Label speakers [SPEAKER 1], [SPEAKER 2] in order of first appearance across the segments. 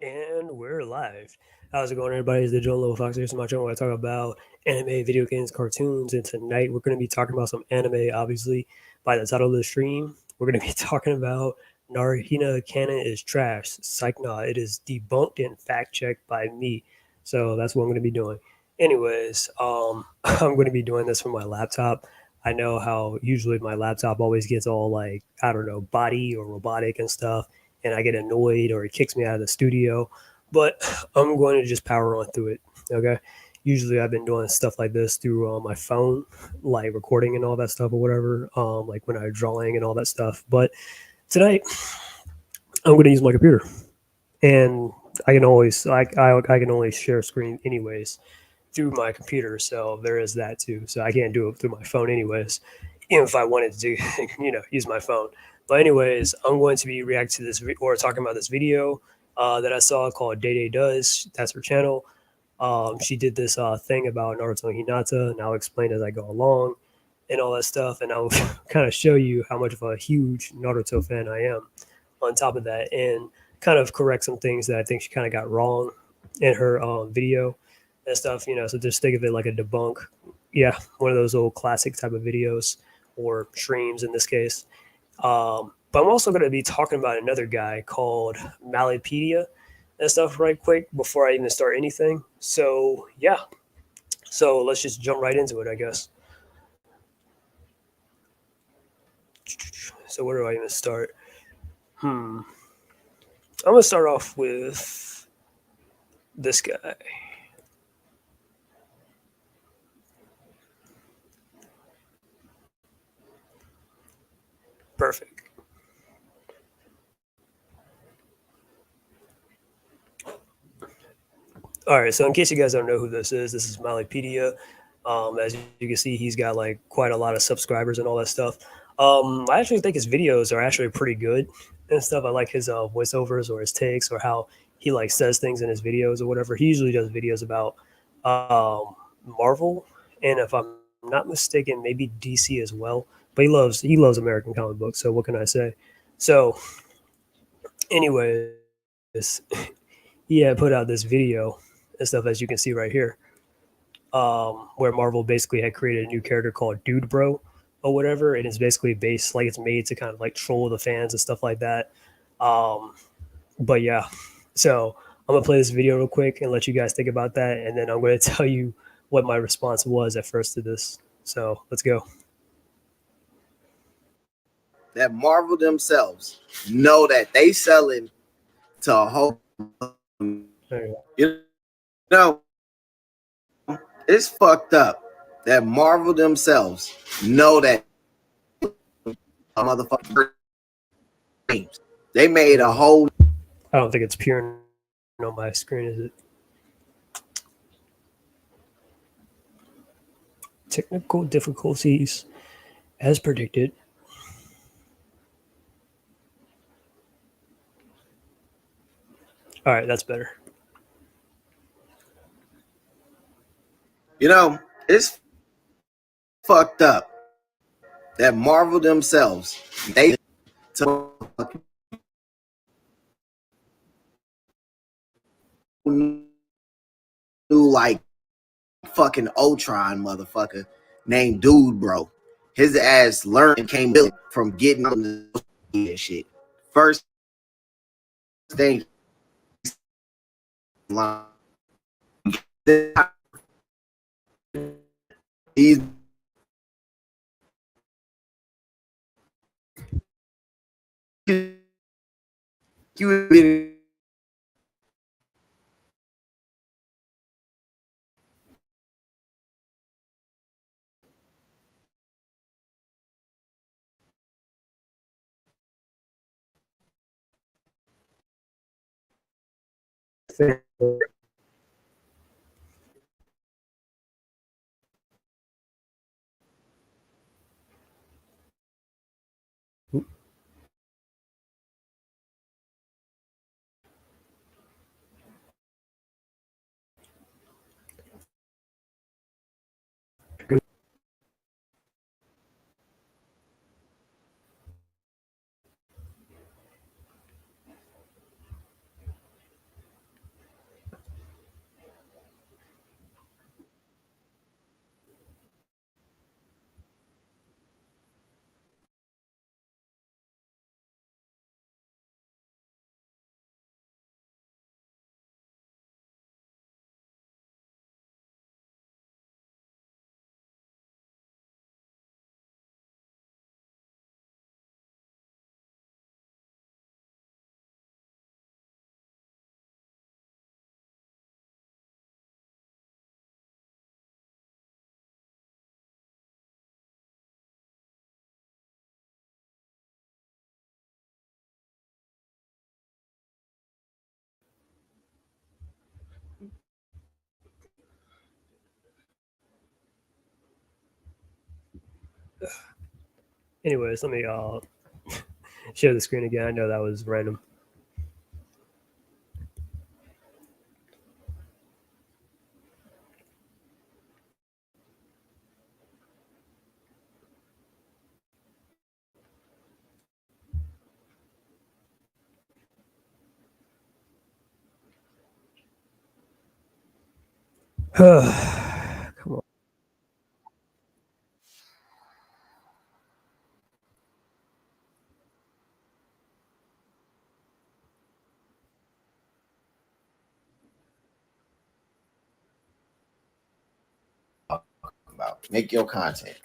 [SPEAKER 1] And we're live. How's it going, everybody? It's the Joe Little Fox here. It's my channel where I talk about anime, video games, cartoons, and tonight we're going to be talking about some anime, obviously, by the title of the stream. We're going to be talking about NaruHina Canon is trash. Psych, nah, it is debunked and fact checked by me. So that's what I'm going to be doing. Anyways, I'm going to be doing this from my laptop. I know how usually my laptop always gets all like, I don't know, body or robotic and stuff and I get annoyed or it kicks me out of the studio. But I'm going to just power on through it. Okay. Usually I've been doing stuff like this through my phone, like recording and all that stuff or whatever, like when I'm drawing and all that stuff. But tonight I'm going to use my computer, and I can only share screen anyways through my computer. So there is that too. So I can't do it through my phone anyways, even if I wanted to, use my phone. But anyways, I'm going to be reacting to this or talking about this video that I saw called Day Day Does. That's her channel. She did this thing about Naruto Hinata, and I'll explain as I go along and all that stuff. And I'll kind of show you how much of a huge Naruto fan I am on top of that, and kind of correct some things that I think she kind of got wrong in her video and stuff. So just think of it like a debunk. Yeah, one of those old classic type of videos or streams in this case. But I'm also going to be talking about another guy called Malipedia and stuff right quick before I even start anything. So yeah, so let's just jump right into it, I guess. So where do I even start? I'm gonna start off with this guy. Perfect. All right, so in case you guys don't know who this is Malipedia. As you can see, he's got like quite a lot of subscribers and all that stuff. I actually think his videos are actually pretty good and stuff. I like his voiceovers or his takes or how he like says things in his videos or whatever. He usually does videos about Marvel, and if I'm not mistaken, maybe DC as well. But he loves American comic books. So what can I say? So, anyways, he had put out this video and stuff as you can see right here, where Marvel basically had created a new character called Dude Bro or whatever, and it's basically based like it's made to kind of like troll the fans and stuff like that. Um, but yeah, so I'm gonna play this video real quick and let you guys think about that, and then I'm gonna tell you what my response was at first to this. So let's go.
[SPEAKER 2] That Marvel themselves know that they selling to a whole. You know, it's fucked up that Marvel themselves know that a motherfucker. They made a whole.
[SPEAKER 1] I don't think it's appearing on my screen, is it? Technical difficulties, as predicted. All right, that's better.
[SPEAKER 2] It's fucked up that Marvel themselves they to new like fucking Ultron motherfucker named Dude Bro. His ass learned and came from getting on the shit. First thing he's you
[SPEAKER 1] Anyways, let me share the screen again. I know that was random. Come on.
[SPEAKER 2] About make your content.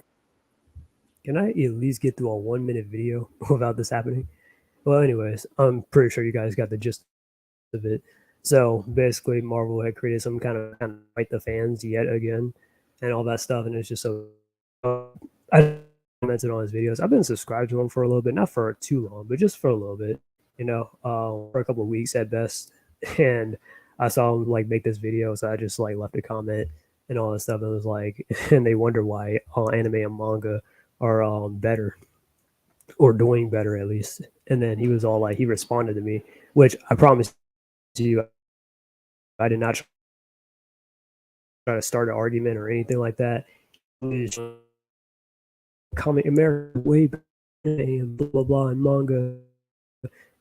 [SPEAKER 1] Can I at least get through a 1 minute video without this happening? Well, anyways, I'm pretty sure you guys got the gist of it. So basically, Marvel had created some kind of fight the fans yet again, and all that stuff, and it's just so. I commented on his videos. I've been subscribed to him for a little bit, not for too long, but just for a little bit, for a couple of weeks at best. And I saw him like make this video, so I just like left a comment and all that stuff, and it was like, and they wonder why anime and manga are better or doing better at least. And then he was all like, he responded to me, which I promise you, I did not try to start an argument or anything like that. Comic America way better and blah blah blah and manga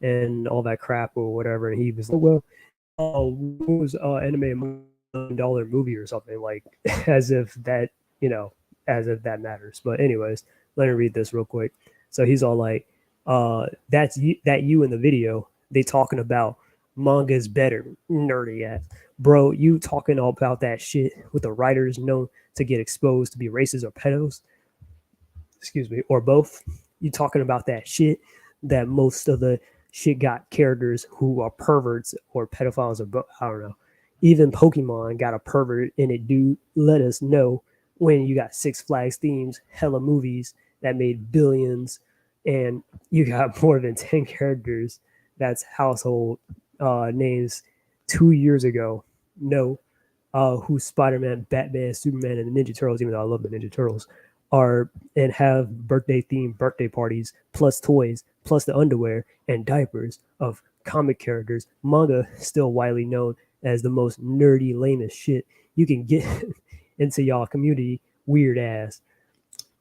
[SPEAKER 1] and all that crap or whatever. And he was like, well, what was anime $1 million movie or something like as if that as if that matters. But anyways, let me read this real quick. So he's all like, that's you in the video. They talking about manga's better, nerdy ass. Bro, you talking all about that shit with the writers known to get exposed to be racist or pedos, excuse me, or both. You talking about that shit that most of the shit got characters who are perverts or pedophiles or I don't know. Even Pokemon got a pervert in it, dude. Let us know when you got Six Flags themes, hella movies that made billions, and you got more than 10 characters that's household names 2 years ago. No, who Spider-Man, Batman, Superman, and the Ninja Turtles, even though I love the Ninja Turtles, are and have birthday themed birthday parties, plus toys, plus the underwear and diapers of comic characters. Manga still widely known as the most nerdy, lamest shit you can get into y'all community, weird ass.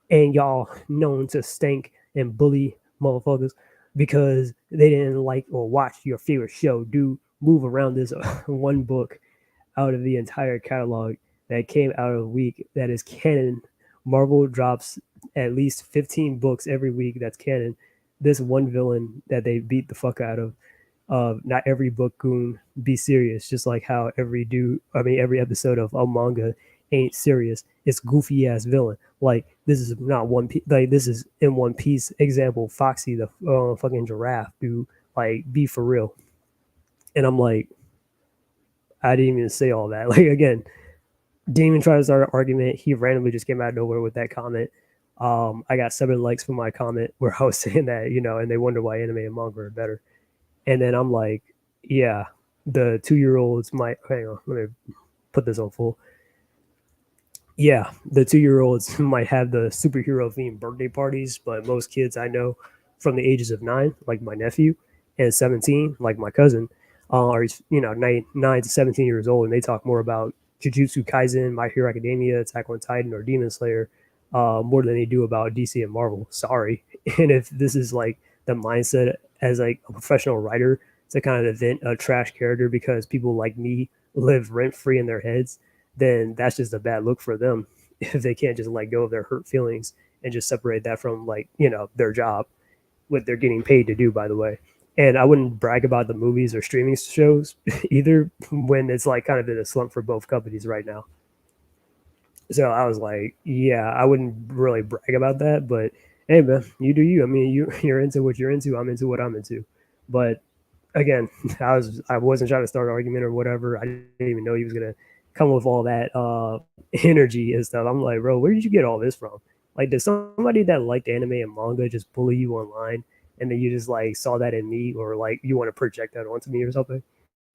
[SPEAKER 1] And y'all known to stank and bully motherfuckers because they didn't like or watch your favorite show. Do move around this one book out of the entire catalog that came out of a week that is canon. Marvel drops at least 15 books every week that's canon. This one villain that they beat the fuck out of. Not every book goon be serious, just like how every episode of a manga ain't serious. It's goofy ass villain. Like this is not One Piece. Like this is in One Piece. Example: Foxy the fucking giraffe, dude. Like be for real. And I'm like, I didn't even say all that. Like again, didn't even try to start an argument. He randomly just came out of nowhere with that comment. I got 7 likes for my comment where I was saying that, and they wonder why anime and manga are better. And then I'm like, yeah, the 2-year-olds might, hang on, let me put this on full. Yeah, the 2-year-olds might have the superhero themed birthday parties, but most kids I know from the ages of 9, like my nephew, and 17, like my cousin, are 9 to 17 years old, and they talk more about Jujutsu Kaisen, My Hero Academia, Attack on Titan, or Demon Slayer, more than they do about DC and Marvel. Sorry, and if this is like the mindset as like a professional writer to kind of invent a trash character because people like me live rent free in their heads, then that's just a bad look for them if they can't just let go of their hurt feelings and just separate that from their job, what they're getting paid to do, by the way. And I wouldn't brag about the movies or streaming shows either when it's like kind of in a slump for both companies right now. So I was like, yeah, I wouldn't really brag about that, but hey man, you do you. I mean, you're into what you're into, I'm into what I'm into. But again, I wasn't trying to start an argument or whatever. I didn't even know he was gonna come with all that energy and stuff. I'm like, bro, where did you get all this from? Like, did somebody that liked anime and manga just bully you online, and then you just like saw that in me, or like you want to project that onto me or something?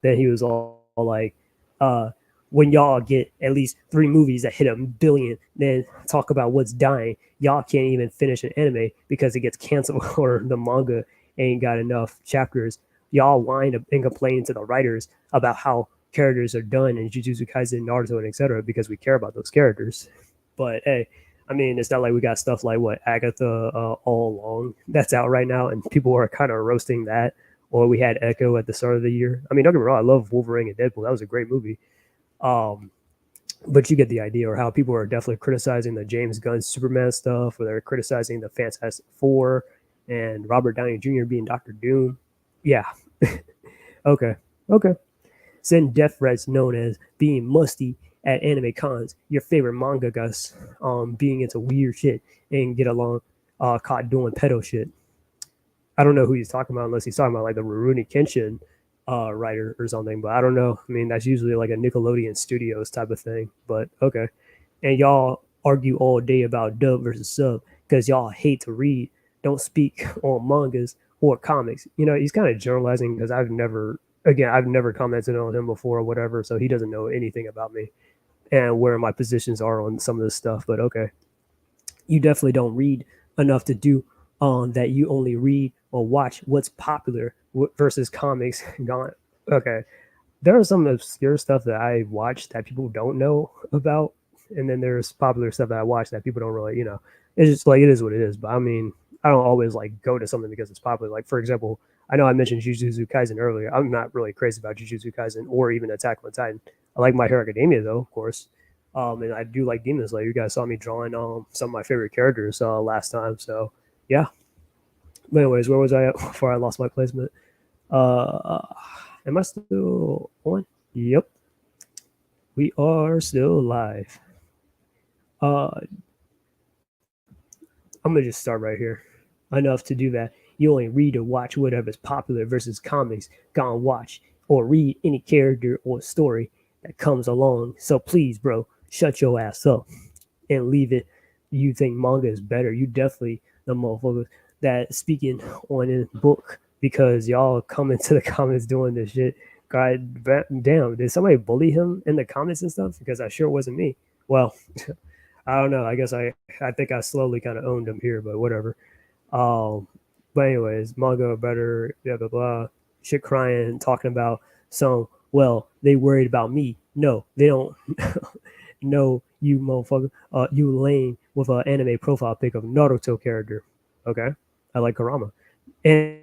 [SPEAKER 1] Then he was all like, uh, when y'all get at least 3 movies that hit a billion, then talk about what's dying. Y'all can't even finish an anime because it gets canceled or the manga ain't got enough chapters. Y'all wind up and complain to the writers about how characters are done in Jujutsu Kaisen, Naruto, and etc. because we care about those characters. But hey, I mean, it's not like we got stuff like what Agatha all along that's out right now, and people are kind of roasting that. Or we had Echo at the start of the year. I mean, don't get me wrong, I love Wolverine and Deadpool. That was a great movie. Um, but you get the idea, or how people are definitely criticizing the James Gunn Superman stuff, or they're criticizing the Fantastic Four and Robert Downey Jr. being Doctor Doom. Yeah. Okay. Okay. Send death threats known as being musty at anime cons, your favorite manga gus being into weird shit and get along caught doing pedo shit. I don't know who he's talking about unless he's talking about like the Rurouni Kenshin writer or something, but I don't know. I mean, that's usually like a Nickelodeon Studios type of thing, but okay. And y'all argue all day about dub versus sub because y'all hate to read, don't speak on mangas or comics. You know, he's kind of generalizing because I've never commented on him before or whatever, so he doesn't know anything about me and where my positions are on some of this stuff. But okay, you definitely don't read enough to do that. You only read or watch what's popular versus comics. Gone. Okay, there is some obscure stuff that I watch that people don't know about, and then there's popular stuff that I watch that people don't really, it's just like it is what it is. But I mean, I don't always like go to something because it's popular. Like for example, I know I mentioned Jujutsu Kaisen earlier. I'm not really crazy about Jujutsu Kaisen or even Attack on Titan. I like My Hero Academia though, of course. And I do like Demon Slayer. You guys saw me drawing some of my favorite characters last time. So yeah. But anyways, where was I at before I lost my placement? Am I still on? Yep, we are still live. I'm gonna just start right here. Enough to do that. You only read or watch whatever's popular versus comics. Go and watch or read any character or story that comes along. So please, bro, shut your ass up and leave it. You think manga is better? You definitely the motherfuckers that speaking on a book because y'all come into the comments doing this shit. God damn, did somebody bully him in the comments and stuff? Because I sure wasn't me. Well, I don't know. I guess I think I slowly kind of owned him here, but whatever. But anyways, manga better, blah blah blah. Shit crying, talking about some. Well, they worried about me. No, they don't. No, you motherfucker. You lame with an anime profile pic of Naruto character. Okay, I like Kurama, and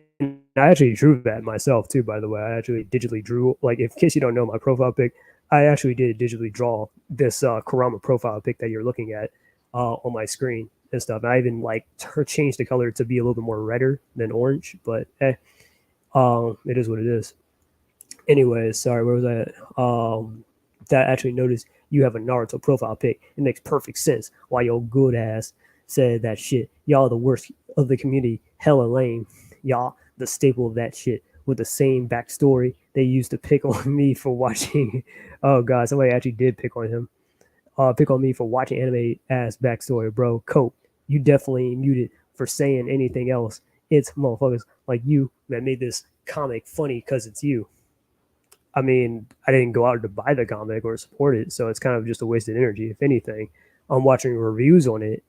[SPEAKER 1] I actually drew that myself too. By the way, I actually digitally drew. Like, in case you don't know my profile pic, I actually did digitally draw this Kurama profile pic that you're looking at on my screen and stuff. And I even like changed the color to be a little bit more redder than orange. But it is what it is. Anyways, sorry, where was I at? That actually noticed you have a Naruto profile pic. It makes perfect sense why your good ass said that shit. Y'all the worst of the community, hella lame. Y'all the staple of that shit with the same backstory they used to pick on me for watching. Oh god, somebody actually did pick on him. Pick on me for watching anime ass backstory, bro. Cope, you definitely muted for saying anything else. It's motherfuckers like you that made this comic funny because it's you. I mean, I didn't go out to buy the comic or support it, so it's kind of just a wasted energy. If anything, I'm watching reviews on it,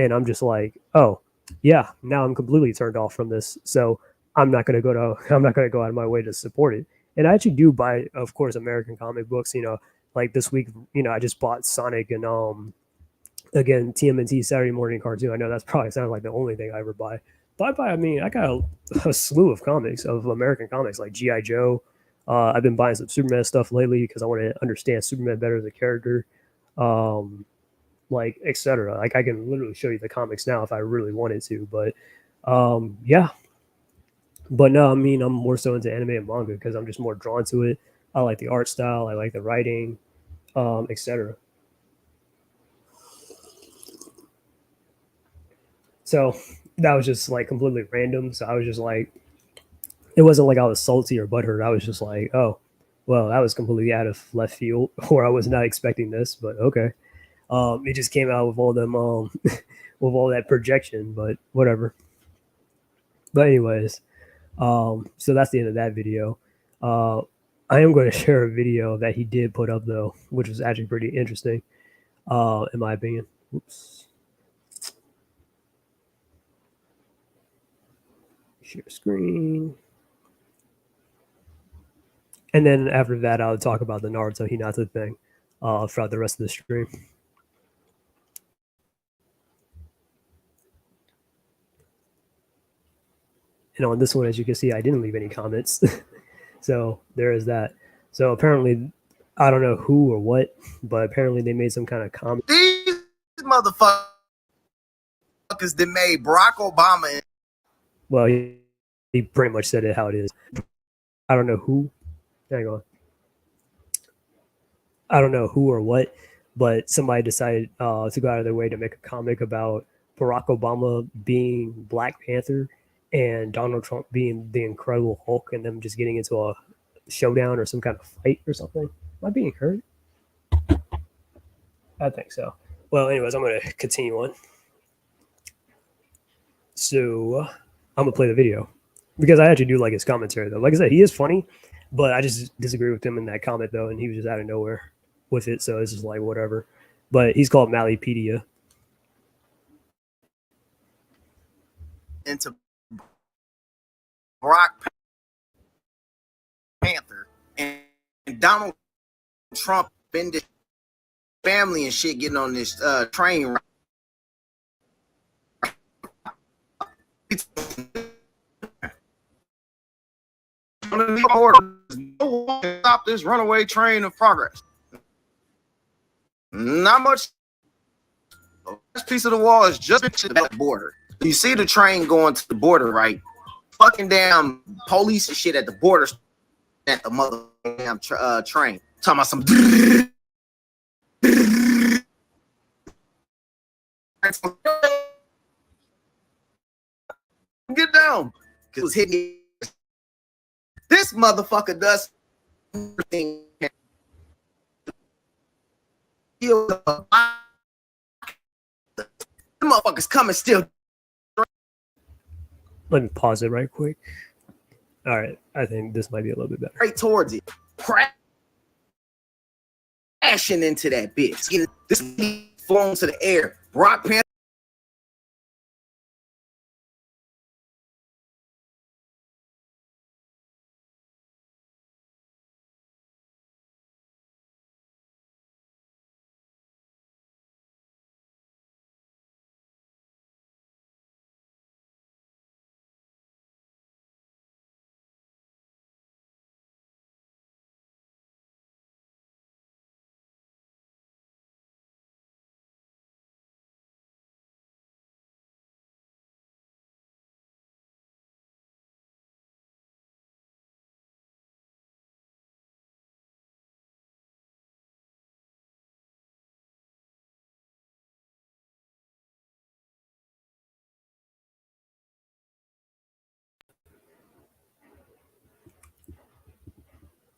[SPEAKER 1] and I'm just like, oh, yeah, now I'm completely turned off from this. So I'm not gonna go out of my way to support it. And I actually do buy, of course, American comic books. Like this week, I just bought Sonic and again TMNT Saturday Morning Cartoon. I know that's probably sounds like the only thing I ever buy. But I got a slew of comics of American comics like GI Joe. I've been buying some Superman stuff lately because I want to understand Superman better as a character, um, like etc. Like I can literally show you the comics now if I really wanted to, but yeah. But no, I mean I'm more so into anime and manga because I'm just more drawn to it. I like the art style, I like the writing, etc. So that was just like completely random. So I was just like, it wasn't like I was salty or butthurt. I was just like, oh, well, that was completely out of left field, or I was not expecting this, but okay. It just came out with all them, with all that projection, but whatever. But anyways, so that's the end of that video. Uh, I am going to share a video that he did put up though, which was actually pretty interesting, in my opinion. Oops. Share screen. And then after that, I'll talk about the Naruto Hinata thing throughout the rest of the stream. And on this one, as you can see, I didn't leave any comments. So there is that. So apparently, I don't know who or what, but apparently they made some kind of comment.
[SPEAKER 2] These motherfuckers that made Barack Obama.
[SPEAKER 1] Well, he pretty much said it how it is. I don't know who. Hang on. I don't know who or what, but somebody decided to go out of their way to make a comic about Barack Obama being Black Panther and Donald Trump being the Incredible Hulk, and them just getting into a showdown or some kind of fight or something. Am I being heard? I think so. Well, anyways, I'm going to continue on. So I'm going to play the video because I actually do like his commentary, though. Like I said, he is funny, but I just disagree with him in that comment, though, and he was just out of nowhere with it, so it's just like whatever. But he's called Malipedia.
[SPEAKER 2] Into Barack Panther and Donald Trump and his family and shit getting on this train. Stop this runaway train of progress. Not much. This piece of the wall is just to the border. You see the train going to the border, right? Fucking damn police and shit at the border at the mother damn train. Talking about some. Get down, cause it's hitting. This motherfucker does everything. The motherfuckers coming still.
[SPEAKER 1] Let me pause it right quick. All right, I think this might be a little bit better.
[SPEAKER 2] Right towards it, crashing into that bitch. This flown to the air. Rock Panther.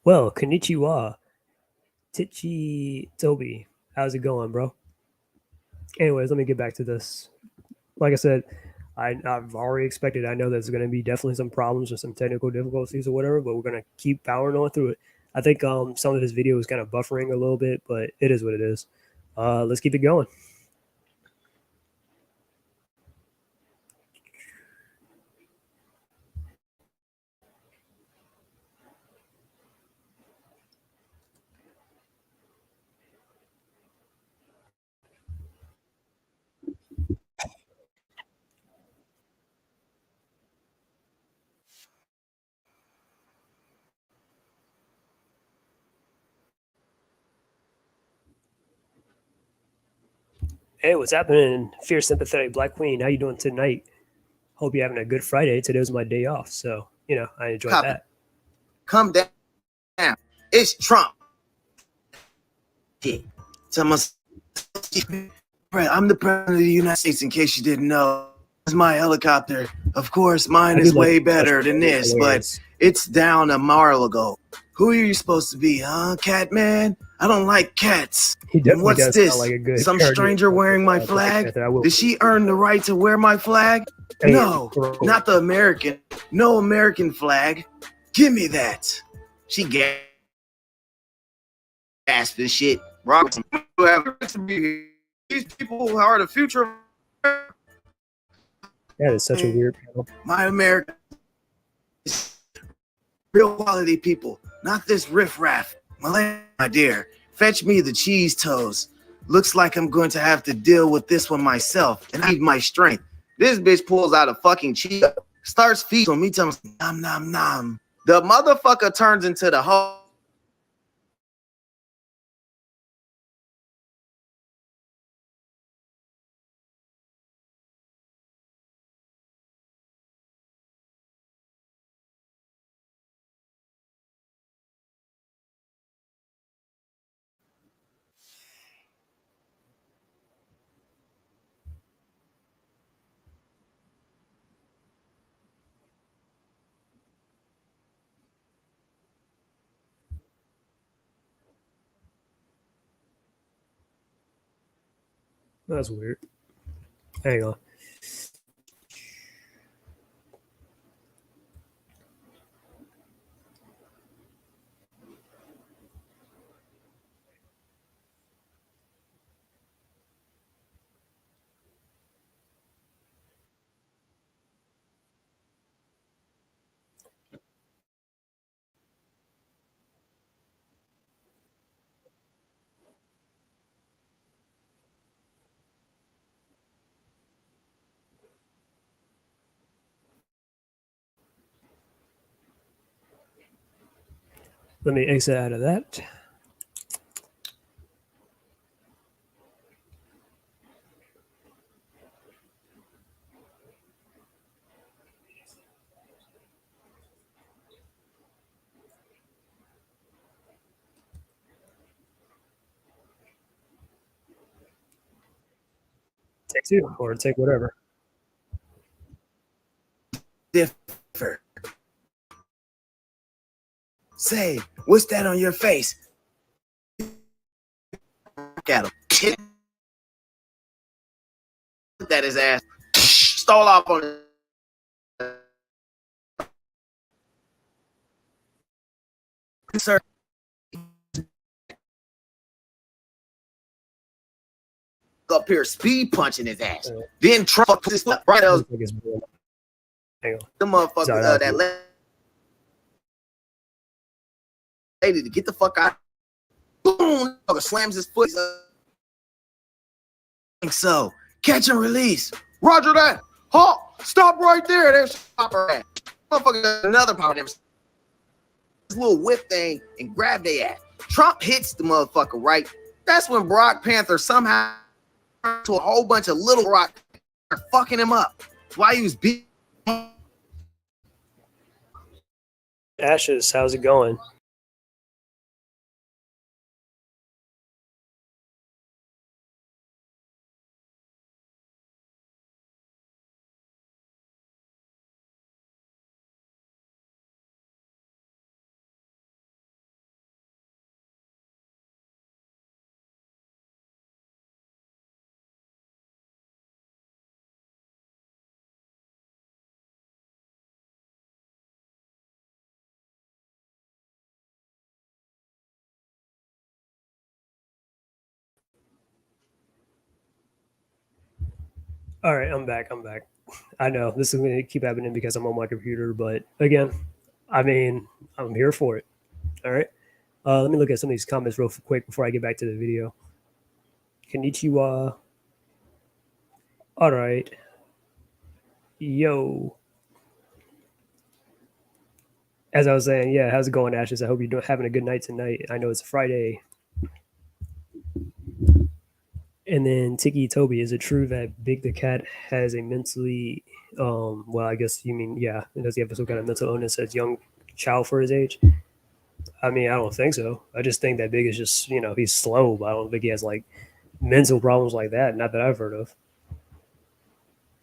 [SPEAKER 1] Well, konnichiwa, Tichi Toby. How's it going, bro? Anyways, let me get back to this. Like I said, I've already expected. I know there's going to be definitely some problems or some technical difficulties or whatever, but we're going to keep powering on through it. I think some of his video is kind of buffering a little bit, but it is what it is. Let's keep it going. Hey, what's happening, fierce sympathetic Black Queen? How you doing tonight? Hope you're having a good Friday. Today was my day off, so I enjoyed that.
[SPEAKER 2] Come down. It's Trump. I'm the president of the United States. In case you didn't know, it's my helicopter. Of course, mine is way better than this, but it's down a mile ago. Who are you supposed to be, huh, Catman? I don't like cats. And what's this? Like some stranger wearing my flag? Did she earn the right to wear my flag? No, not the American. No American flag. Give me that. She ass for this shit. Robertson, these people are the future.
[SPEAKER 1] That is such a weird panel.
[SPEAKER 2] My America is real quality people, not this riffraff. My dear, fetch me the cheese toes. Looks like I'm going to have to deal with this one myself, and I need my strength. This bitch pulls out a fucking cheese, starts feeding on me, tells me, nom, nom, nom. The motherfucker turns into the whole.
[SPEAKER 1] That's weird. Hang on. Let me exit out of that. Take two or take whatever.
[SPEAKER 2] Differ. Say, what's that on your face? Look at him. Look at his ass. Stole off on it. Sir. Up here speed punching his ass. Then Trump put this right out.
[SPEAKER 1] Hang on.
[SPEAKER 2] The motherfucker, that lady to get the fuck out. Boom! Slams his foot. So, catch and release. Roger that. Halt! Stop right there. There's Popper at. Motherfucker, another power. This little whip thing and grab their ass. Trump hits the motherfucker, right? That's when Brock Panther somehow to a whole bunch of little rock are fucking him up. That's why he was beating.
[SPEAKER 1] Ashes, how's it going? All right, I'm back. I know this is going to keep happening because I'm on my computer, but again, I mean, I'm here for it. All right. Let me look at some of these comments real quick before I get back to the video. Konnichiwa. All right. Yo. As I was saying, yeah, how's it going, Ashes? I hope you're having a good night tonight. I know it's a Friday. And then Tiki Toby, is it true that Big the Cat has a mentally, well, I guess you mean, yeah, does he have some kind of mental illness as young child for his age? I mean, I don't think so. I just think that Big is just, he's slow, but I don't think he has like mental problems like that. Not that I've heard of.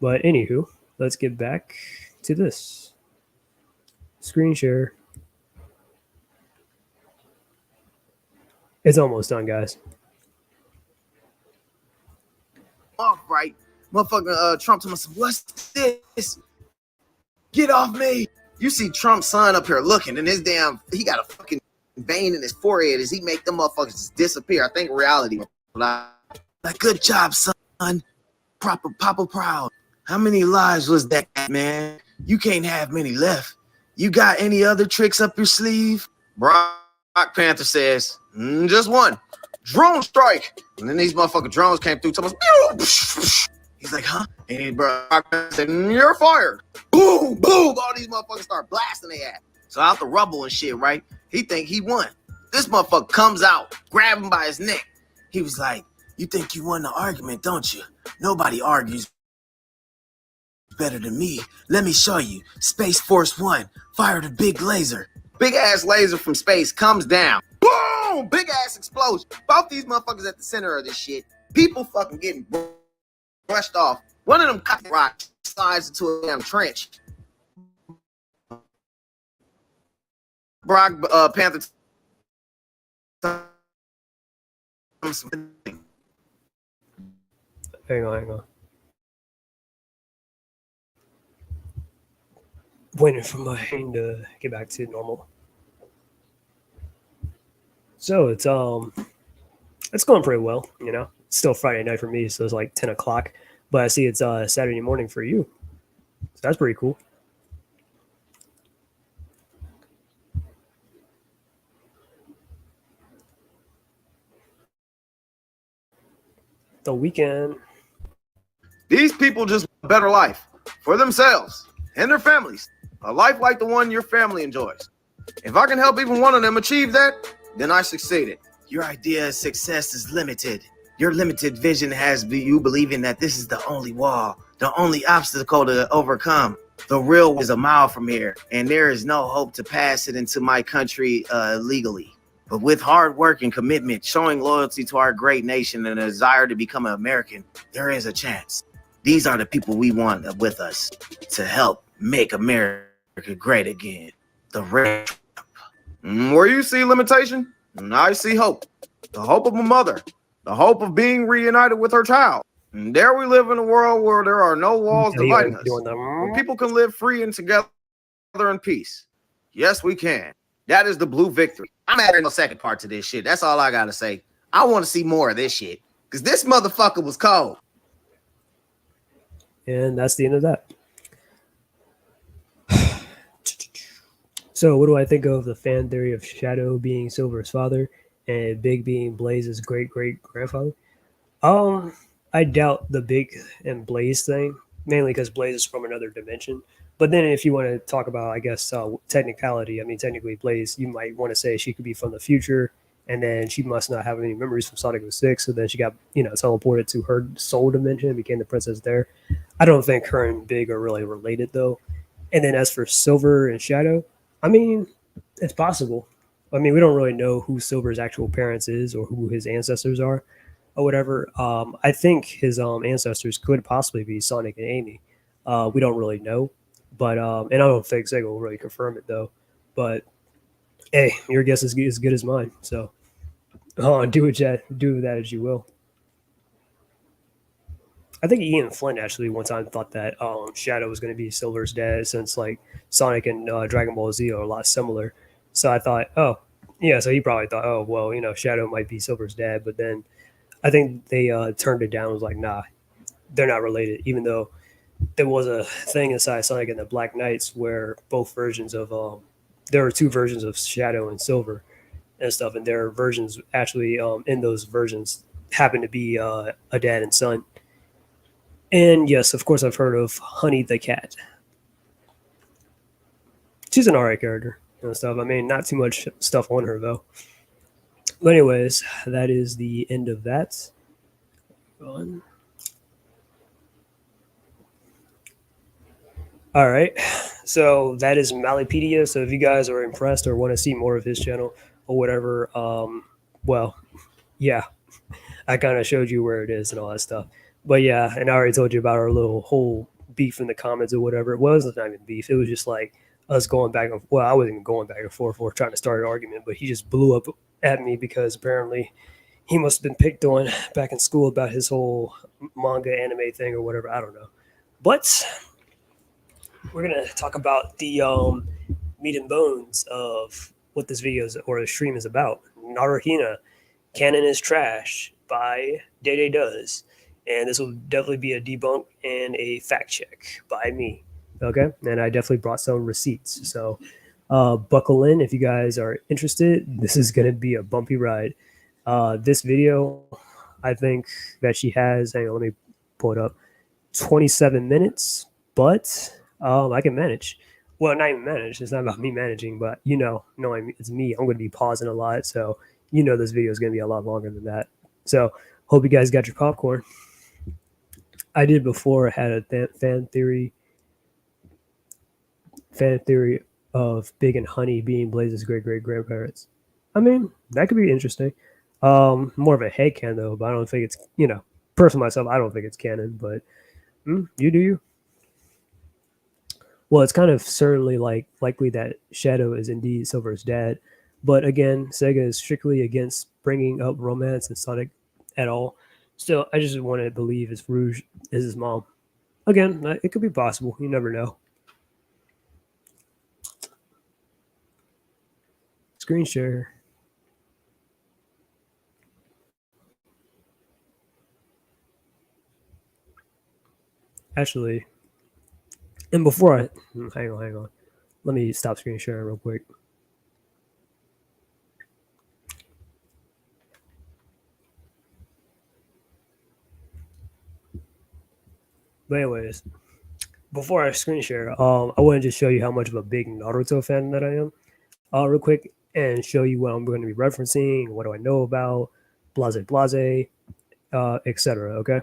[SPEAKER 1] But anywho, let's get back to this. Screen share. It's almost done, guys.
[SPEAKER 2] Off, right? Motherfucker, Trump told us, what's this? Get off me. You see Trump's son up here looking, and his he got a fucking vein in his forehead as he make them motherfuckers disappear. I think reality. Like, good job, son. Proper Papa proud. How many lives was that, man? You can't have many left. You got any other tricks up your sleeve? Black Panther says, just one. Drone strike. And then these motherfucking drones came through. He's like, huh? And Black Panther said, you're fired. Boom, boom. All these motherfuckers start blasting their ass. So out the rubble and shit, right? He think he won. This motherfucker comes out, grab him by his neck. He was like, you think you won the argument, don't you? Nobody argues better than me. Let me show you. Space Force 1 fired a big laser. Big ass laser from space comes down. Boom! Big ass explosion. Both these motherfuckers at the center of this shit. People fucking getting brushed off. One of them rocks slides into a damn trench. Black Panther.
[SPEAKER 1] Hang on. Waiting for my hand to get back to normal. So it's going pretty well, you know. It's still Friday night for me, so it's like 10 o'clock. But I see it's Saturday morning for you. So that's pretty cool. The weekend.
[SPEAKER 2] These people just want a better life for themselves and their families. A life like the one your family enjoys. If I can help even one of them achieve that, then I succeeded. Your idea of success is limited. Your limited vision has you believing that this is the only wall, the only obstacle to overcome. The real is a mile from here, and there is no hope to pass it into my country legally. But with hard work and commitment, showing loyalty to our great nation and a desire to become an American, there is a chance. These are the people we want with us to help make America great again. The red. Where you see limitation, I see hope. The hope of a mother. The hope of being reunited with her child. And there we live in a world where there are no walls dividing us. Where people can live free and together in peace. Yes, we can. That is the blue victory. I'm adding the second part to this shit. That's all I gotta say. I want to see more of this shit. Because this motherfucker was cold.
[SPEAKER 1] And that's the end of that. So what do I think of the fan theory of Shadow being Silver's father and Big being Blaze's great-great-grandfather? I doubt the Big and Blaze thing, mainly because Blaze is from another dimension. But then if you want to talk about, I guess, technicality, I mean, technically Blaze, you might want to say she could be from the future, and then she must not have any memories from Sonic 06, so then she got, teleported to her soul dimension and became the princess there. I don't think her and Big are really related, though. And then as for Silver and Shadow, I mean, it's possible. I mean, we don't really know who Silver's actual parents is or who his ancestors are or whatever. I think his ancestors could possibly be Sonic and Amy. We don't really know. But and I don't think Sega will really confirm it, though. But, hey, your guess is as good as mine. So do with that as you will. I think Ian Flynn actually one time thought that Shadow was going to be Silver's dad since like Sonic and Dragon Ball Z are a lot similar. So I thought, oh, yeah. So he probably thought, oh, well, Shadow might be Silver's dad. But then I think they turned it down and was like, nah, they're not related. Even though there was a thing inside Sonic and the Black Knights where both versions of there are two versions of Shadow and Silver and stuff. And their versions actually in those versions happen to be a dad and son. And yes, of course, I've heard of Honey the Cat. She's an alright character and stuff. I mean, not too much stuff on her, though. But anyways, that is the end of that. All right. So that is Malipedia. So if you guys are impressed or want to see more of his channel or whatever, well, yeah, I kind of showed you where it is and all that stuff. But yeah, and I already told you about our little whole beef in the comments or whatever. It wasn't even beef. It was just like us going back and well, I wasn't even going back and forth or trying to start an argument, but he just blew up at me because apparently he must have been picked on back in school about his whole manga anime thing or whatever. I don't know. But we're gonna talk about the meat and bones of what this video is or the stream is about. NaruHina, Canon is trash by Day Does. And this will definitely be a debunk and a fact check by me. Okay. And I definitely brought some receipts. So buckle in if you guys are interested. This is going to be a bumpy ride. This video, I think that she has, hang on, let me pull it up, 27 minutes, but I can manage. Well, not even manage. It's not about me managing, but knowing it's me, I'm going to be pausing a lot. So, this video is going to be a lot longer than that. So, hope you guys got your popcorn. I did before had a fan theory of Big and Honey being Blaze's great great-grandparents. I mean, that could be interesting. More of a headcanon though, but I don't think it's, personally myself, I don't think it's canon, but you do you. Well, it's kind of certainly likely that Shadow is indeed Silver's dad, but again, Sega is strictly against bringing up romance in Sonic at all. Still, I just want to believe it's Rouge is his mom. Again, it could be possible. You never know. Screen share. Actually, and before I hang on, let me stop screen sharing real quick. But anyways, before I screen share, I wanted to show you how much of a big Naruto fan that I am, real quick, and show you what I'm going to be referencing, what do I know about, blase blase, etc. Okay.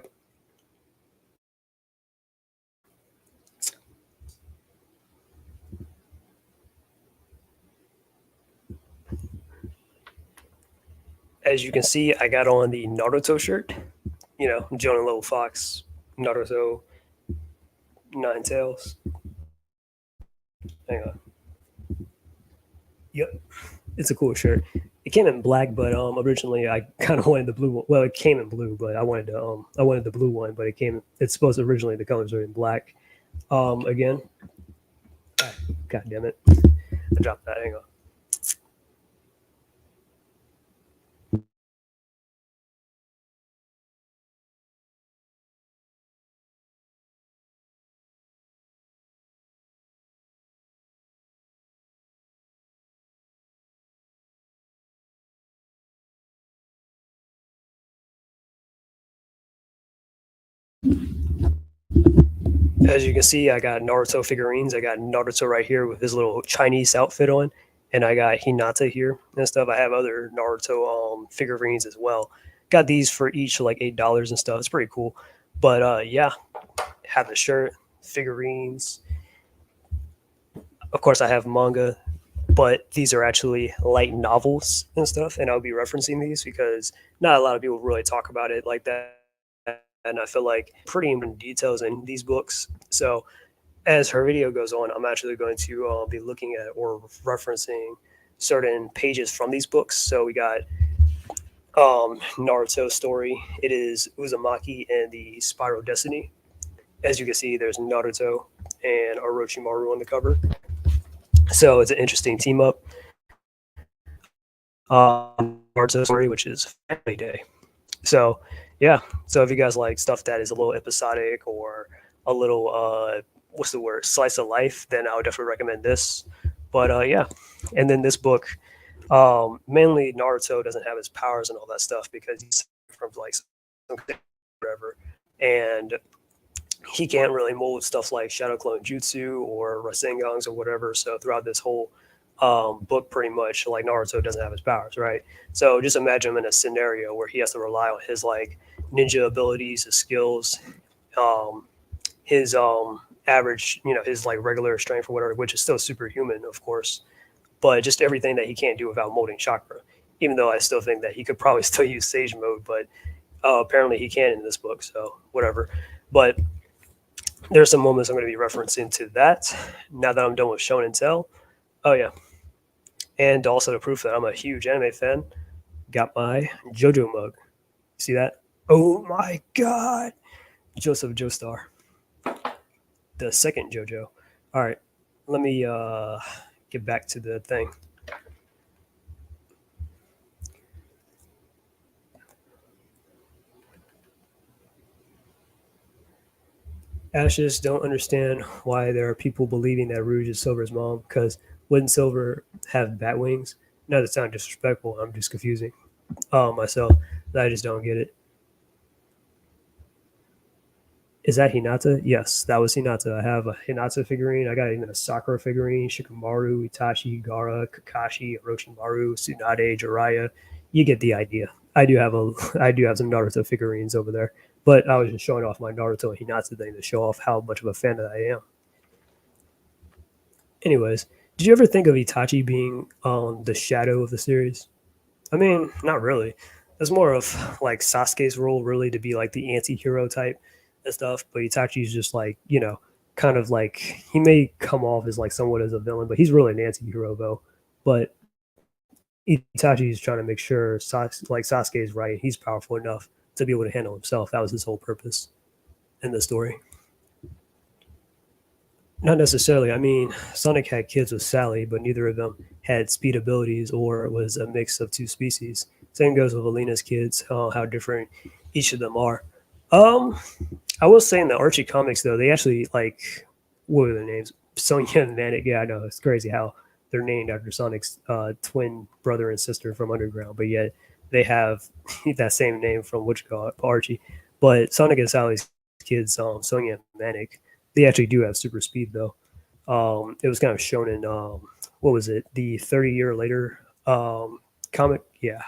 [SPEAKER 1] As you can see, I got on the Naruto shirt. Jonah Little Fox, Naruto, Nine Tails. Hang on. Yep, it's a cool shirt. It came in black, but originally I kind of wanted the blue one. Well, it came in blue, but I wanted the blue one. But it's supposed to originally the colors were in black. Again, God damn it, I dropped that. Hang on. As you can see, I got Naruto figurines. I got Naruto right here with his little Chinese outfit on, and I got Hinata here and stuff. I have other Naruto figurines as well. Got these for each like $8 and stuff. It's pretty cool. But yeah, have the shirt, figurines. Of course, I have manga, but these are actually light novels and stuff, and I'll be referencing these because not a lot of people really talk about it like that. And I feel like pretty important details in these books. So as her video goes on, I'm actually going to be looking at or referencing certain pages from these books. So we got Naruto story. It is Uzumaki and the Spiral Destiny. As you can see, there's Naruto and Orochimaru on the cover. So it's an interesting team up. Naruto story, which is Family Day. So yeah, so if you guys like stuff that is a little episodic or a little what's the word, slice of life, then I would definitely recommend this. But yeah, and then this book, mainly Naruto doesn't have his powers and all that stuff because he's from like whatever, and he can't really mold stuff like Shadow Clone Jutsu or Rasengan's or whatever. So throughout this whole book, pretty much like Naruto doesn't have his powers, right? So just imagine him in a scenario where he has to rely on his like ninja abilities, his skills, his average, his like regular strength or whatever, which is still superhuman, of course, but just everything that he can't do without molding chakra. Even though I still think that he could probably still use Sage mode, but apparently he can in this book, so whatever. But there's some moments I'm going to be referencing to that now that I'm done with Shonen Tell. Oh yeah, and also the proof that I'm a huge anime fan. Got my JoJo mug. See that? Oh my god, Joseph Joestar, the second JoJo. All right, let me get back to the thing. Ashes don't understand why there are people believing that Rouge is Silver's mom, because wouldn't Silver have bat wings? Not to sound disrespectful, I'm just confusing myself. I just don't get it. Is that Hinata? Yes, that was Hinata. I have a Hinata figurine. I got even a Sakura figurine, Shikamaru, Itachi, Gara, Kakashi, Orochimaru, Tsunade, Jiraiya. You get the idea. I do have some Naruto figurines over there, but I was just showing off my Naruto and Hinata thing to show off how much of a fan that I am. Anyways, did you ever think of Itachi being the shadow of the series? I mean, not really. That's more of like Sasuke's role, really, to be like the anti-hero type and stuff. But Itachi's just like, kind of like he may come off as like somewhat as a villain, but he's really an anti-hero though. But Itachi's trying to make sure Sasuke is right. He's powerful enough to be able to handle himself. That was his whole purpose in the story. Not necessarily. I mean, Sonic had kids with Sally, but neither of them had speed abilities or was a mix of two species. Same goes with Alina's kids, how different each of them are. Um, I will say in the Archie comics, though, they actually, like, what were their names? Sonya and Manic. Yeah, I know. It's crazy how they're named after Sonic's twin brother and sister from Underground, but yet they have that same name from Archie. But Sonic and Sally's kids, Sonya and Manic, they actually do have super speed though. It was kind of shown in what was it, the 30-year later comic? Yeah.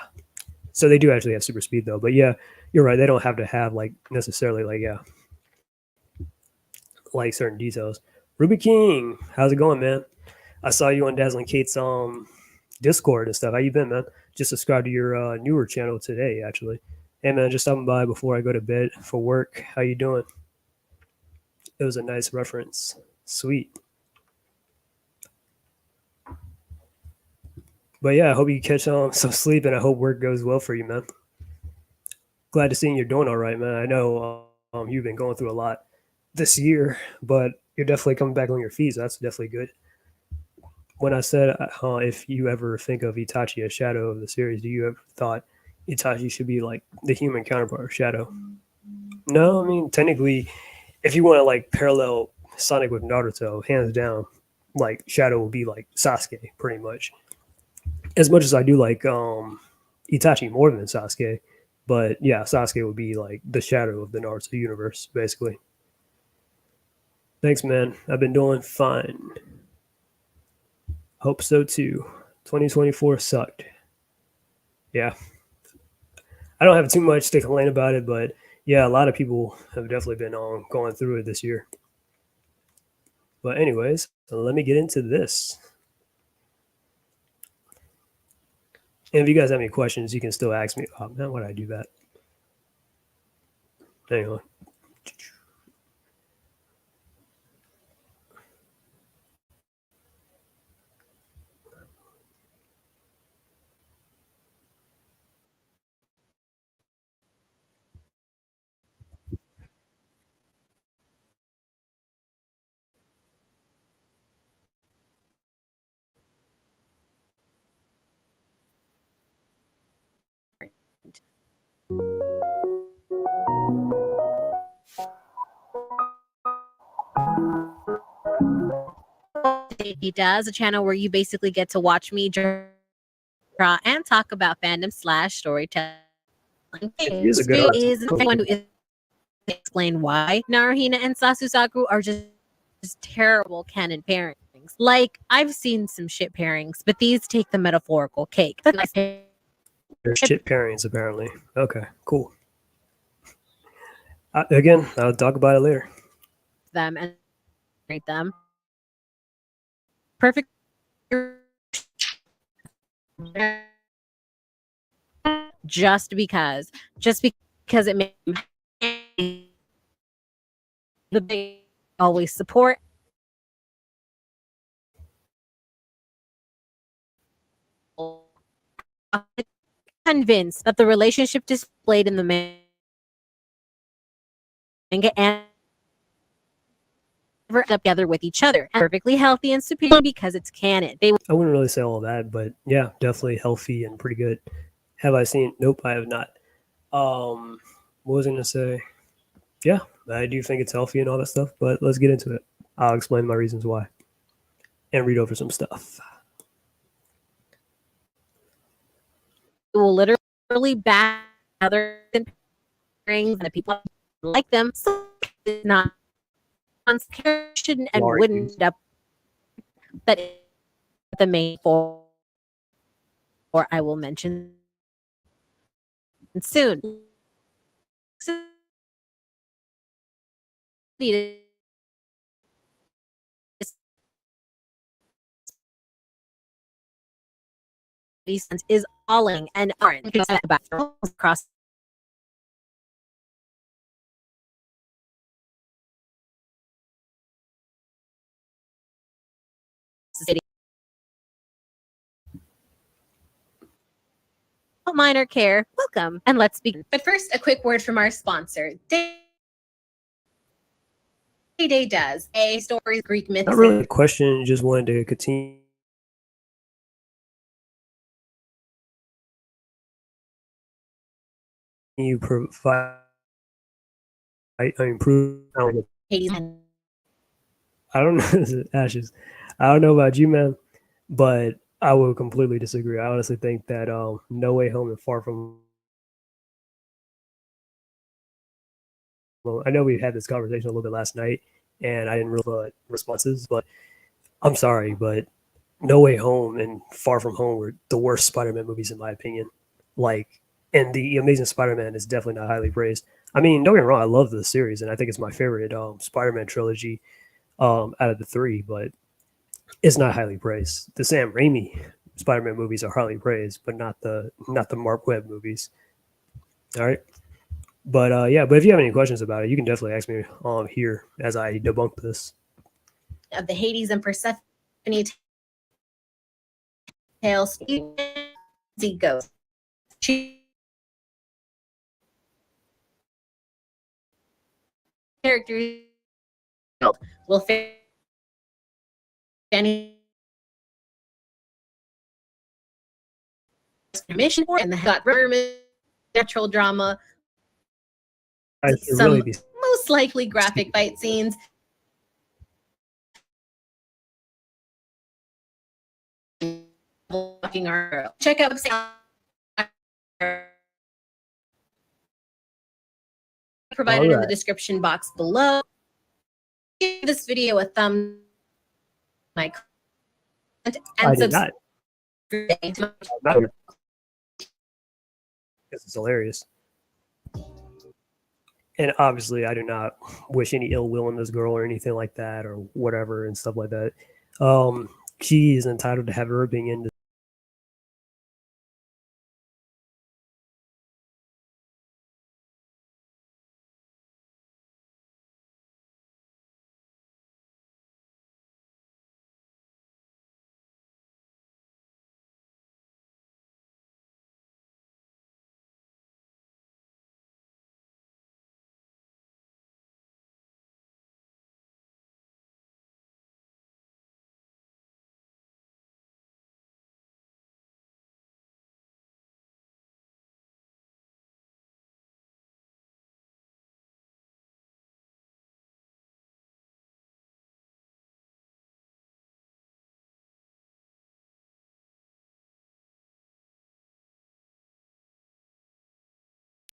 [SPEAKER 1] So they do actually have super speed though. But yeah, you're right. They don't have to have like necessarily like like certain details. Ruby King, how's it going, man? I saw you on Dazzling Kate's Discord and stuff. How you been, man? Just subscribed to your newer channel today, actually. Hey, man, just stopping by before I go to bed for work. How you doing? It was a nice reference. Sweet. But yeah, I hope you catch some sleep, and I hope work goes well for you, man. Glad to see you're doing all right, man. I know you've been going through a lot this year, but you're definitely coming back on your feet, so that's definitely good. When I said if you ever think of Itachi as Shadow of the series, do you ever thought Itachi should be like the human counterpart of Shadow? No, I mean technically, if you want to like parallel Sonic with Naruto, hands down, like Shadow will be like Sasuke, pretty much. As much as I do like Itachi more than Sasuke, but yeah, Sasuke would be like the shadow of the Naruto universe, basically. Thanks, man. I've been doing fine. Hope so too. 2024 sucked. Yeah, I don't have too much to complain about it, but yeah, a lot of people have definitely been going through it this year. But anyways, let me get into this. And if you guys have any questions, you can still ask me. Oh man, why did I do that? Hang on.
[SPEAKER 3] He does a channel where you basically get to watch me draw and talk about fandom slash storytelling.
[SPEAKER 1] He's a good artist.
[SPEAKER 3] Is anyone who is explain why NaruHina and Sasusaku are just terrible canon pairings. Like I've seen some shit pairings, but these take the metaphorical cake.
[SPEAKER 1] There's shit pairings apparently. Okay, cool. Again, I'll talk about it later.
[SPEAKER 3] Them and rate them. Perfect. Just because it made the big always support. Convinced that the relationship displayed in the manga and together with each other and perfectly healthy and superior because it's canon.
[SPEAKER 1] I wouldn't really say all that, but yeah, definitely healthy and pretty good. Have I seen? Nope, I have not. What was I gonna say? Yeah, I do think it's healthy and all that stuff, but let's get into it. I'll explain my reasons why and read over some stuff.
[SPEAKER 3] It will literally ban other pairings and the people like them. So it's not shouldn't and wouldn't end up that the main four, or I will mention soon. Is falling and orange across the city. Minor care, welcome, and let's begin. But first, a quick word from our sponsor. Day does a story Greek myth.
[SPEAKER 1] Not really a question. Just wanted to continue. You provide, improve. I don't know, Ashes. I don't know about you, man, but I will completely disagree. I honestly think that No Way Home and Far From. Well, I know we had this conversation a little bit last night, and I didn't really responses, but I'm sorry, but No Way Home and Far From Home were the worst Spider-Man movies in my opinion. Like, and the Amazing Spider-Man is definitely not highly praised. I mean, don't get me wrong, I love the series, and I think it's my favorite Spider-Man trilogy out of the three, but it's not highly praised. The Sam Raimi Spider-Man movies are highly praised, but not the Mark Webb movies. All right. But yeah, but if you have any questions about it, you can definitely ask me here as I debunk this.
[SPEAKER 3] Of the Hades and Persephone tales, goes. Characters will fit any mission and the got natural drama. Some really most likely graphic fight scenes. Check out provided in the description box below. Give this video a thumb like and subscribe.
[SPEAKER 1] Because it's hilarious. And obviously, I do not wish any ill will on this girl or anything like that or whatever and stuff like that. She is entitled to have her opinion.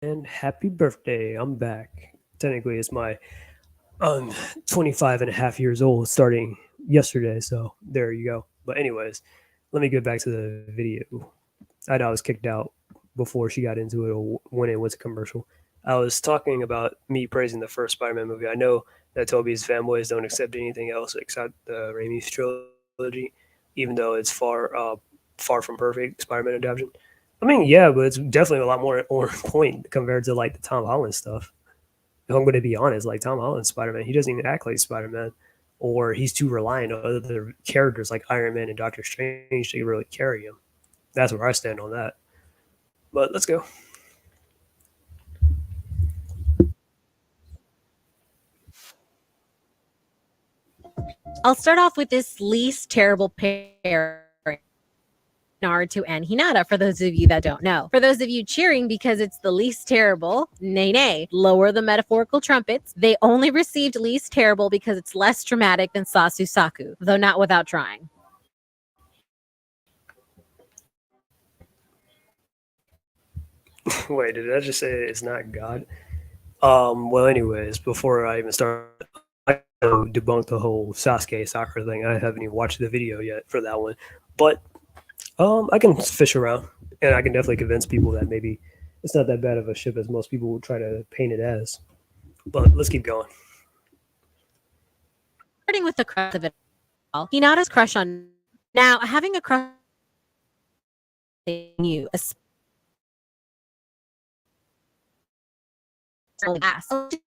[SPEAKER 1] And happy birthday. I'm back. Technically, it's my 25 and a half years old starting yesterday. So there you go. But anyways, let me get back to the video. I know I was kicked out before she got into it or when it was a commercial. I was talking about me praising the first Spider-Man movie. I know that Toby's fanboys don't accept anything else except the Raimi's trilogy, even though it's far from perfect Spider-Man adaptation. I mean, yeah, but it's definitely a lot more on point compared to like the Tom Holland stuff. If I'm going to be honest, like Tom Holland's Spider-Man, he doesn't even act like Spider-Man, or he's too reliant on other characters like Iron Man and Doctor Strange to really carry him. That's where I stand on that. But let's go.
[SPEAKER 3] I'll start off with this least terrible pairing. Naruto and Hinata, for those of you that don't know. For those of you cheering because it's the least terrible, nay, lower the metaphorical trumpets. They only received least terrible because it's less dramatic than Sasusaku, though not without trying.
[SPEAKER 1] Wait, did I just say it's not God? Well, anyways, before I even start, I debunked the whole Sasuke soccer thing. I haven't even watched the video yet for that one, but I can fish around, and I can definitely convince people that maybe it's not that bad of a ship as most people would try to paint it as. But let's keep going.
[SPEAKER 3] Starting with the crush of it all, Hinata's crush on now having a crush on you,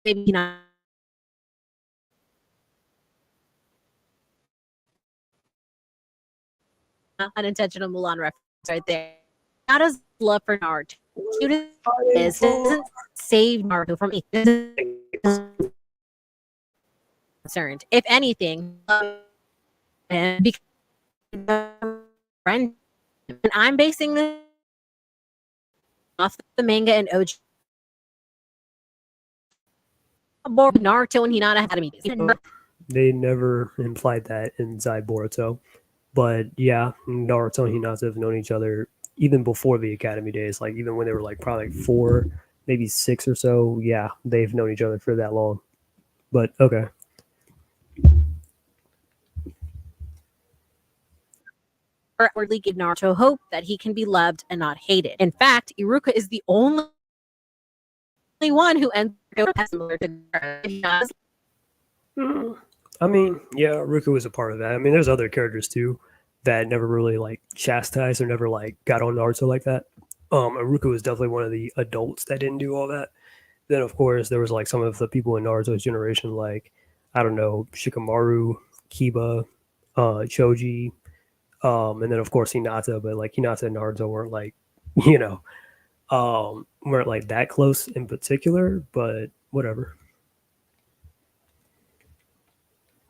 [SPEAKER 3] maybe not. Unintentional Mulan reference right there. Hinata's love for Naruto, cute as doesn't save Naruto from concerned. If anything, and because friend, and I'm basing this off the manga and OG. Naruto and Hinata had a meeting.
[SPEAKER 1] They never implied that in Zai Boruto. But yeah, Naruto and Hinata have known each other even before the academy days. Like even when they were like probably like 4, maybe 6 or so. Yeah, they've known each other for that long. But okay.
[SPEAKER 3] Outwardly give Naruto hope that he can be loved and not hated. In fact, Iruka is the only one who ends similar to
[SPEAKER 1] I mean, yeah, Ruka was a part of that. I mean, there's other characters too that never really like chastised or never like got on Naruto like that. Ruka was definitely one of the adults that didn't do all that. Then of course there was like some of the people in Naruto's generation, like I don't know, Shikamaru, Kiba, Choji, and then of course Hinata. But like Hinata and Naruto weren't like, you know, weren't like that close in particular. But whatever.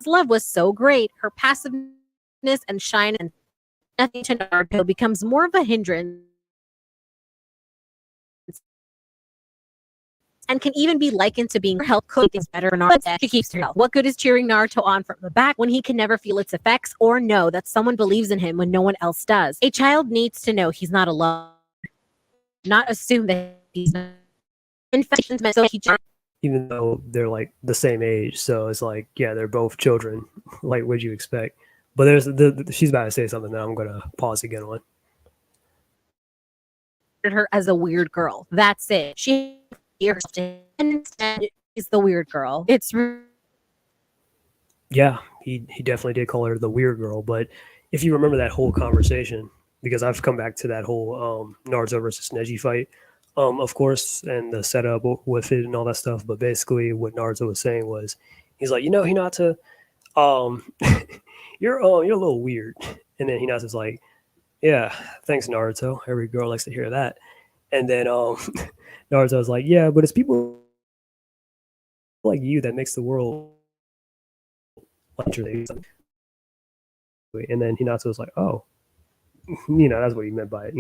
[SPEAKER 3] love was so great, her passiveness and shine and nothing to Naruto becomes more of a hindrance and can even be likened to being her health cook things better. Naruto, she keeps her health. What good is cheering Naruto on from the back when he can never feel its effects or know that someone believes in him when no one else does? A child needs to know he's not alone, not assume that he's not. Infections meant so he
[SPEAKER 1] even though they're like the same age. So it's like, yeah, they're both children. Like, what'd you expect? But there's she's about to say something that I'm gonna pause again on.
[SPEAKER 3] her as a weird girl. That's it. She instead is the weird girl. It's
[SPEAKER 1] Yeah, he definitely did call her the weird girl. But if you remember that whole conversation, because I've come back to that whole Naruto versus Neji fight, of course, and the setup with it and all that stuff. But basically, what Naruto was saying was, he's like, Hinata, you're a little weird. And then Hinata's like, yeah, thanks, Naruto. Every girl likes to hear that. And then Naruto's like, yeah, but it's people like you that makes the world. And then Hinata was like, oh, that's what he meant by it.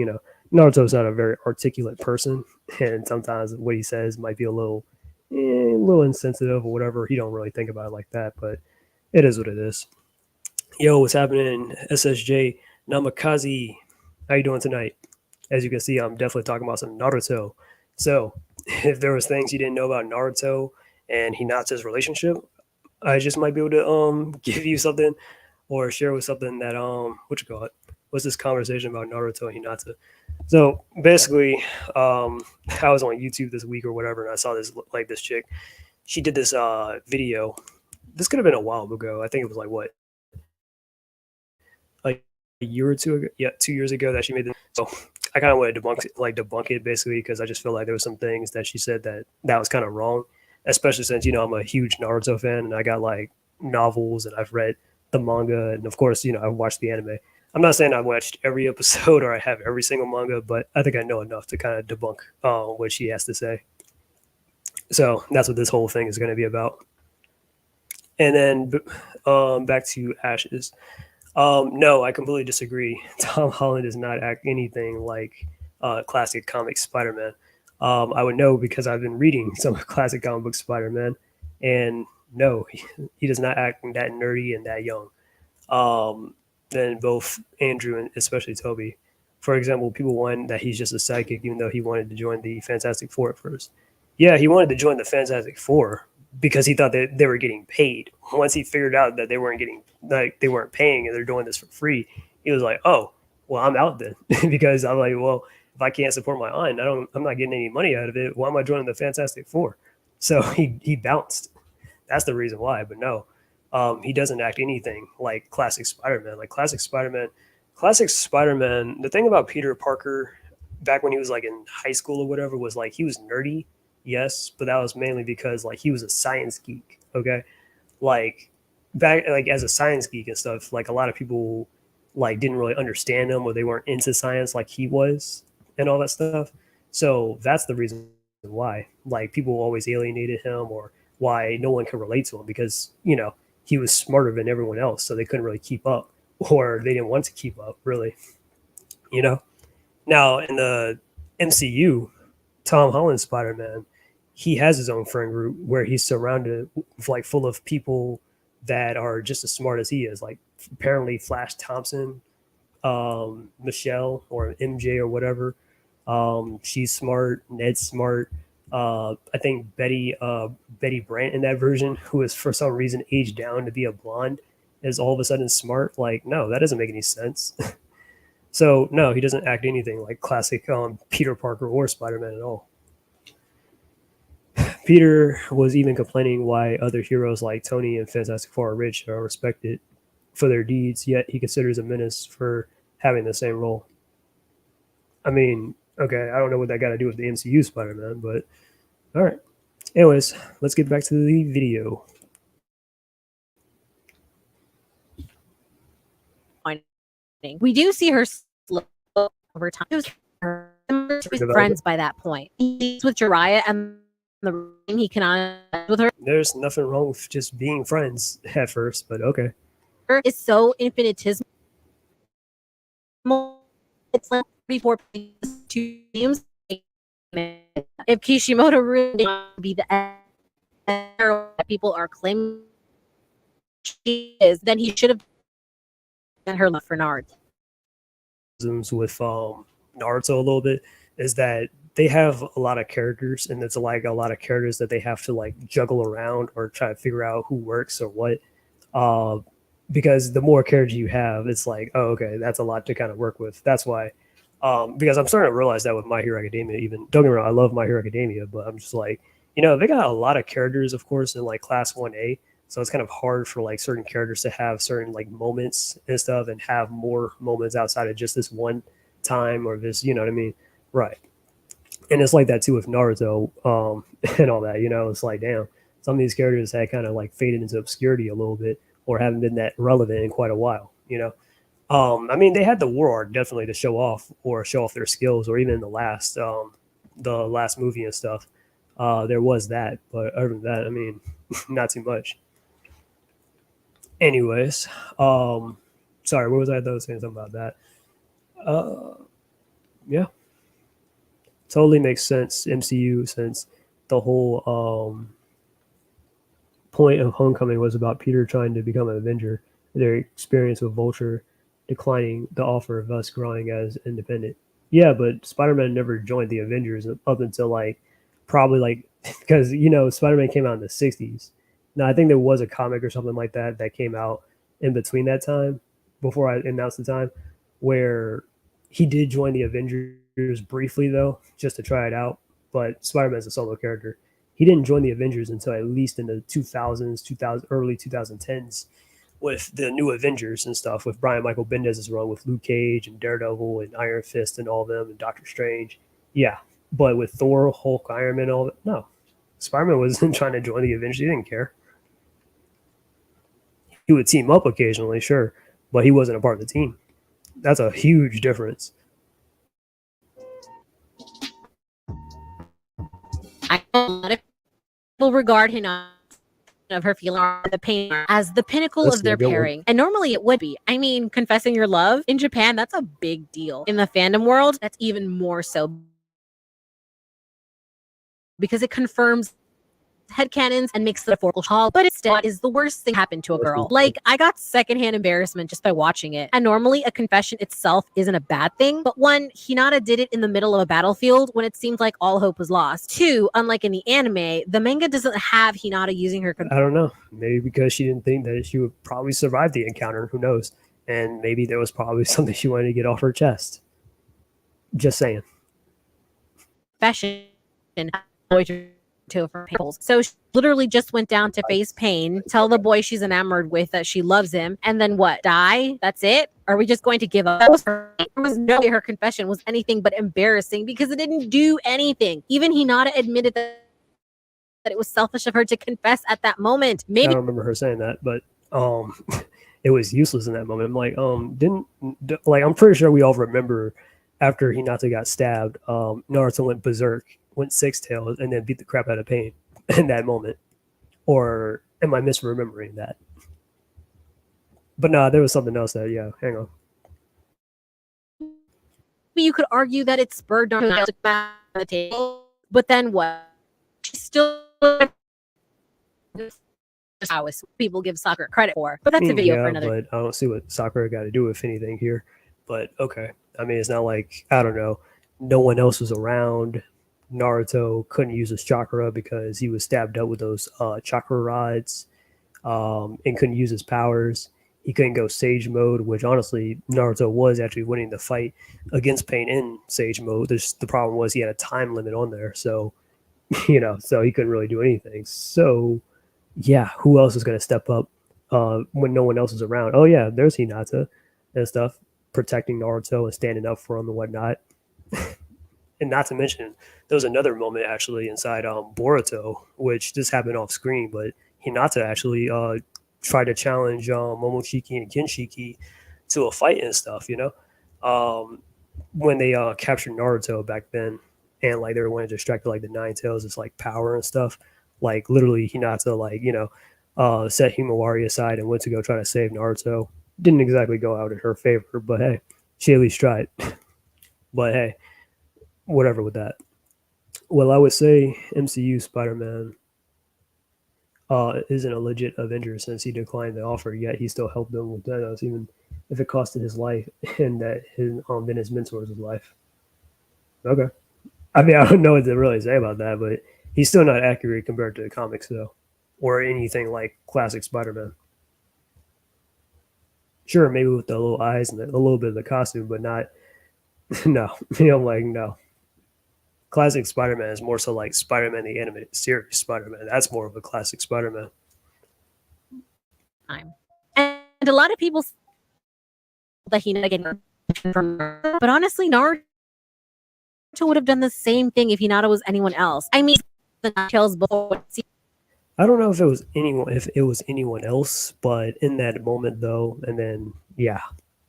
[SPEAKER 1] Naruto's not a very articulate person, and sometimes what he says might be a little insensitive or whatever. He don't really think about it like that, but it is what it is. Yo, what's happening, SSJ Namakaze? How you doing tonight? As you can see, I'm definitely talking about some Naruto. So, if there was things you didn't know about Naruto and Hinata's relationship, I just might be able to give you something or share with something that what's this conversation about Naruto and Hinata. So basically, I was on YouTube this week or whatever, and I saw this chick. She did this video. This could have been a while ago. I think it was like a year or two ago. Yeah, 2 years ago that she made this. So I kind of want to debunk it basically, because I just feel like there were some things that she said that was kind of wrong, especially since I'm a huge Naruto fan and I got like novels and I've read the manga, and of course I've watched the anime. I'm not saying I've watched every episode or I have every single manga, but I think I know enough to kind of debunk what she has to say. So that's what this whole thing is going to be about. And then back to Ashes. No, I completely disagree. Tom Holland does not act anything like classic comic Spider-Man. I would know because I've been reading some classic comic book Spider-Man, and no, he does not act that nerdy and that young. um, than both Andrew and especially Toby. For example, people want that he's just a sidekick, even though he wanted to join the Fantastic Four at first. Yeah, he wanted to join the Fantastic Four because he thought that they were getting paid. Once he figured out that they weren't getting, like, they weren't paying and they're doing this for free, he was like, "Oh, well, I'm out then," because I'm like, "Well, if I can't support my aunt, I'm not getting any money out of it. Why am I joining the Fantastic Four?" So he bounced. That's the reason why. But no, he doesn't act anything like classic Spider-Man. Like classic Spider-Man. The thing about Peter Parker back when he was like in high school or whatever was like he was nerdy, yes, but that was mainly because like he was a science geek. Okay, like back like as a science geek and stuff. Like a lot of people like didn't really understand him or they weren't into science like he was and all that stuff. So that's the reason why like people always alienated him or why no one could relate to him because he was smarter than everyone else, so they couldn't really keep up, or they didn't want to keep up, really. You know. Now in the MCU, Tom Holland Spider Man, he has his own friend group where he's surrounded with like full of people that are just as smart as he is. Like apparently Flash Thompson, Michelle or MJ or whatever. She's smart. Ned's smart. I think Betty Brant in that version, who is for some reason aged down to be a blonde, is all of a sudden smart. Like, no, that doesn't make any sense. So no, he doesn't act anything like classic Peter Parker or Spider Man at all. Peter was even complaining why other heroes like Tony and Fantastic Four are rich and are respected for their deeds, yet he considers a menace for having the same role. I mean, okay, I don't know what that got to do with the MCU Spider Man, but all right. Anyways, let's get back to the video.
[SPEAKER 3] We do see her slow over time. She's friends by that point. He's with Jiraiya and the room he cannot with her.
[SPEAKER 1] There's nothing wrong with just being friends at first, but okay.
[SPEAKER 3] It's so infinitesimal. It's like 34 teams. If Kishimoto really be the that people are claiming she is, then he should have done her love for Naruto.
[SPEAKER 1] With Naruto a little bit is that they have a lot of characters, and it's like a lot of characters that they have to like juggle around or try to figure out who works or what. Because the more characters you have, it's like, oh, okay, that's a lot to kind of work with. That's why. Because I'm starting to realize that with My Hero Academia, even don't get me wrong, I love My Hero Academia, but I'm just like, they got a lot of characters, of course, in like Class 1A. So it's kind of hard for like certain characters to have certain like moments and stuff and have more moments outside of just this one time or this, you know what I mean? Right. And it's like that too with Naruto, and all that, it's like, damn, some of these characters had kind of like faded into obscurity a little bit or haven't been that relevant in quite a while. I mean, they had the war arc definitely to show off their skills, or even in the last movie and stuff. There was that, but other than that, I mean, not too much. Anyways, sorry, what was I though saying something about that? Yeah, totally makes sense. MCU, since the whole point of Homecoming was about Peter trying to become an Avenger. Their experience with Vulture declining the offer, thus growing as independent. Yeah, but Spider-Man never joined the Avengers up until like probably like because Spider-Man came out in the '60s. Now I think there was a comic or something like that that came out in between that time before I announced the time where he did join the Avengers briefly though, just to try it out. But Spider-Man's a solo character. He didn't join the Avengers until at least in the 2000s, early 2010s with the new Avengers and stuff, with Brian Michael Bendis's run with Luke Cage and Daredevil and Iron Fist and all of them and Doctor Strange. Yeah, but with Thor, Hulk, Iron Man, all that, no. Spider-Man wasn't trying to join the Avengers. He didn't care. He would team up occasionally, sure, but he wasn't a part of the team. That's a huge difference.
[SPEAKER 3] I know a lot of people regard him of her feeling the pain as the pinnacle
[SPEAKER 1] That's
[SPEAKER 3] of
[SPEAKER 1] a
[SPEAKER 3] their
[SPEAKER 1] good one.
[SPEAKER 3] pairing. And normally it would be. I mean, confessing your love in Japan, that's a big deal. In the fandom world, that's even more so because it confirms headcanons and makes the metaphorical haul, but it still is the worst thing happened to a girl. Like, I got secondhand embarrassment just by watching it. And normally a confession itself isn't a bad thing, but one, Hinata did it in the middle of a battlefield when it seemed like all hope was lost. Two, unlike in the anime, the manga doesn't have Hinata using her
[SPEAKER 1] I don't know. Maybe because she didn't think that she would probably survive the encounter. Who knows? And maybe there was probably something she wanted to get off her chest. Just saying.
[SPEAKER 3] confession to her painful. So she literally just went down to face Pain, tell the boy she's enamored with that she loves him, and then what? Die? That's it? Are we just going to give up? There was no way her confession was anything but embarrassing because it didn't do anything. Even Hinata admitted that it was selfish of her to confess at that moment.
[SPEAKER 1] I
[SPEAKER 3] Maybe
[SPEAKER 1] don't remember her saying that, but it was useless in that moment. I'm like, I'm pretty sure we all remember after Hinata got stabbed, Naruto went berserk, went six tails, and then beat the crap out of Pain in that moment. Or am I misremembering that? But nah, there was something else that, yeah, hang on.
[SPEAKER 3] you could argue that it spurred Naruto to back on the table, but then what? She still how people give Sakura credit for, but that's a video for another.
[SPEAKER 1] But I don't see what Sakura got to do with anything here. But okay, I mean, it's not like, I don't know, no one else was around. Naruto couldn't use his chakra because he was stabbed up with those chakra rods, and couldn't use his powers. He couldn't go Sage mode, which honestly, Naruto was actually winning the fight against Pain in Sage mode. The problem was he had a time limit on there, so so he couldn't really do anything. So yeah, who else is going to step up when no one else is around? Oh yeah, there's Hinata and stuff, protecting Naruto and standing up for him and whatnot. And not to mention, there was another moment actually inside Boruto, which just happened off screen, but Hinata actually tried to challenge Momoshiki and Kinshiki to a fight and stuff, when they captured Naruto back then, and like they were wanting to distract like the Nine Tails, it's like power and stuff. Like literally Hinata, set Himawari aside and went to go try to save Naruto. Didn't exactly go out in her favor, but hey, she at least tried. But hey, whatever with that. Well, I would say MCU Spider-Man isn't a legit Avenger since he declined the offer, yet he still helped them with Thanos, even if it costed his life and that then his mentor's life. Okay. I mean, I don't know what to really say about that, but he's still not accurate compared to the comics, though, or anything like classic Spider-Man. Sure, maybe with the little eyes and a little bit of the costume, but not. No, I'm like, no. Classic Spider-Man is more so like Spider-Man the animated series Spider-Man. That's more of a classic Spider-Man.
[SPEAKER 3] Time. And a lot of people that he getting from, but honestly, Naruto would have done the same thing if Hinata was anyone else. I mean, the details before.
[SPEAKER 1] I don't know if it was anyone else, but in that moment though, and then yeah,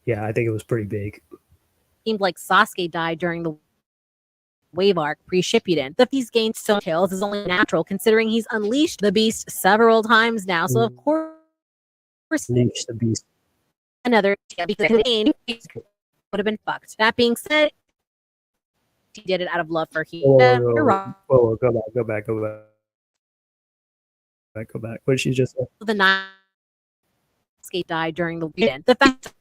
[SPEAKER 1] I think it was pretty big.
[SPEAKER 3] Seemed like Sasuke died during the wave arc pre-Shippuden. The he's gained so tails is only natural considering he's unleashed the beast several times now. So of course,
[SPEAKER 1] unleash the beast.
[SPEAKER 3] Another because would have been fucked. That being said, he did it out of love for him.
[SPEAKER 1] Whoa, go back. What did she just say?
[SPEAKER 3] The nine skate died during the weekend. The fact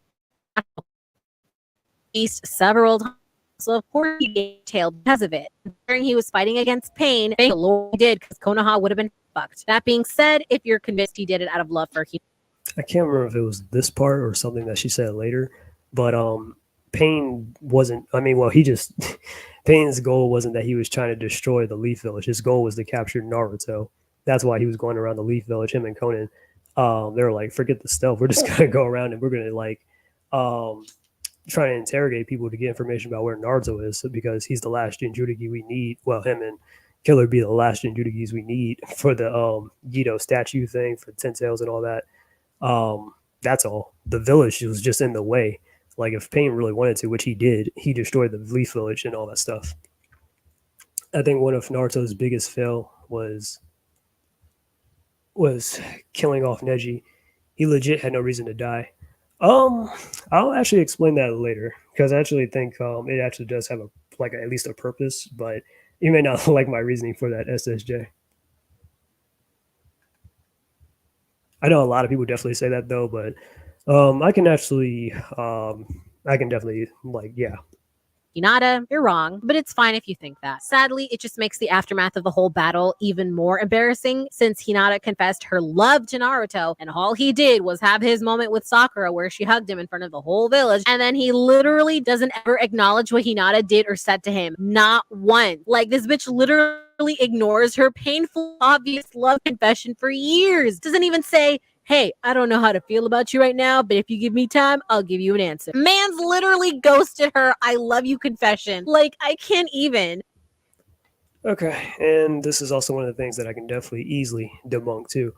[SPEAKER 3] beast several times. So of course he tailed because of it. During he was fighting against Pain, the Lord did because Konoha would have been fucked. That being said, if you're convinced he did it out of love for him,
[SPEAKER 1] I can't remember if it was this part or something that she said later, but Pain wasn't. I mean, well, he just Pain's goal wasn't that he was trying to destroy the Leaf Village. His goal was to capture Naruto. That's why he was going around the Leaf Village. Him and Conan, they were like, forget the stealth. We're just gonna go around and we're gonna try to interrogate people to get information about where Naruto is, because he's the last Jinchuriki we need. Well, him and Killer be the last Jinchurikis we need for the Gedo statue thing, for Ten Tails and all that. That's all. The village was just in the way. Like if Pain really wanted to, which he did, he destroyed the Leaf Village and all that stuff. I think one of Naruto's biggest fail was was killing off Neji, he legit had no reason to die. Um, I'll actually explain that later because I actually think it actually does have a like at least a purpose, but you may not like my reasoning for that SSJ. I know a lot of people definitely say that though, but I can actually I can definitely like yeah.
[SPEAKER 3] Hinata, you're wrong, but it's fine if you think that. Sadly, it just makes the aftermath of the whole battle even more embarrassing since Hinata confessed her love to Naruto and all he did was have his moment with Sakura where she hugged him in front of the whole village and then he literally doesn't ever acknowledge what Hinata did or said to him. Not once. Like this bitch literally ignores her painful, obvious love confession for years. Doesn't even say, hey, I don't know how to feel about you right now, but if you give me time, I'll give you an answer. Man's literally ghosted her I love you confession. Like, I can't even.
[SPEAKER 1] Okay, and this is also one of the things that I can definitely easily debunk too.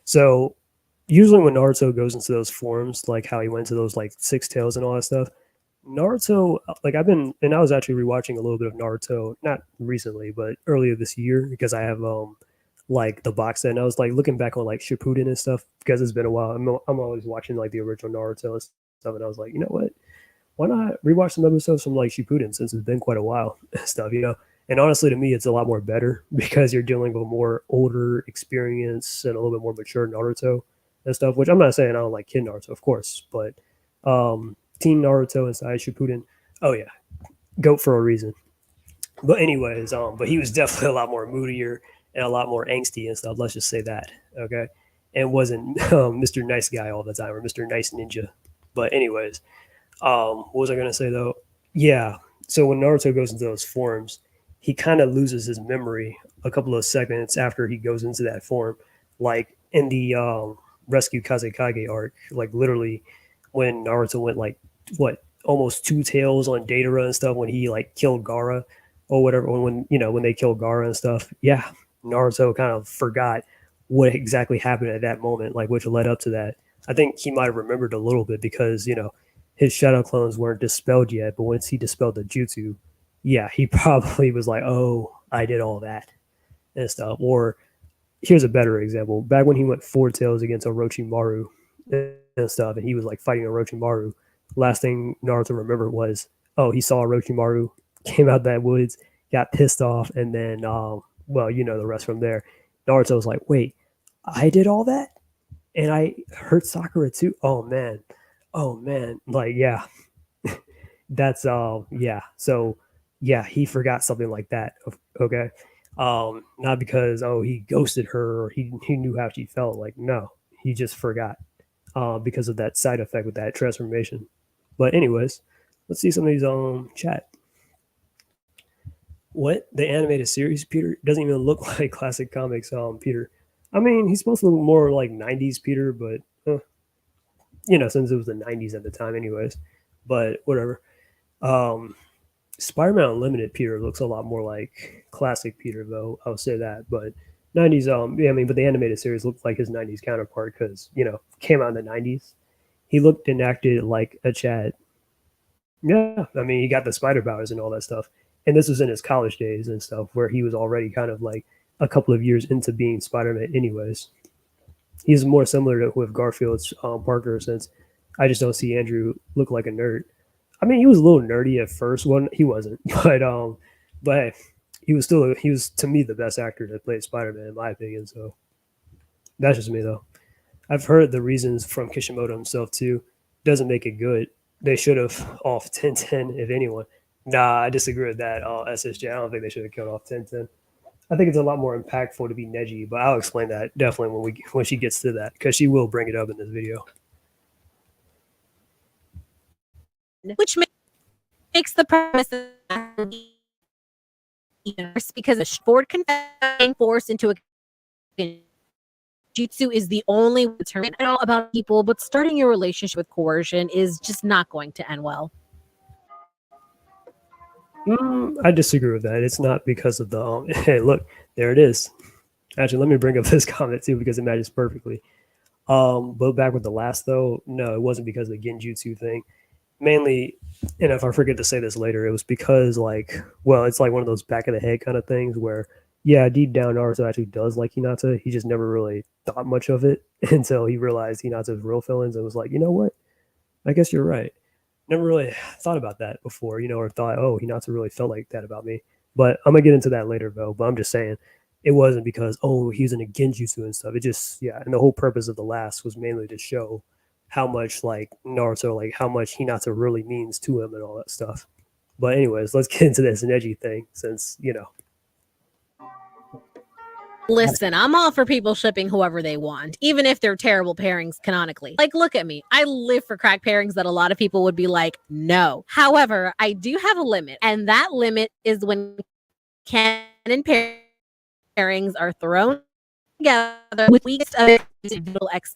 [SPEAKER 1] So usually when Naruto goes into those forms, like how he went to those like six tails and all that stuff, Naruto, like I've been, and I was actually rewatching a little bit of Naruto, not recently, but earlier this year because I have like the box set, and I was like looking back on like Shippuden and stuff because it's been a while. I'm always watching like the original Naruto and stuff, and I was like, you know what? Why not rewatch some episodes from like Shippuden since it's been quite a while and stuff, you know? And honestly, to me, it's a lot more better because you're dealing with a more older experience and a little bit more mature Naruto and stuff. Which I'm not saying I don't like Kid Naruto, of course, but Teen Naruto inside Shippuden, oh yeah, goat for a reason. But anyways, but he was definitely a lot more moodier and a lot more angsty and stuff. Let's just say that, okay? And wasn't Mr. Nice Guy all the time or Mr. Nice Ninja. But anyways, what was I gonna say though? Yeah. So when Naruto goes into those forms, he kind of loses his memory a couple of seconds after he goes into that form. Like in the Rescue Kazekage arc, like literally when Naruto went like what almost two tails on Datara and stuff when he like killed Gara or whatever when you know when they killed Gara and stuff. Yeah, Naruto kind of forgot what exactly happened at that moment, like which led up to that. I think he might have remembered a little bit because you know his shadow clones weren't dispelled yet, but once he dispelled the jutsu, yeah, he probably was like, "Oh, I did all that and stuff." Or here's a better example: back when he went four tails against Orochimaru and stuff, and he was like fighting Orochimaru. Last thing Naruto remembered was, oh, he saw Orochimaru, came out that woods, got pissed off, and then, well, you know the rest from there. Naruto was like, wait, I did all that, and I hurt Sakura too. Oh man, like yeah, that's yeah. So yeah, he forgot something like that. Okay, not because oh he ghosted her or he knew how she felt. Like no, he just forgot because of that side effect with that transformation. But anyways, let's see some of these chat. What the animated series, Peter doesn't even look like classic comics. Peter, I mean he's supposed to look more like '90s Peter, but you know since it was the '90s at the time, anyways. But whatever. Um, Spider-Man Unlimited Peter looks a lot more like classic Peter, though. I'll say that. But '90s, yeah, I mean, but the animated series looked like his '90s counterpart because you know came out in the '90s. He looked and acted like a Chad. Yeah, I mean, he got the spider powers and all that stuff. And this was in his college days and stuff, where he was already kind of like a couple of years into being Spider-Man, anyways. He's more similar to with Garfield's Parker since I just don't see Andrew look like a nerd. I mean, he was a little nerdy at first. Well, he wasn't, but hey, he was to me the best actor that played Spider Man in my opinion. So that's just me though. I've heard the reasons from Kishimoto himself too. Doesn't make it good. They should have off 10-10 if anyone. Nah, I disagree with that. SSJ, I don't think they should have killed off 10-10. I think it's a lot more impactful to be Neji, but I'll explain that definitely when she gets to that because she will bring it up in this video.
[SPEAKER 3] Which makes the premise because a Ford confessing force into a jutsu is the only way to turn it out about people, but starting your relationship with coercion is just not going to end well.
[SPEAKER 1] I disagree with that. It's not because of the hey, look, there it is. Actually, let me bring up this comment too because it matches perfectly. But back with the last though, no, it wasn't because of the genjutsu thing. Mainly, and if I forget to say this later, it was because like, well, it's like one of those back of the head kind of things where yeah, deep down, Naruto actually does like Hinata. He just never really thought much of it until he realized Hinata's real feelings and was like, you know what? I guess you're right. Never really thought about that before, or thought, oh, Hinata really felt like that about me. But I'm gonna get into that later, though. But I'm just saying, it wasn't because he was in a genjutsu and stuff. It just and the whole purpose of the last was mainly to show how much like Naruto, like how much Hinata really means to him and all that stuff. But anyways, let's get into this Neji thing since
[SPEAKER 3] Listen, I'm all for people shipping whoever they want, even if they're terrible pairings canonically. Like, look at me. I live for crack pairings that a lot of people would be like, no. However, I do have a limit, and that limit is when canon pairings are thrown together with weeks of individual X.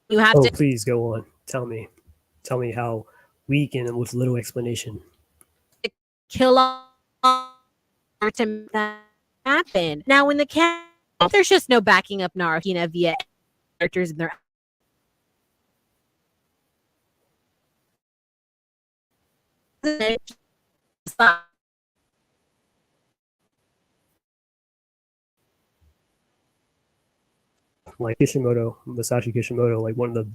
[SPEAKER 3] You have to
[SPEAKER 1] please go on. Tell me how weak and with little explanation.
[SPEAKER 3] kill off to make that happen. Now, in the canon, there's just no backing up NaruHina via characters in their
[SPEAKER 1] like Kishimoto, Masashi Kishimoto, like one of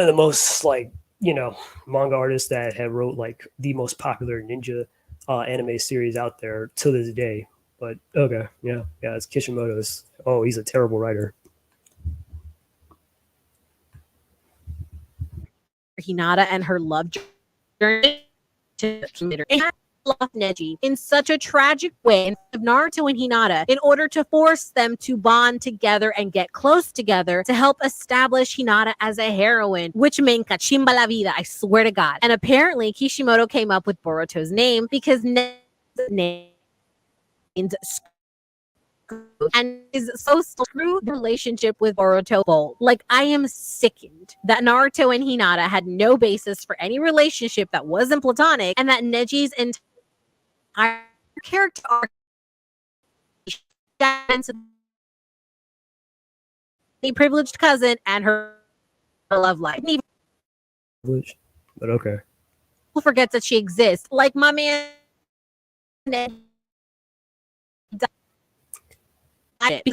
[SPEAKER 1] the most like manga artists that had wrote like the most popular ninja anime series out there to this day. But okay, yeah, it's Kishimoto's. Oh, he's a terrible writer.
[SPEAKER 3] Hinata and her love journey to later. Love Neji in such a tragic way of Naruto and Hinata in order to force them to bond together and get close together to help establish Hinata as a heroine, which meant Kachimba la vida, I swear to God. And apparently Kishimoto came up with Boruto's name because Neji's name and is so screw the relationship with Boruto. Like, I am sickened that Naruto and Hinata had no basis for any relationship that wasn't platonic, and that Neji's entire character arc the privileged cousin and her love life.
[SPEAKER 1] But okay.
[SPEAKER 3] Who forgets that she exists? Like my man. Because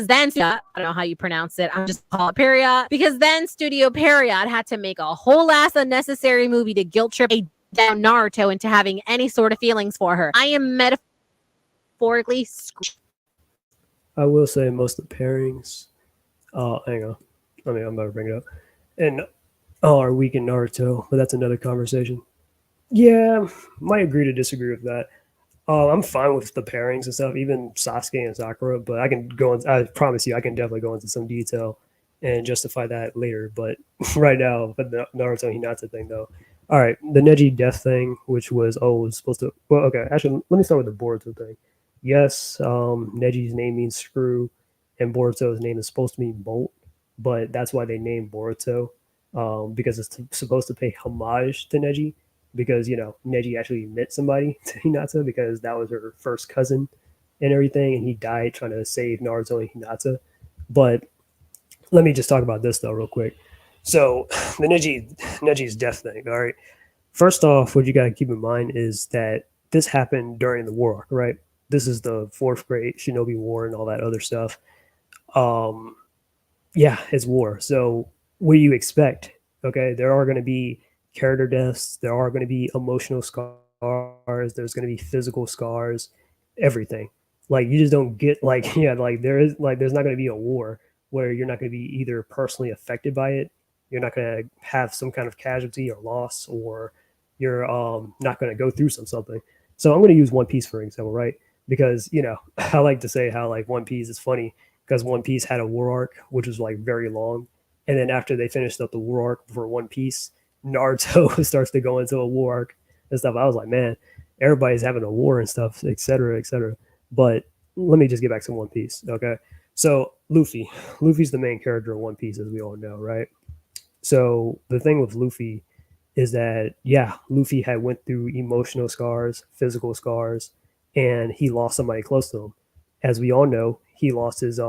[SPEAKER 3] then I don't know how you pronounce it. I'm just call it Period. Because then Studio Period had to make a whole ass unnecessary movie to guilt trip down Naruto into having any sort of feelings for her. I am metaphorically
[SPEAKER 1] I will say most of the pairings. Hang on. I mean, I'm about to bring it up. And are weak in Naruto, but that's another conversation. Yeah, might agree to disagree with that. I'm fine with the pairings and stuff, even Sasuke and Sakura. But I can go. I promise you, I can definitely go into some detail and justify that later. But right now, but the Naruto Hinata thing, though. All right, the Neji death thing, which was supposed to. Well, okay, actually, let me start with the Boruto thing. Yes, Neji's name means screw, and Boruto's name is supposed to mean bolt, but that's why they named Boruto, because it's supposed to pay homage to Neji because Neji actually met somebody to Hinata because that was her first cousin and everything, and he died trying to save Naruto and Hinata. But let me just talk about this though, real quick. So the Neji's death thing. All right. First off, what you got to keep in mind is that this happened during the war arc, right? This is the fourth grade Shinobi War and all that other stuff. Yeah, it's war. So what do you expect? Okay, there are going to be character deaths. There are going to be emotional scars. There's going to be physical scars. Everything. Like you just don't get like like there's not going to be a war where you're not going to be either personally affected by it. You're not going to have some kind of casualty or loss, or you're not going to go through something. So I'm going to use One Piece for example, right? Because I like to say how like One Piece is funny because One Piece had a war arc which was like very long, and then after they finished up the war arc for One Piece, Naruto starts to go into a war arc and stuff. I was like, man, everybody's having a war and stuff, et cetera, et cetera. But let me just get back to One Piece, okay? So Luffy's the main character of One Piece, as we all know, right? So the thing with Luffy is that Luffy had went through emotional scars, physical scars, and he lost somebody close to him. As we all know, he lost his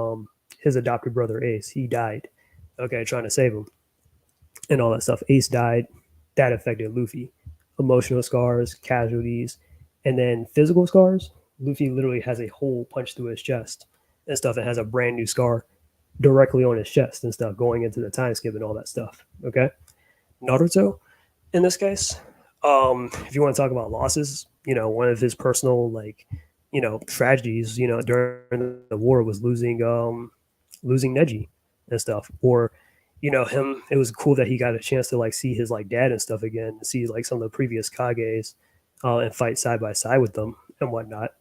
[SPEAKER 1] adopted brother Ace. He died, okay, trying to save him, and all that stuff. Ace died. That affected Luffy. Emotional scars, casualties, and then physical scars. Luffy literally has a hole punched through his chest and stuff, and has a brand new scar directly on his chest and stuff, going into the time skip and all that stuff. Okay, Naruto, in this case, if you want to talk about losses, one of his personal tragedies, during the war was losing Neji and stuff, or him. It was cool that he got a chance to like see his like dad and stuff again, and see like some of the previous Kages, and fight side by side with them and whatnot.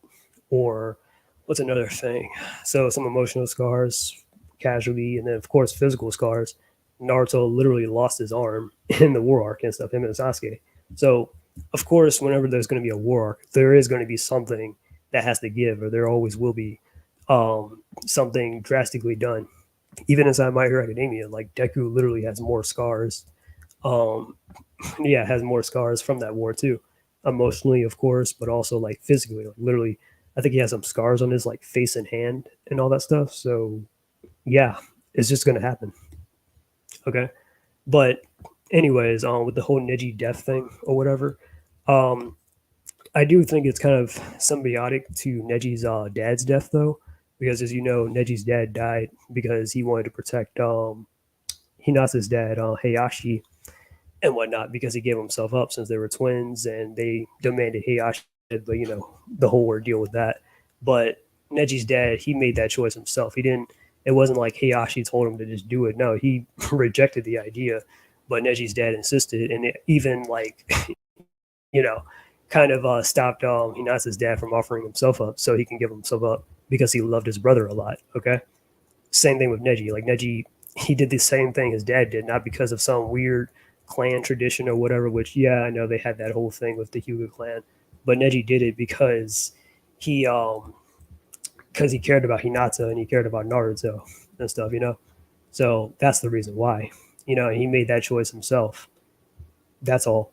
[SPEAKER 1] Or what's another thing? So some emotional scars, casualty, and then of course physical scars. Naruto literally lost his arm in the war arc and stuff, him and Sasuke. So of course, whenever there's going to be a war arc, there is going to be something that has to give, or there always will be something drastically done. Even inside My Hero Academia, like Deku literally has more scars. Um, yeah, has more scars from that war too, emotionally, of course, but also like physically. Like literally, I think he has some scars on his like face and hand and all that stuff. So yeah, it's just gonna happen. Okay, but anyways, with the whole Neji death thing or whatever, um, I do think it's kind of symbiotic to Neji's dad's death though, because as you know, Neji's dad died because he wanted to protect Hinasa's dad, Heihachi, and whatnot, because he gave himself up since they were twins and they demanded Heihachi, but the whole ordeal with that. But Neji's dad, he made that choice himself. He didn't. It wasn't like Heihachi told him to just do it. No, he rejected the idea, but Neji's dad insisted, and it even like you know kind of stopped Hinasa's dad from offering himself up so he can give himself up because he loved his brother a lot. Okay, same thing with Neji. Like Neji, he did the same thing his dad did, not because of some weird clan tradition or whatever. Which yeah, I know they had that whole thing with the Hyuga clan, but Neji did it he because he cared about Hinata and he cared about Naruto and stuff. So that's the reason why. And he made that choice himself. That's all.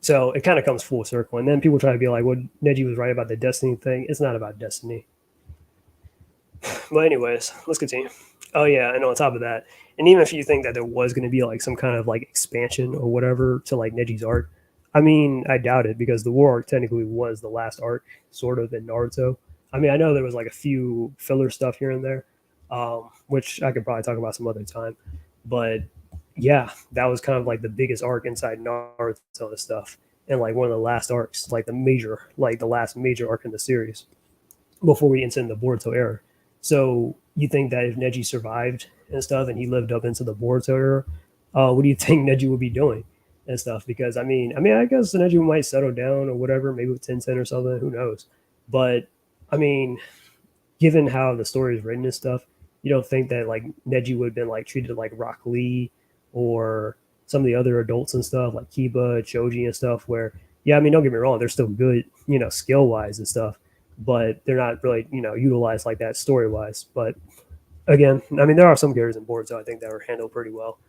[SPEAKER 1] So it kind of comes full circle. And then people try to be like, well, Neji was right about the destiny thing. It's not about destiny. But anyways, let's continue. Oh yeah, and on top of that, and even if you think that there was going to be like some kind of like expansion or whatever to like Neji's arc, I mean, I doubt it because the war arc technically was the last arc, sort of in Naruto. I mean, I know there was like a few filler stuff here and there, which I could probably talk about some other time. But yeah, that was kind of like the biggest arc inside Naruto and stuff, and like one of the last arcs, like the last major arc in the series before we enter the Boruto era. So you think that if Neji survived and stuff, and he lived up into the Boruto era, what do you think Neji would be doing and stuff? Because I guess Neji might settle down or whatever, maybe with Tenten or something. Who knows? But I mean, given how the story is written and stuff, you don't think that like Neji would have been like treated like Rock Lee or some of the other adults and stuff like Kiba, Choji and stuff. Where yeah, I mean, don't get me wrong, they're still good, skill wise and stuff, but they're not really utilized like that story wise. But again, I mean, there are some characters in Boruto I think that were handled pretty well,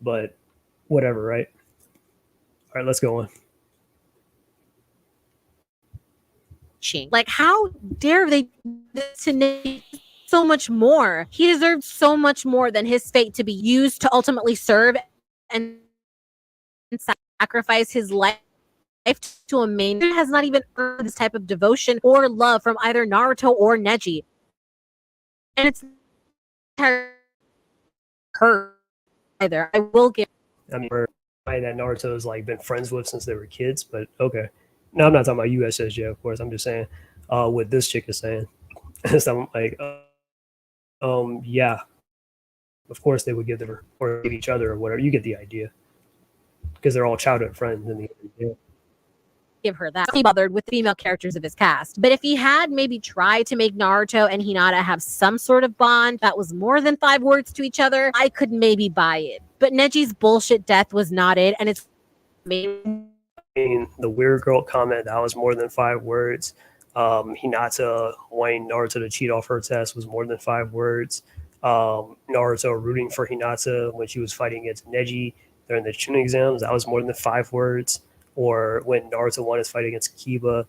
[SPEAKER 1] but whatever, right? All right, let's go on.
[SPEAKER 3] Like, how dare they to Nick so much more? He deserved so much more than his fate to be used to ultimately serve and sacrifice his life to a man who has not even earned this type of devotion or love from either Naruto or Neji. And it's her either. I will give.
[SPEAKER 1] I mean, that Naruto's like been friends with since they were kids, but okay. No, I'm not talking about USSJ, of course. I'm just saying what this chick is saying. So I'm like, yeah, of course they would give them or give each other or whatever. You get the idea because they're all childhood friends in the end. Yeah.
[SPEAKER 3] Give her that. He bothered with the female characters of his cast. But if he had maybe tried to make Naruto and Hinata have some sort of bond that was more than 5 words to each other, I could maybe buy it. But Neji's bullshit death was not it, and it's
[SPEAKER 1] the weird girl comment that was more than 5 words. Hinata wanting Naruto to cheat off her test was more than 5 words. Naruto rooting for Hinata when she was fighting against Neji during the Chunin exams, that was more than 5 words. Or when Naruto won his fight against Kiba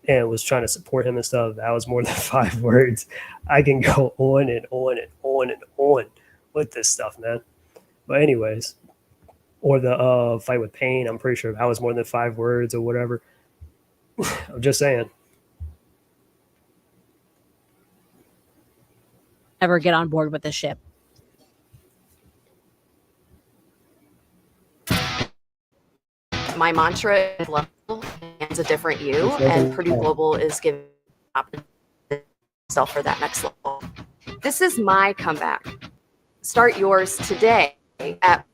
[SPEAKER 1] and was trying to support him and stuff, that was more than 5 words. I can go on and on and on and on with this stuff, man. But anyways, or the fight with Pain, I'm pretty sure that was more than 5 words or whatever. I'm just saying.
[SPEAKER 3] ever get on board with the ship.
[SPEAKER 4] My mantra is global and a different you, and Purdue Global is giving myself for that next level. This is my comeback. Start yours today at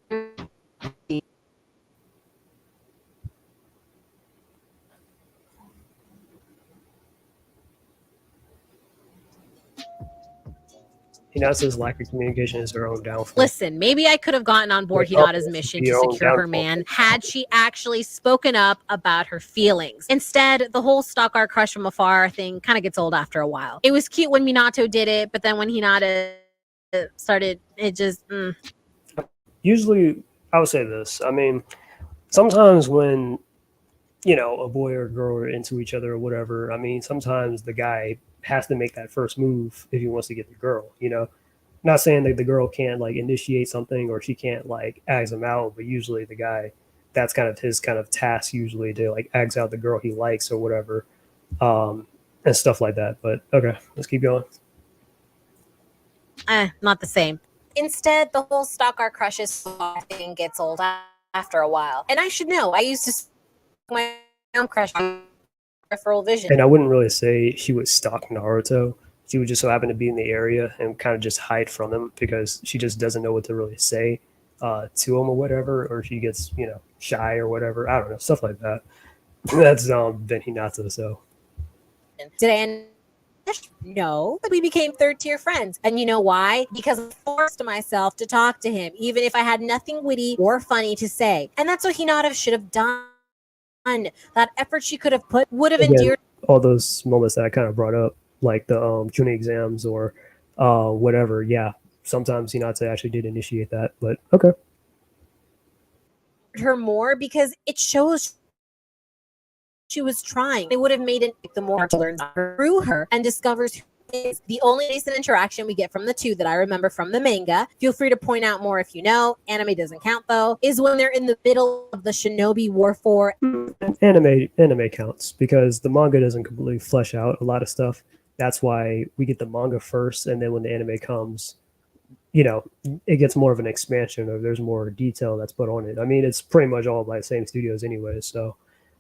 [SPEAKER 1] Hinata's lack of communication is her own downfall.
[SPEAKER 3] Listen, maybe I could have gotten on board Hinata's mission to secure her man had she actually spoken up about her feelings. Instead, the whole stalk our crush from afar thing kind of gets old after a while. It was cute when Minato did it, but then when Hinata started, it just...
[SPEAKER 1] Usually, I would say this. I mean, sometimes when, you know, a boy or a girl are into each other or whatever, I mean, sometimes the guy has to make that first move if he wants to get the girl, you know. Not saying that the girl can't like initiate something or she can't like ask him out, but usually the guy, that's kind of his kind of task usually to like ask out the girl he likes or whatever, and stuff like that. But okay, let's keep going.
[SPEAKER 3] Not the same. Instead, the whole stalk our crushes thing gets old after a while. And I should know, I used to my own crush on peripheral vision.
[SPEAKER 1] And I wouldn't really say she would stalk Naruto. She would just so happen to be in the area and kind of just hide from him because she just doesn't know what to really say to him or whatever, or she gets, you know, shy or whatever. I don't know, stuff like that. That's Ben Hinata. So
[SPEAKER 3] did I? No, we became third-tier friends. And you know why? Because I forced myself to talk to him, even if I had nothing witty or funny to say. And that's what Hinata should have done. That effort she could have put would have endeared
[SPEAKER 1] all those moments that I kind of brought up, like the Chunin exams or whatever. Yeah, sometimes Hinata actually did initiate that, but okay.
[SPEAKER 3] Her more because it shows she was trying. It would have made it the more to learn through her and discovers who is the only recent interaction we get from the two that I remember from the manga. Feel free to point out more if you know. Anime doesn't count though. Is when they're in the middle of the Shinobi War for
[SPEAKER 1] anime counts because the manga doesn't completely flesh out a lot of stuff. That's why we get the manga first, and then when the anime comes, you know, it gets more of an expansion or there's more detail that's put on it. I mean, it's pretty much all by the same studios anyway, so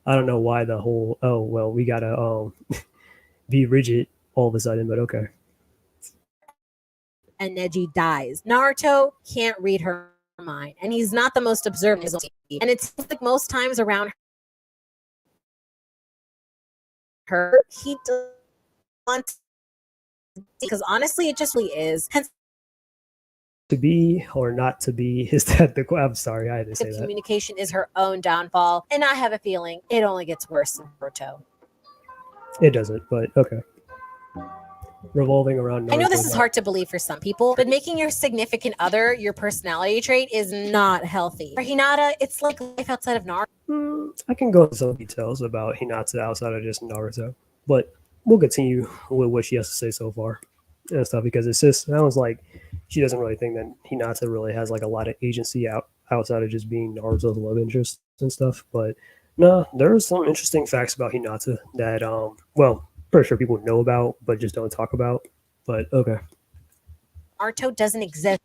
[SPEAKER 1] I don't know why the whole, oh, well, we got to be rigid all of a sudden, but okay.
[SPEAKER 3] And Neji dies. Naruto can't read her mind, and he's not the most observant. And it seems like most times around her, he doesn't want to, because honestly, it just really is. Hence,
[SPEAKER 1] to be or not to be, is that the, I'm sorry, I had to say that.
[SPEAKER 3] Communication is her own downfall, and I have a feeling it only gets worse in Naruto.
[SPEAKER 1] It doesn't, but okay. Revolving around Naruto.
[SPEAKER 3] I know this is hard to believe for some people, but making your significant other your personality trait is not healthy. For Hinata, it's like life outside of Naruto.
[SPEAKER 1] I can go into some details about Hinata outside of just Naruto, but we'll continue with what she has to say so far and stuff because it's just sounds like she doesn't really think that Hinata really has like a lot of agency outside of just being Naruto's love interest and stuff. But no, there are some interesting facts about Hinata that well, pretty sure people know about but just don't talk about. But okay.
[SPEAKER 3] Naruto doesn't exist,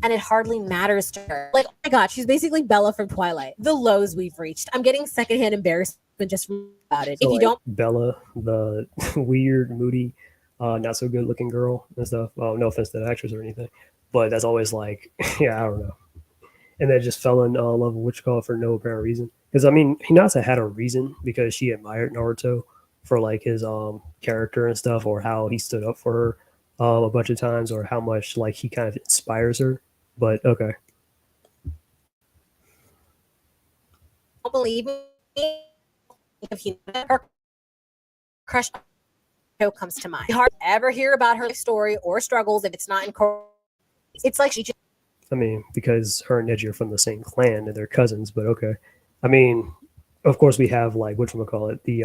[SPEAKER 3] and it hardly matters to her. Like, oh my god, she's basically Bella from Twilight. The lows we've reached. I'm getting secondhand embarrassment just about it.
[SPEAKER 1] So
[SPEAKER 3] if you don't,
[SPEAKER 1] Bella, the weird, moody, not so good looking girl and stuff. Well, no offense to the actress or anything, but that's always like, yeah, I don't know. And then just fell in love with what you call it for no apparent reason. Because I mean, Hinata had a reason because she admired Naruto for like his character and stuff, or how he stood up for her a bunch of times, or how much like he kind of inspires her. But okay.
[SPEAKER 3] don't believe me. If her crush comes to mind, you hardly ever hear about her life story or struggles if it's not in court. It's like she just.
[SPEAKER 1] I mean, because her and Neji are from the same clan and they're cousins, but okay. I mean, of course we have like whatchamacallit, the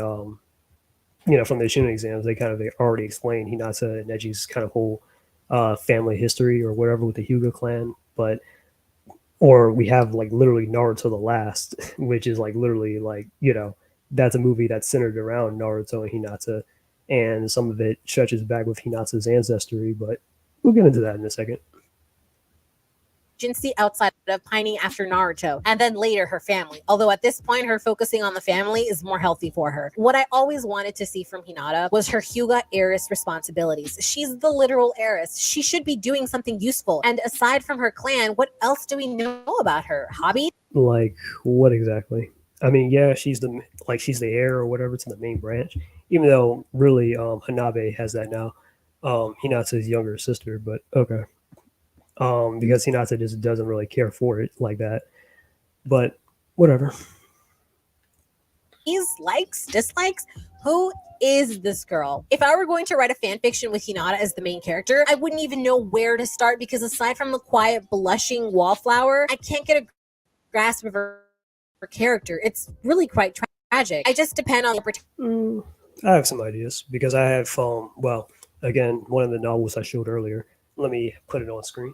[SPEAKER 1] you know, from the Chunin exams, they kind of already explained Hinata and Neji's kind of whole family history or whatever with the Hyuga clan, but or we have like literally Naruto the Last, which is like literally like, you know, that's a movie that's centered around Naruto and Hinata, and some of it stretches back with Hinata's ancestry, but We'll get into that in a second.
[SPEAKER 3] Agency outside of pining after Naruto, and then later her family. Although at this point, her focusing on the family is more healthy for her. What I always wanted to see from Hinata was her Hyuga heiress responsibilities. She's the literal heiress. She should be doing something useful. And aside from her clan, what else do we know about her? Hobby?
[SPEAKER 1] Like what exactly? I mean, yeah, she's the heir or whatever to the main branch. Even though really, Hanabe has that now. Hinata's younger sister, but okay. Because Hinata just doesn't really care for it like that. But whatever.
[SPEAKER 3] These likes, dislikes. Who is this girl? If I were going to write a fan fiction with Hinata as the main character, I wouldn't even know where to start because aside from the quiet, blushing wallflower, I can't get a grasp of her character. It's really quite tragic. I just depend on the
[SPEAKER 1] I have some ideas because I have, well, again, one of the novels I showed earlier. Let me put it on screen.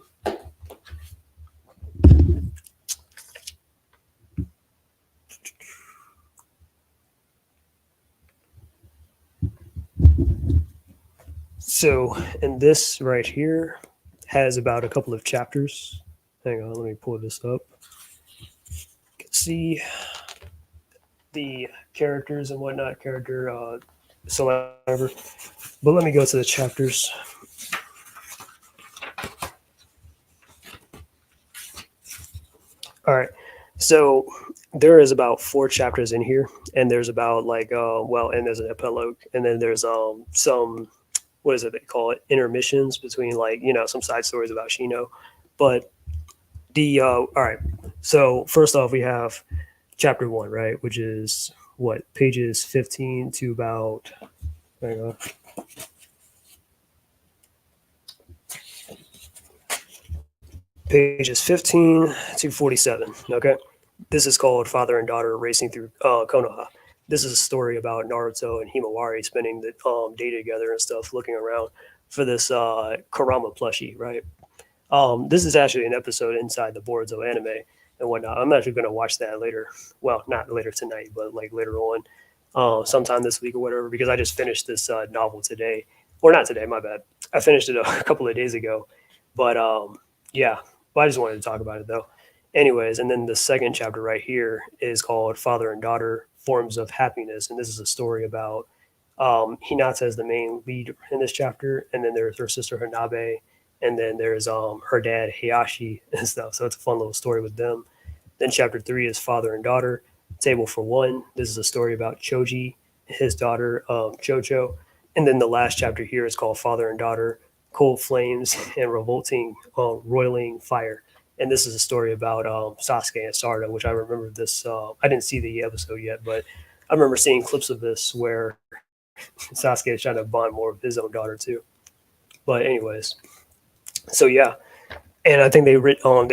[SPEAKER 1] So, and this right here has about a couple of chapters. Hang on, let me pull this up. You can see the characters and whatnot, whatever. But let me go to the chapters. All right. So there is about 4 chapters in here, and there's about and there's an epilogue, and then there's some, what is it they call it, intermissions between some side stories about Shino. But the all right. So first off, we have chapter 1, right, which is what, pages 15 to about, hang on. Pages 15 to 47. Okay. This is called Father and Daughter Racing Through Konoha. This is a story about Naruto and Himawari spending the day together and stuff, looking around for this Kurama plushie, right? This is actually an episode inside the Boruto anime and whatnot. I'm actually going to watch that later. Well, not later tonight, but like later on, sometime this week or whatever, because I just finished this novel today. Or not today, my bad. I finished it a couple of days ago. But yeah, I just wanted to talk about it though. Anyways, and then the second chapter right here is called Father and Daughter Forms of Happiness. And this is a story about Hinata as the main lead in this chapter. And then there's her sister Hanabe. And then there's her dad Hayashi and stuff. So it's a fun little story with them. Then chapter 3 is Father and Daughter, Table for One. This is a story about Choji, his daughter Chocho. And then the last chapter here is called Father and Daughter, Cold Flames and Revolting Roiling Fire. And this is a story about Sasuke and Sarda, which I remember this. I didn't see the episode yet, but I remember seeing clips of this where Sasuke is trying to bond more with his own daughter too. But anyways, so yeah, and I think they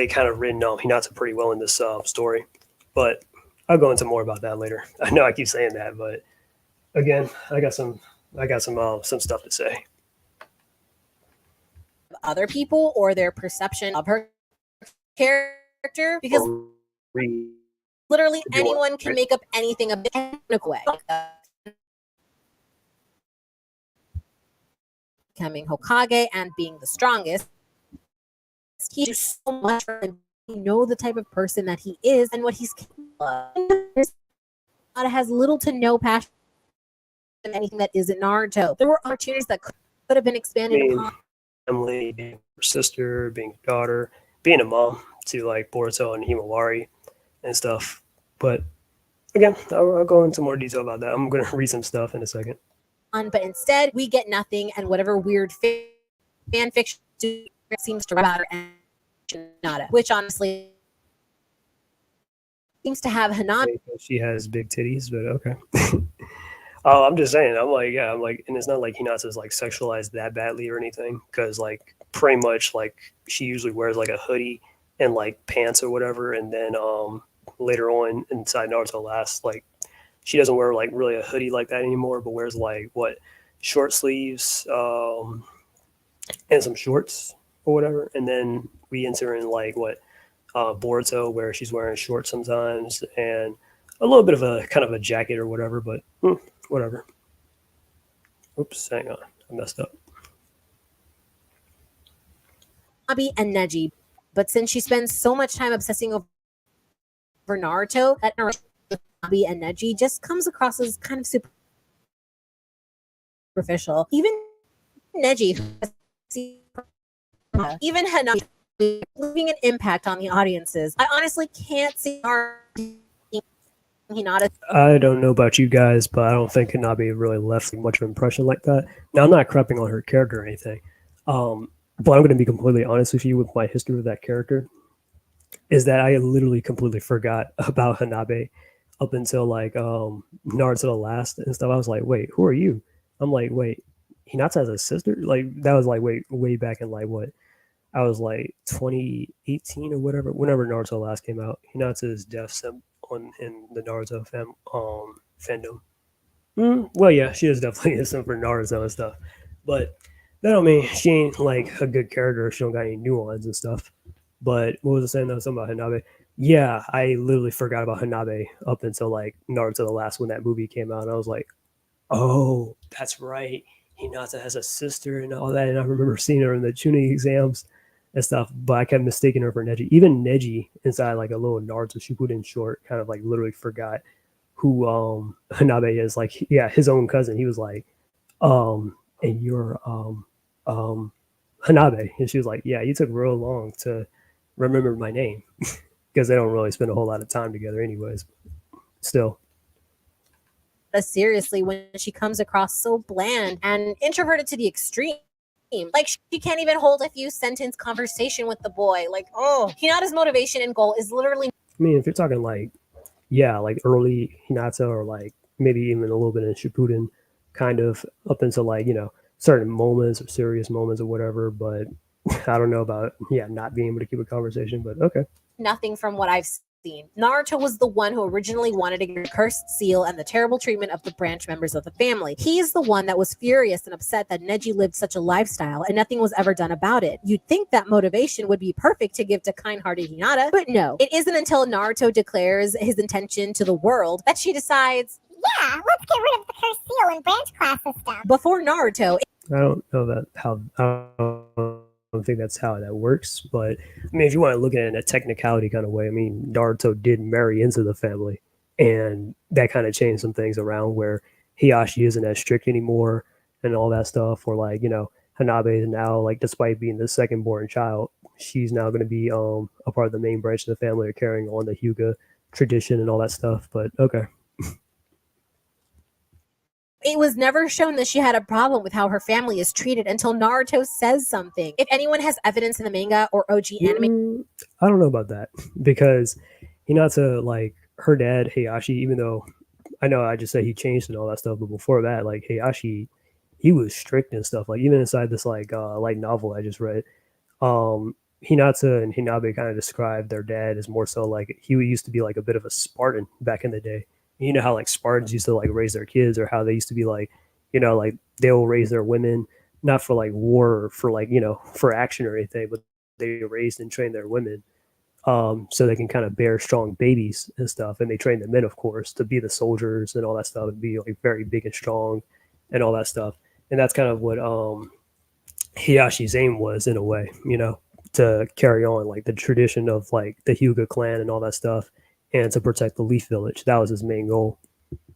[SPEAKER 1] kind of written Hinata pretty well in this story. But I'll go into more about that later. I know I keep saying that, but again, I got some stuff to say.
[SPEAKER 3] Other people or their perception of her character, because literally anyone can make up anything a technical way. Becoming Hokage and being the strongest, he does so much for him. You know the type of person that he is and what he's capable of. Has little to no passion in anything that isn't Naruto. There were opportunities that could have been expanded upon.
[SPEAKER 1] Family, being her sister, being a daughter, being a mom to like Boruto and Himawari and stuff. But again, I'll go into more detail about that. I'm going to read some stuff in a second.
[SPEAKER 3] But instead, we get nothing, and whatever weird fan fiction seems to about her and Hinata, which honestly seems to have Hinata.
[SPEAKER 1] She has big titties, but okay. Oh, I'm just saying. I'm like, and it's not like Hinata's like sexualized that badly or anything, because like pretty much like she usually wears like a hoodie and like pants or whatever, and then later on inside Naruto Last, like she doesn't wear like really a hoodie like that anymore, but wears like short sleeves and some shorts or whatever, and then we enter in like Boruto, where she's wearing shorts sometimes and a little bit of a kind of a jacket or whatever, but whatever. Oops, hang on. I messed up.
[SPEAKER 3] Hanabi and Neji. But since she spends so much time obsessing over Naruto, that Hanabi and Neji just comes across as kind of superficial. Even Neji, even Hanabi, leaving an impact on the audiences. I honestly can't see Hinata.
[SPEAKER 1] I don't know about you guys, but I don't think Hanabi really left much of an impression like that. Now, I'm not crapping on her character or anything, but I'm going to be completely honest with you with my history with that character, is that I literally completely forgot about Hanabi up until like Naruto the Last and stuff. I was like, wait, who are you? I'm like, wait, Hinata has a sister? Like, that was like way back in like what? I was like 2018 or whatever, whenever Naruto Last came out. Hinata's death simp in the Naruto fandom. Well, yeah, she is definitely a simp for Naruto and stuff, but that don't mean she ain't like a good character. She don't got any nuance and stuff. But what was I saying? Though something about Hanabi. Yeah, I literally forgot about Hanabi up until like Naruto the Last when that movie came out, and I was like, oh, that's right. Hinata has a sister and all that, and I remember seeing her in the tuning exams and stuff, but I kept mistaking her for Neji. Even Neji inside like a little Naruto Shippuden short kind of like literally forgot who Hanabi is. Like, yeah, his own cousin. He was like, and you're Hanabi. And she was like, yeah, you took real long to remember my name. Because they don't really spend a whole lot of time together anyways. Still.
[SPEAKER 3] Seriously, when she comes across so bland and introverted to the extreme. Like, she can't even hold a few sentence conversation with the boy. Like, oh, Hinata's motivation and goal is literally.
[SPEAKER 1] I mean, if you're talking like, yeah, like early Hinata or like maybe even a little bit in Shippuden, kind of up until like, you know, certain moments or serious moments or whatever. But I don't know about, not being able to keep a conversation, but okay.
[SPEAKER 3] Nothing from what I've seen. Naruto was the one who originally wanted to get the cursed seal and the terrible treatment of the branch members of the family. He is the one that was furious and upset that Neji lived such a lifestyle and nothing was ever done about it. You'd think that motivation would be perfect to give to kind-hearted Hinata, but no. It isn't until Naruto declares his intention to the world that she decides,
[SPEAKER 5] yeah, let's get rid of the cursed seal and branch class system.
[SPEAKER 3] Before Naruto,
[SPEAKER 1] I don't know that how. I don't think that's how that works, but I mean, if you want to look at it in a technicality kind of way, I mean, Naruto did marry into the family, and that kind of changed some things around where Hiyashi isn't as strict anymore and all that stuff, or like, you know, Hanabi is now, like, despite being the second born child, she's now going to be a part of the main branch of the family or carrying on the Hyuga tradition and all that stuff. But okay.
[SPEAKER 3] it was never shown that she had a problem with how her family is treated until Naruto says something. If anyone has evidence in the manga or OG anime,
[SPEAKER 1] I don't know about that because Hinata, like her dad Heihachi, even though I know I just said he changed and all that stuff, but before that, like Heihachi, he was strict and stuff. Like even inside this like novel I just read, Hinata and Hinabe kind of described their dad as more so like he used to be like a bit of a Spartan back in the day. You know how like Spartans used to like raise their kids, or how they used to be like, you know, like they'll raise their women not for like war or for like, you know, for action or anything, but they raised and trained their women so they can kind of bear strong babies and stuff. And they train the men, of course, to be the soldiers and all that stuff, and be like very big and strong and all that stuff. And that's kind of what Hiyashi's aim was in a way, you know, to carry on like the tradition of like the Hyuga clan and all that stuff, and to protect the Leaf Village. That was his main goal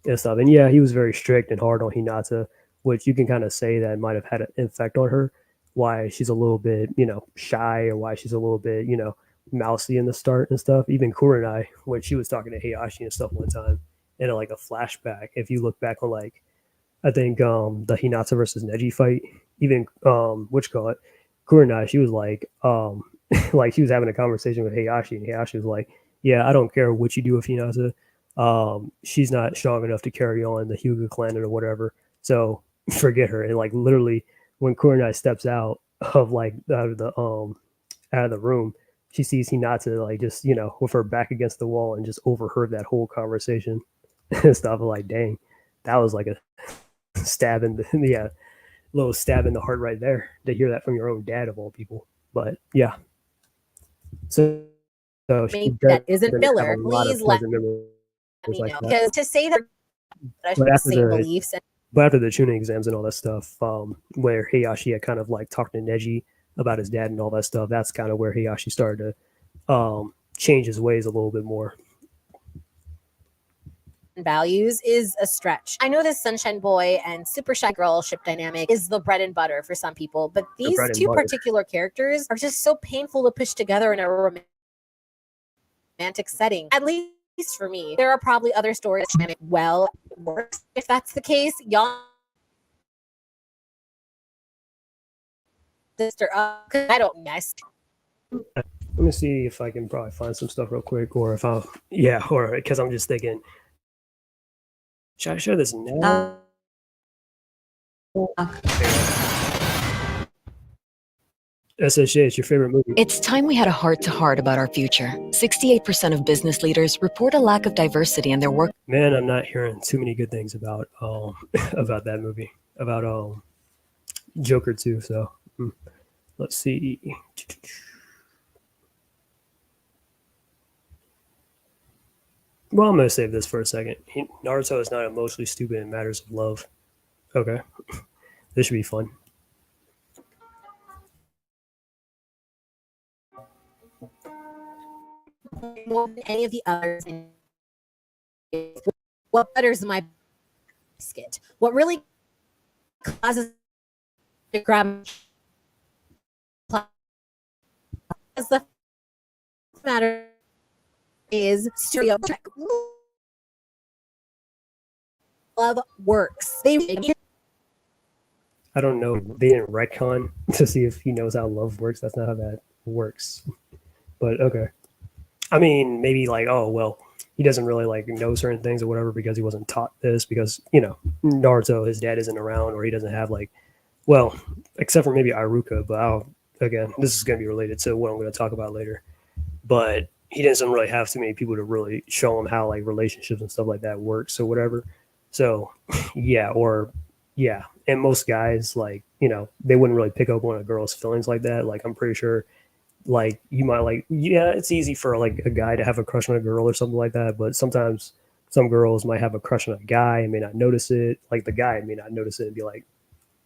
[SPEAKER 1] and stuff. And yeah, he was very strict and hard on Hinata, which you can kind of say that might have had an effect on her, why she's a little bit, you know, shy, or why she's a little bit, you know, mousy in the start and stuff. Even Kurenai, when she was talking to Heihachi and stuff one time in like a flashback, if you look back on like, I think the Hinata versus Neji fight, even Kurenai, she was like like she was having a conversation with Heihachi, and Heihachi was like, yeah, I don't care what you do with Hinata. She's not strong enough to carry on the Hyuga clan or whatever. So forget her. And like literally when Kurenai steps out of like out of the room, she sees Hinata like just, you know, with her back against the wall, and just overheard that whole conversation and stuff. Like, dang, that was like a stab in the little stab in the heart right there, to hear that from your own dad of all people. But yeah. So
[SPEAKER 3] maybe that isn't filler. Please let me know,
[SPEAKER 1] like
[SPEAKER 3] because to say that I should say beliefs.
[SPEAKER 1] But after the tuning exams and all that stuff, where Heihachi had kind of like talked to Neji about his dad and all that stuff, that's kind of where he actually started to change his ways a little bit more.
[SPEAKER 3] Values is a stretch. I know this Sunshine Boy and Super Shy Girl ship dynamic is the bread and butter for some people, but these two particular characters are just so painful to push together in a romantic setting. At least for me, there are probably other stories that well works. If that's the case, y'all sister up because I don't mess.
[SPEAKER 1] Let me see if I can probably find some stuff real quick, or if I'll or because I'm just thinking, should I share this now? SSJ, it's your favorite movie.
[SPEAKER 6] It's time we had a heart-to-heart about our future. 68% of business leaders report a lack of diversity in their work.
[SPEAKER 1] Man, I'm not hearing too many good things about about that movie, about Joker 2. So let's see. Well, I'm gonna save this for a second. Naruto is not emotionally stupid in matters of love. Okay, this should be fun.
[SPEAKER 3] More than any of the others. What butters my biscuit? What really causes to grab the matter is stereotype. Love works.
[SPEAKER 1] I don't know. They didn't retcon to see if he knows how love works. That's not how that works. But okay. I mean, maybe like, oh, well, he doesn't really like know certain things or whatever because he wasn't taught this because, you know, Naruto, his dad isn't around or he doesn't have like, well, except for maybe Iruka, but again, this is going to be related to what I'm going to talk about later. But he doesn't really have too many people to really show him how like relationships and stuff like that works or whatever. So, yeah. And most guys, like, you know, they wouldn't really pick up on a girl's feelings like that. Like, I'm pretty sure like you might like, yeah, it's easy for like a guy to have a crush on a girl or something like that, but sometimes some girls might have a crush on a guy and may not notice it. Like the guy may not notice it and be like,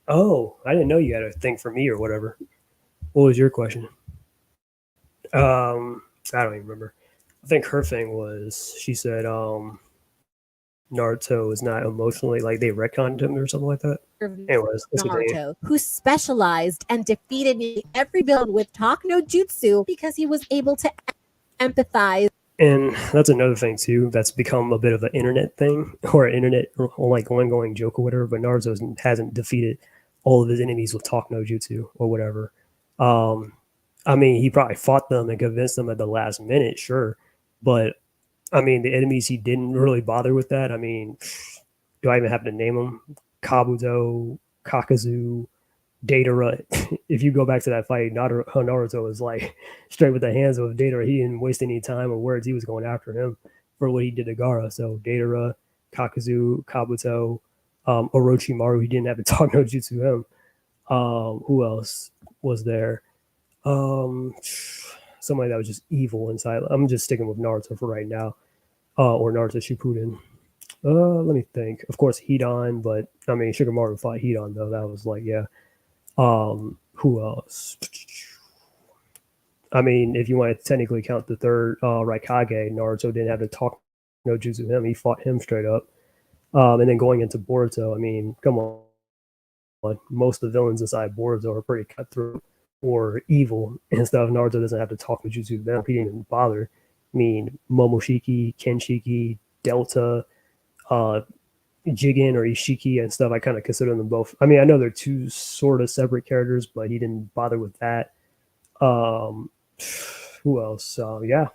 [SPEAKER 1] oh, I didn't know you had a thing for me or whatever. What was your question? I don't even remember. I think her thing was she said Naruto is not emotionally like they retconned him or something like that. Anyways,
[SPEAKER 3] Naruto, who specialized and defeated every villain with talk no jutsu because he was able to empathize.
[SPEAKER 1] And that's another thing too. That's become a bit of an internet thing or an internet or like ongoing joke or whatever. But Naruto hasn't defeated all of his enemies with talk no jutsu or whatever. I mean, he probably fought them and convinced them at the last minute, sure, but I mean, the enemies he didn't really bother with that. I mean, do I even have to name them? Kabuto, Kakazu, Datara. If you go back to that fight, Naruto was like straight with the hands of Datara. He didn't waste any time or words. He was going after him for what he did to Gaara. So Datara, Kakazu, Kabuto, Orochimaru. He didn't have to talk no jutsu him. Who else was there? Somebody that was just evil inside. I'm just sticking with Naruto for right now, or Naruto Shippuden. Let me think. Of course, Hidan, but I mean, Shikamaru fought Hidan though. That was like, yeah. Who else? I mean, if you want to technically count the third Raikage, Naruto didn't have to talk no jutsu him. He fought him straight up. And then going into Boruto, I mean, come on. Most of the villains inside Boruto are pretty cutthroat or evil and stuff. Naruto doesn't have to talk to jutsu them. He didn't even bother. I mean, Momoshiki, Kenshiki, Delta, Jigen or Ishiki and stuff. I kind of consider them both. I mean, I know they're two sort of separate characters, but he didn't bother with that. Who else? Yeah.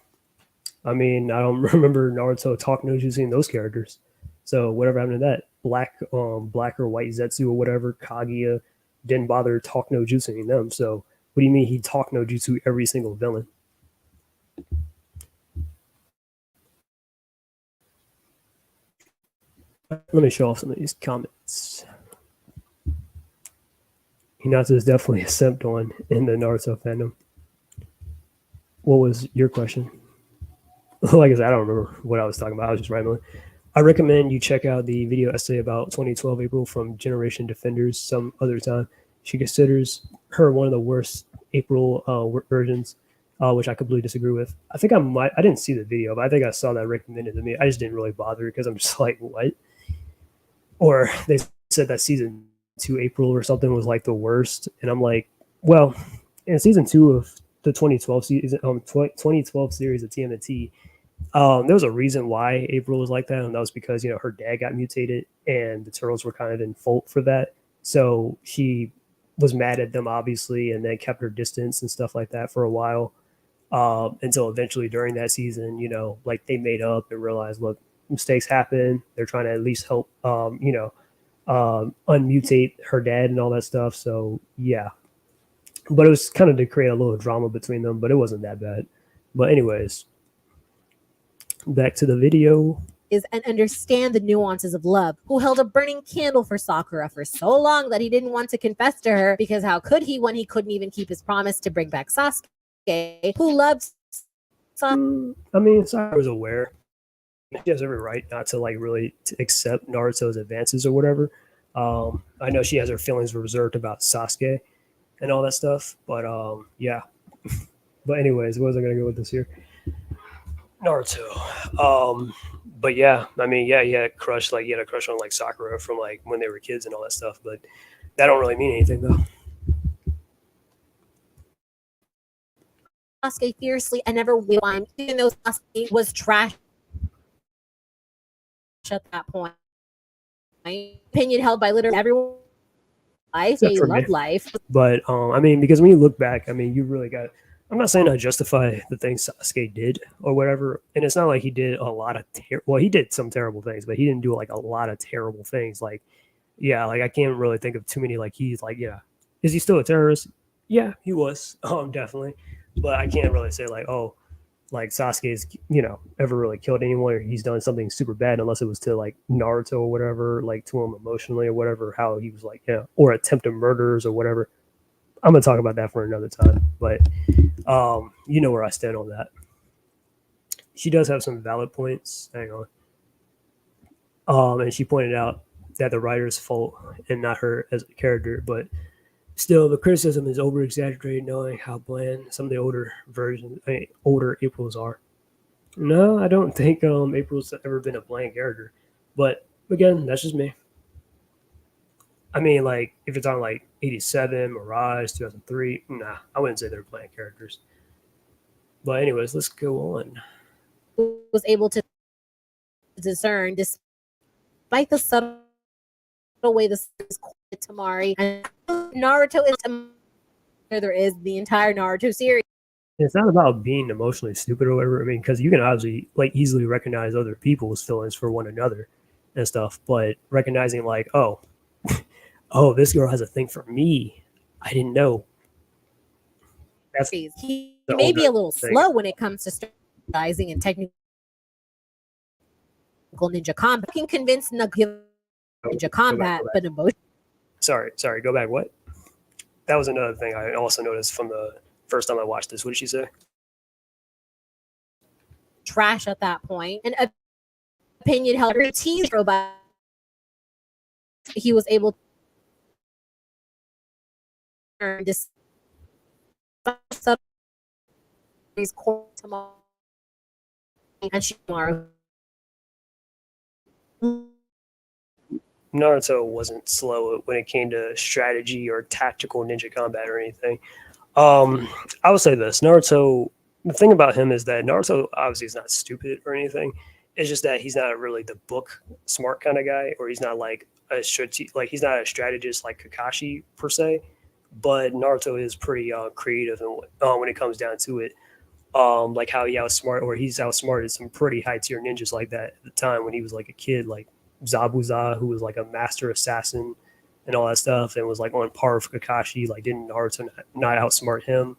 [SPEAKER 1] I mean, I don't remember Naruto talk no jutsu those characters. So whatever happened to that? Black or white Zetsu or whatever, Kaguya didn't bother talk no jutsu them. So what do you mean he talk no jutsu every single villain? Let me show off some of these comments. Hinata is definitely a simp on in the Naruto fandom. What was your question? Like I said, I don't remember what I was talking about. I was just rambling. I recommend you check out the video essay about 2012 April from Generation Defenders some other time. She considers her one of the worst April versions, which I completely disagree with. I think I didn't see the video, but I think I saw that recommended to me. I just didn't really bother because I'm just like, what? Or they said that season 2 April or something was like the worst, and I'm like, well, in season 2 of the 2012 season, 2012 series of TMNT, there was a reason why April was like that, and that was because her dad got mutated, and the turtles were kind of in fault for that. So she was mad at them, obviously, and then kept her distance and stuff like that for a while, until eventually during that season, like they made up and realized, look, mistakes happen. They're trying to at least help, unmutate her dad and all that stuff. So yeah, but it was kind of to create a little drama between them, but it wasn't that bad. But anyways, back to the video.
[SPEAKER 3] And understand the nuances of love, who held a burning candle for Sakura for so long that he didn't want to confess to her, because how could he when he couldn't even keep his promise to bring back Sasuke, who loved
[SPEAKER 1] Sakura. I mean, Sakura's aware. She has every right not to really to accept Naruto's advances or whatever. I know she has her feelings reserved about Sasuke and all that stuff, but yeah. But anyways, what was I gonna go with this here? Naruto. But yeah, I mean, yeah, he had a crush on Sakura from when they were kids and all that stuff, but that don't really mean anything though.
[SPEAKER 3] Sasuke fiercely and never whined, even though Sasuke was trash at that point. My opinion held by literally everyone. I say love life.
[SPEAKER 1] But I mean, because when you look back, I mean, you really got. I'm not saying I justify the things Sasuke did or whatever, and it's not like he did a lot of he did some terrible things, but he didn't do a lot of terrible things. I can't really think of too many. He's is he still a terrorist? Yeah, he was, definitely, but I can't really say Sasuke's ever really killed anyone or he's done something super bad unless it was to Naruto or whatever, to him emotionally or whatever, how he was or attempted murders or whatever. I'm gonna talk about that for another time, but you know where I stand on that. She does have some valid points. Hang on. And she pointed out that the writer's fault and not her as a character, but still, the criticism is over exaggerated, knowing how bland some of the older Aprils are. No, I don't think April's ever been a bland character, but again, that's just me. I mean, if you're talking 87, Mirage, 2003, nah, I wouldn't say they're bland characters. But anyways, let's go on.
[SPEAKER 3] Was able to discern, despite the subtle way the series Tamari and Naruto is there is the entire Naruto series.
[SPEAKER 1] It's not about being emotionally stupid or whatever. I mean, because you can obviously easily recognize other people's feelings for one another and stuff, but recognizing oh, this girl has a thing for me, I didn't know.
[SPEAKER 3] He may be a little slow when it comes to strategizing and technical ninja combat. He can convince ninja combat, but emotion.
[SPEAKER 1] Sorry, go back. What? That was another thing I also noticed from the first time I watched this. What did she say?
[SPEAKER 3] Trash at that point. And opinion held teased robot. He was able to this and
[SPEAKER 1] Naruto wasn't slow when it came to strategy or tactical ninja combat or anything. I would say this: Naruto. The thing about him is that Naruto obviously is not stupid or anything. It's just that he's not really the book smart kind of guy, or he's not he's not a strategist like Kakashi per se. But Naruto is pretty creative when it comes down to it. How he's outsmarted some pretty high tier ninjas like that at the time when he was a kid, like Zabuza, who was a master assassin and all that stuff, and was on par with Kakashi. Didn't Naruto not outsmart him,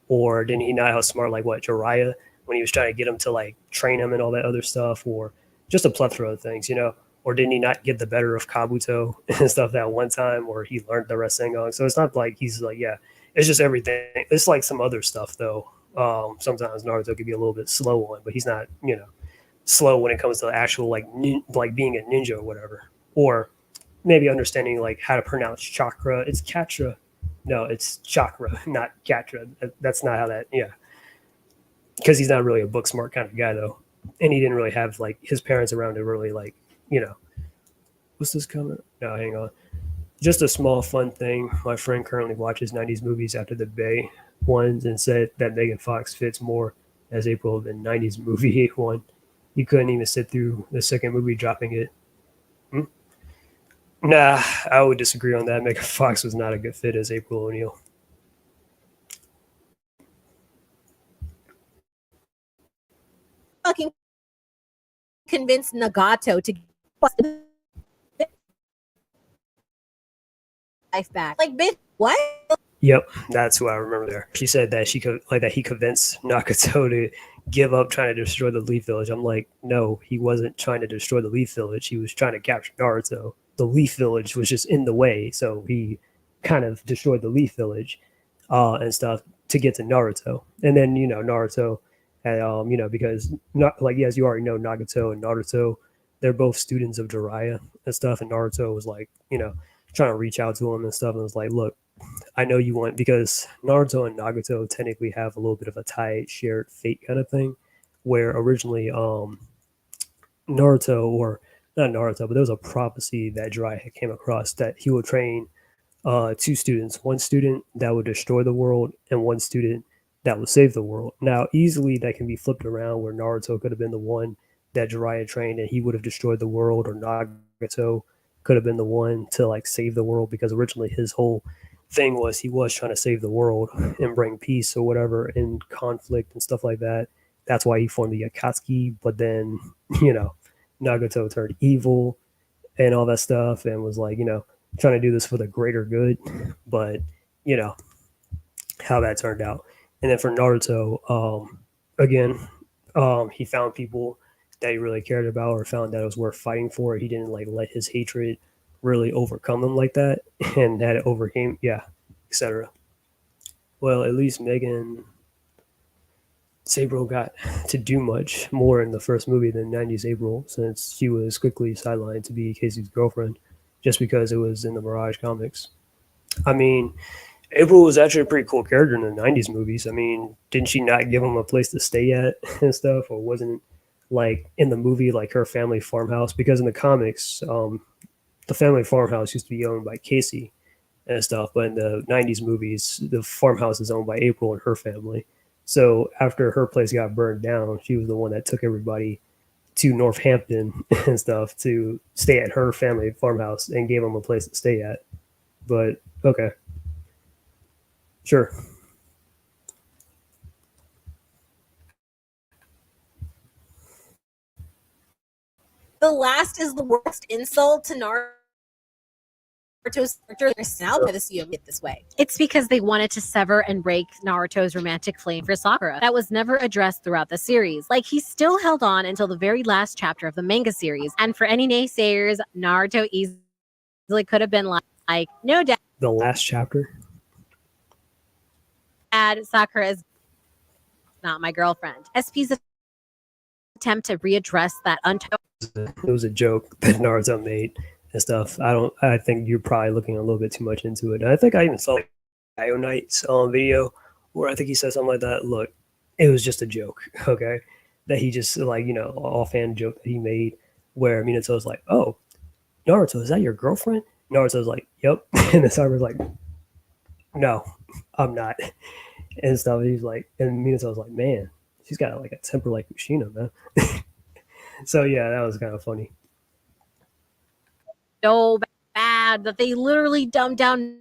[SPEAKER 1] or didn't he not outsmart Jiraiya when he was trying to get him to train him and all that other stuff, or just a plethora of things, Or didn't he not get the better of Kabuto and stuff that one time, or he learned the Rasengan? So it's not he's it's just everything. It's some other stuff though. Sometimes Naruto could be a little bit slow on, but he's not, slow when it comes to actual being a ninja or whatever, or maybe understanding how to pronounce chakra. It's Katra, No, it's chakra, not Katra. That's not how that. Yeah, because he's not really a book smart kind of guy though, and he didn't really have like his parents around to really like what's this comment? No, hang on. Just a small fun thing. My friend currently watches 90s movies after the Bay ones and said that Megan Fox fits more as April than 90s movie one. You couldn't even sit through the second movie dropping it. Hmm? Nah, I would disagree on that. Megan Fox was not a good fit as April O'Neil.
[SPEAKER 3] Fucking convinced Nagato to life back. Like, bitch, what?
[SPEAKER 1] Yep, that's what I remember there. She said that he convinced Nagato to give up trying to destroy the Leaf Village. I'm like, no, he wasn't trying to destroy the Leaf Village. He was trying to capture Naruto. The Leaf Village was just in the way, so he kind of destroyed the Leaf Village and stuff to get to Naruto. And then Naruto had because not like as you already know, Nagato and Naruto, they're both students of Jiraiya and stuff. And Naruto was like trying to reach out to him and stuff, and was like, look, I know you want, because Naruto and Nagato technically have a little bit of a tied shared fate kind of thing, where originally Naruto, or not Naruto, but there was a prophecy that Jiraiya came across that he would train two students, one student that would destroy the world and one student that would save the world. Now, easily that can be flipped around where Naruto could have been the one that Jiraiya trained and he would have destroyed the world, or Nagato could have been the one to like save the world, because originally his whole thing was he was trying to save the world and bring peace or whatever in conflict and stuff like that. That's why he formed the Akatsuki, but then Nagato turned evil and all that stuff and was like trying to do this for the greater good, but how that turned out. And then for Naruto, again, he found people that he really cared about or found that it was worth fighting for. He didn't like let his hatred really overcome him like that, and that it overcame, etc. Well, at least Megan April got to do much more in the first movie than 90s April, since she was quickly sidelined to be Casey's girlfriend just because it was in the Mirage comics. I mean, April was actually a pretty cool character in the 90s movies. I mean, didn't she not give him a place to stay at and stuff? Or wasn't like in the movie like her family farmhouse? Because in the comics, the family farmhouse used to be owned by Casey and stuff. But in the 90s movies, the farmhouse is owned by April and her family. So after her place got burned down, she was the one that took everybody to Northampton and stuff to stay at her family farmhouse and gave them a place to stay at. But okay. Sure.
[SPEAKER 3] The last is the worst insult to Naruto's character. Now by the CM it this way. It's because they wanted to sever and break Naruto's romantic flame for Sakura. That was never addressed throughout the series. Like, he still held on until the very last chapter of the manga series. And for any naysayers, Naruto easily could have been like no doubt.
[SPEAKER 1] The last chapter?
[SPEAKER 3] Sakura is not my girlfriend. SP's attempt to readdress that untold.
[SPEAKER 1] It was a joke that Naruto made and stuff. I think you're probably looking a little bit too much into it. And I think I even saw Io Knight's video where I think he said something like that. Look, it was just a joke, okay? That he just like, offhand joke that he made where Minato's like, oh, Naruto, is that your girlfriend? Naruto's like, yep. And the Sakura's like, no, I'm not. And stuff. He's like, and Minato's like, man, she's got like a temper like Kushina, man. So yeah, that was kind of funny.
[SPEAKER 3] So bad that they literally dumbed down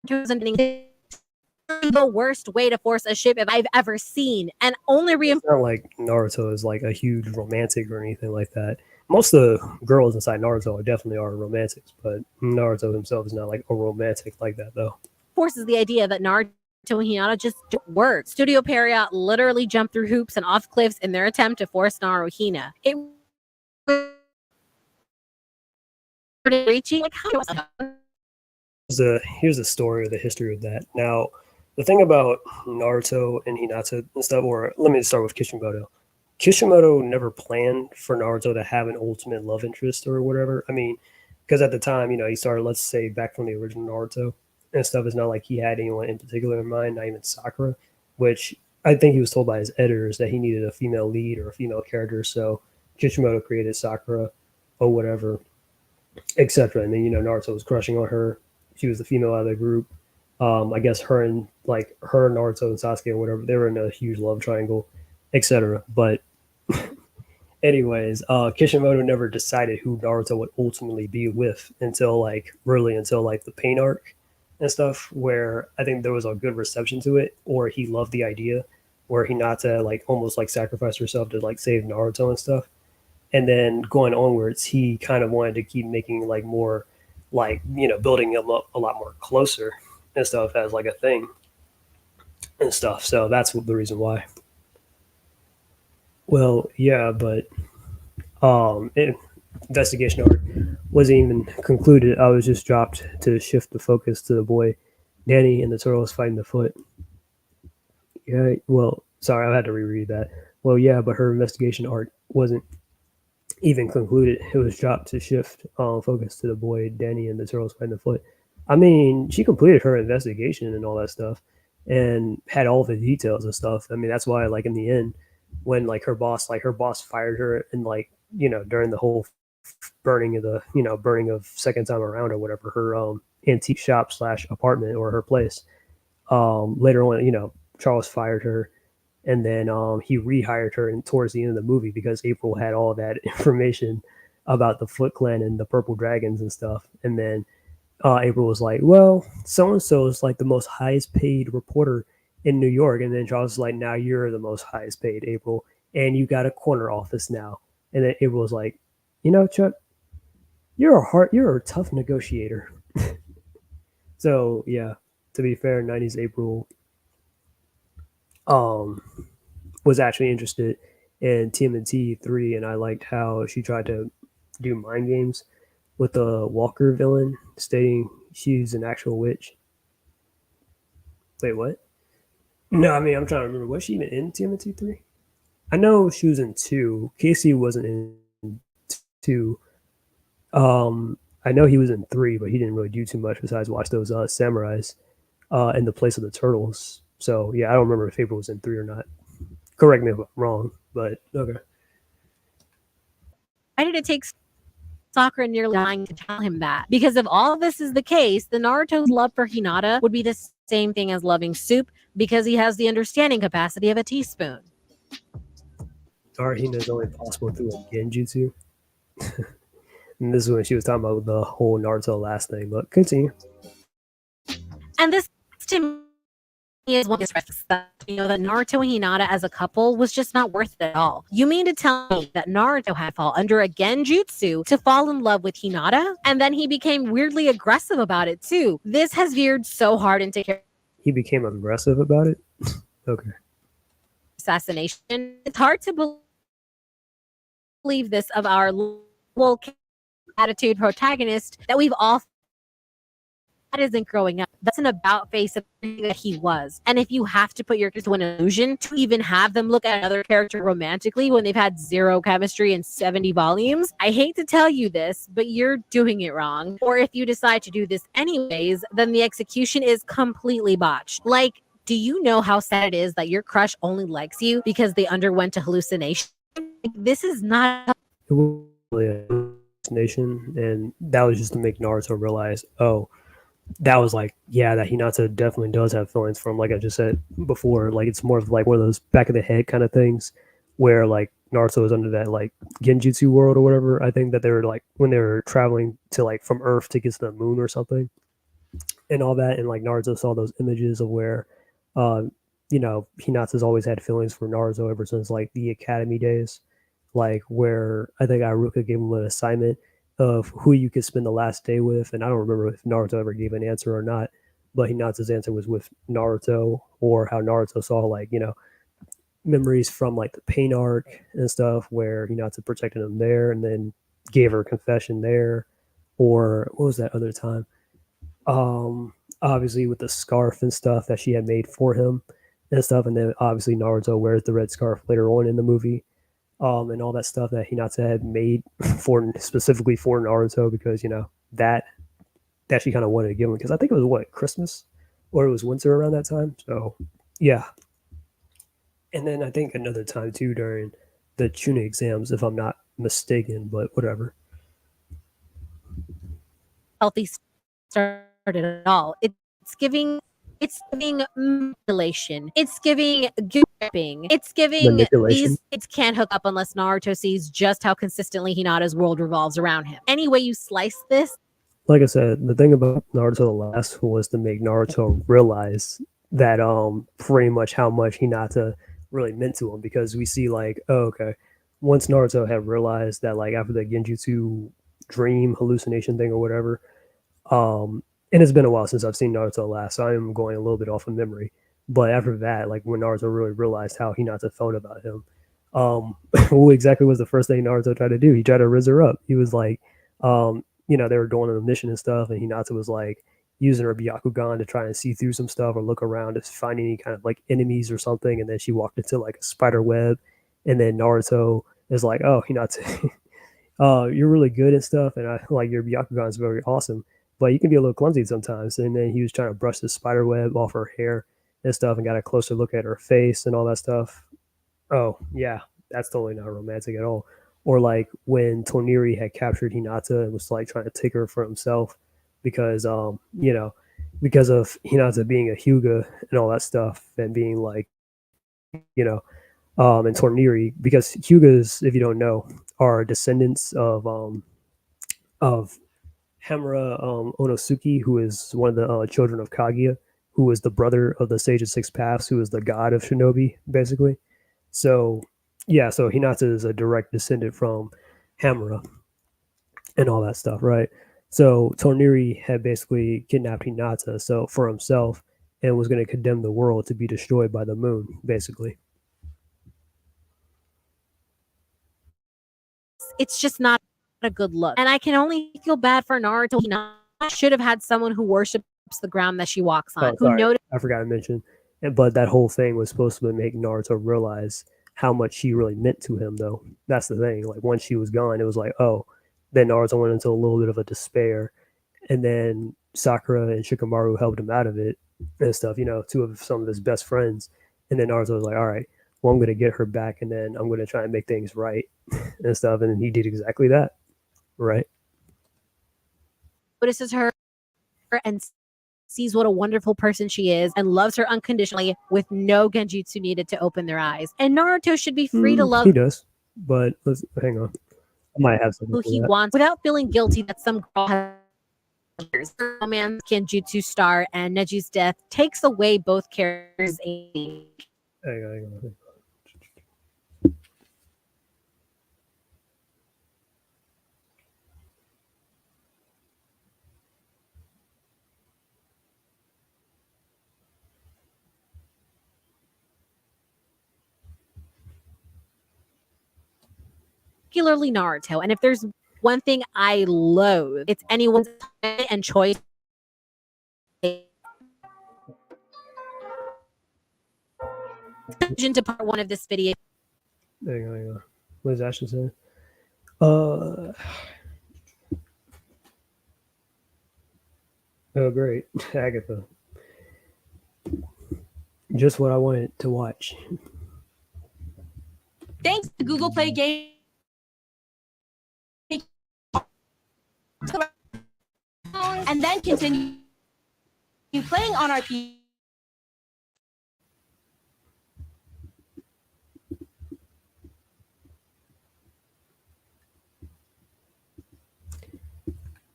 [SPEAKER 3] the worst way to force a ship if I've ever seen, and only
[SPEAKER 1] It's not like Naruto is like a huge romantic or anything like that. Most of the girls inside Naruto definitely are romantics, but Naruto himself is not like a romantic like that though.
[SPEAKER 3] Forces the idea that Naruto and Hinata just don't work. Studio Period literally jumped through hoops and off cliffs in their attempt to force NaruHina. It reaching like
[SPEAKER 1] here's the story or the history of that. Now, the thing about Naruto and Hinata and stuff, or let me start with Kishimoto. Kishimoto never planned for Naruto to have an ultimate love interest or whatever. I mean, because at the time, he started, let's say, back from the original Naruto and stuff. It's not like he had anyone in particular in mind, not even Sakura, which I think he was told by his editors that he needed a female lead or a female character. So Kishimoto created Sakura or whatever, etc. And then, Naruto was crushing on her. She was the female out of the group. I guess her, Naruto, and Sasuke or whatever, they were in a huge love triangle, etc. But anyways, Kishimoto never decided who Naruto would ultimately be with until the pain arc and stuff, where I think there was a good reception to it, or he loved the idea, where Hinata almost sacrificed herself to save Naruto and stuff. And then going onwards, he kind of wanted to keep making more building him up a lot more closer and stuff as a thing and stuff. So that's the reason why. Well, yeah, but investigation arc wasn't even concluded. I was just dropped to shift the focus to the boy Danny and the turtles fighting the foot. Yeah, well, sorry, I had to reread that. Well, yeah, but her investigation arc wasn't even concluded. It was dropped to shift focus to the boy Danny and the turtles fighting the foot. I mean, she completed her investigation and all that stuff and had all the details and stuff. I mean, that's why in the end, when her boss fired her and during the whole burning of second time around or whatever, her antique shop / apartment or her place, later on, Charles fired her, and then he rehired her towards the end of the movie because April had all that information about the Foot Clan and the Purple Dragons and stuff. And then April was like, well, so-and-so is the most highest paid reporter in New York. And then Charles was like, now you're the most highest paid, April, and you got a corner office now. And then April was like, Chuck, you're a tough negotiator. So yeah, to be fair, 90s April was actually interested in TMNT 3, and I liked how she tried to do mind games with the Walker villain, stating she's an actual witch. Wait, what? No, I mean, I'm trying to remember. Was she even in TMNT 3? I know she was in 2. Casey wasn't in 2. I know he was in 3, but he didn't really do too much besides watch those samurais in the place of the turtles. So yeah, I don't remember if April was in 3 or not. Correct me if I'm wrong, but okay.
[SPEAKER 3] Why did it take Sakura nearly dying to tell him that? Because if all of this is the case, then Naruto's love for Hinata would be the same thing as loving soup, because he has the understanding capacity of a teaspoon.
[SPEAKER 1] NaruHina is only possible through a genjutsu. And this is when she was talking about the whole Naruto last thing, but continue.
[SPEAKER 3] And this, to me, is one that Naruto and Hinata as a couple was just not worth it at all. You mean to tell me that Naruto had to fall under a genjutsu to fall in love with Hinata? And then he became weirdly aggressive about it too. This has veered so hard into...
[SPEAKER 1] He became aggressive about it? Okay.
[SPEAKER 3] Assassination. It's hard to believe this of our little attitude protagonist that we've all... That isn't growing up. That's an about face of that he was. And if you have to put your kids to an illusion to even have them look at another character romantically when they've had zero chemistry in 70 volumes, I hate to tell you this, but you're doing it wrong. Or if you decide to do this anyways, then the execution is completely botched. Do you know how sad it is that your crush only likes you because they underwent a hallucination? This is not...
[SPEAKER 1] It was really a hallucination, and that was just to make Naruto realize, that was that Hinata definitely does have feelings for him, like I just said before. It's more of one of those back of the head kind of things where Naruto was under that genjutsu world or whatever. I think that they were when they were traveling to from Earth to get to the moon or something and all that, and Naruto saw those images of where Hinata's always had feelings for Naruto ever since the academy days, where I think Iruka gave him an assignment of who you could spend the last day with, and I don't remember if Naruto ever gave an answer or not, but Hinata's answer was with Naruto, or how Naruto saw memories from the pain arc and stuff where Hinata protected him there and then gave her a confession there, or what was that other time? Obviously with the scarf and stuff that she had made for him and stuff, and then obviously Naruto wears the red scarf later on in the movie. And all that stuff that Hinata had made specifically for Naruto, because that that she kind of wanted to give him, because I think it was what, Christmas or it was winter around that time. So yeah. And then I think another time too during the Chunin exams, if I'm not mistaken, but whatever.
[SPEAKER 3] Healthy start at all. It's giving manipulation. It's giving gripping. It's giving these kids can't hook up unless Naruto sees just how consistently Hinata's world revolves around him. Any way you slice this.
[SPEAKER 1] Like I said, the thing about Naruto the Last was to make Naruto realize that pretty much how much Hinata really meant to him, because we see like, oh, okay, once Naruto had realized that, like, after the Genjutsu dream hallucination thing or whatever, and it's been a while since I've seen Naruto last, so I am going a little bit off of memory. But after that, like when Naruto really realized how Hinata felt about him, what exactly was the first thing Naruto tried to do? He tried to raise her up. He was like, they were going on a mission and stuff, and Hinata was like using her Byakugan to try and see through some stuff or look around to find any kind of like enemies or something, and then she walked into like a spider web, and then Naruto is like, "Oh, Hinata, you're really good and stuff, and I like your Byakugan is very awesome, but you can be a little clumsy sometimes." And then he was trying to brush the spider web off her hair and stuff, and got a closer look at her face and all that stuff. Oh yeah, that's totally not romantic at all. Or like when Toniri had captured Hinata and was like trying to take her for himself because because of Hinata being a Hyuga and all that stuff, and being like, and Toniri, because Hyugas, if you don't know, are descendants of Hamura Onosuke, who is one of the children of Kaguya, who was the brother of the Sage of Six Paths, who is the god of shinobi, basically. So yeah, so Hinata is a direct descendant from Hamura and all that stuff, right? So Toniri had basically kidnapped Hinata so for himself, and was going to condemn the world to be destroyed by the moon, basically.
[SPEAKER 3] It's just not a good look. And I can only feel bad for Naruto. Hinata should have had someone who worships the ground that she walks on.
[SPEAKER 1] Who noticed. I forgot to mention, but that whole thing was supposed to make Naruto realize how much she really meant to him, though. That's the thing. Like, once she was gone, it was like, oh, then Naruto went into a little bit of a despair, and then Sakura and Shikamaru helped him out of it and stuff, two of some of his best friends. And then Naruto was like, all right, well, I'm going to get her back, and then I'm going to try and make things right and stuff. And he did exactly that, right?
[SPEAKER 3] Notices her and sees what a wonderful person she is and loves her unconditionally with no genjutsu needed to open their eyes. And Naruto should be free to love.
[SPEAKER 1] He does, but let's hang on. I might have something
[SPEAKER 3] who he wants without feeling guilty that some girl has romance. Genjutsu star and Neji's death takes away both characters' age.
[SPEAKER 1] Hang on.
[SPEAKER 3] Particularly Naruto. And if there's one thing I loathe, it's anyone's and choice. To part one of this video.
[SPEAKER 1] Hang on. What does Ashley say? Oh, great. Agatha. Just what I wanted to watch.
[SPEAKER 7] Thanks to Google Play Game. And then continue playing on our PC.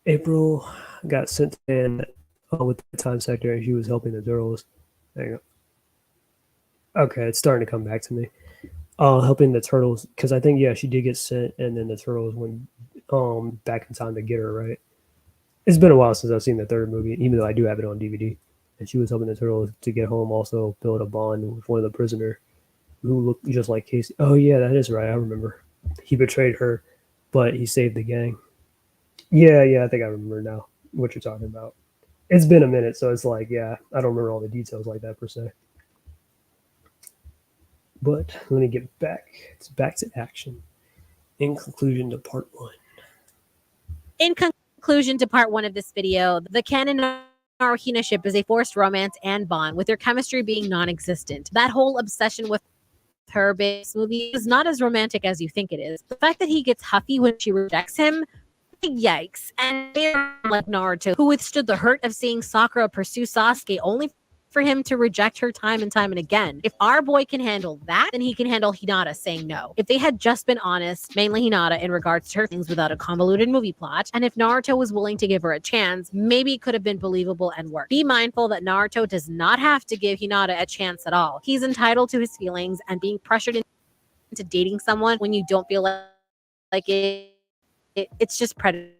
[SPEAKER 1] April got sent in with the time sector, and she was helping the turtles. Hang on. Okay, it's starting to come back to me. Helping the turtles, because I think, yeah, she did get sent, and then the turtles went back in time to get her, right? It's been a while since I've seen the third movie, even though I do have it on DVD. And she was helping the turtles to get home, also build a bond with one of the prisoners who looked just like Casey. Oh, yeah, that is right. I remember. He betrayed her, but he saved the gang. Yeah, I think I remember now what you're talking about. It's been a minute, so it's like, yeah, I don't remember all the details like that per se. But let me get back. It's back to action. In conclusion to part one.
[SPEAKER 3] In Conclusion to part 1 of this video, the Canon NaruHina ship is a forced romance and bond, with their chemistry being non-existent. That whole obsession with her base movie is not as romantic as you think it is. The fact that he gets huffy when she rejects him, yikes. And like Naruto, who withstood the hurt of seeing Sakura pursue Sasuke only for him to reject her time and again. If our boy can handle that, then he can handle Hinata saying no. If they had just been honest, mainly Hinata, in regards to her things without a convoluted movie plot, and if Naruto was willing to give her a chance, maybe it could have been believable and worked. Be mindful that Naruto does not have to give Hinata a chance at all. He's entitled to his feelings, and being pressured into dating someone when you don't feel like it's just predatory.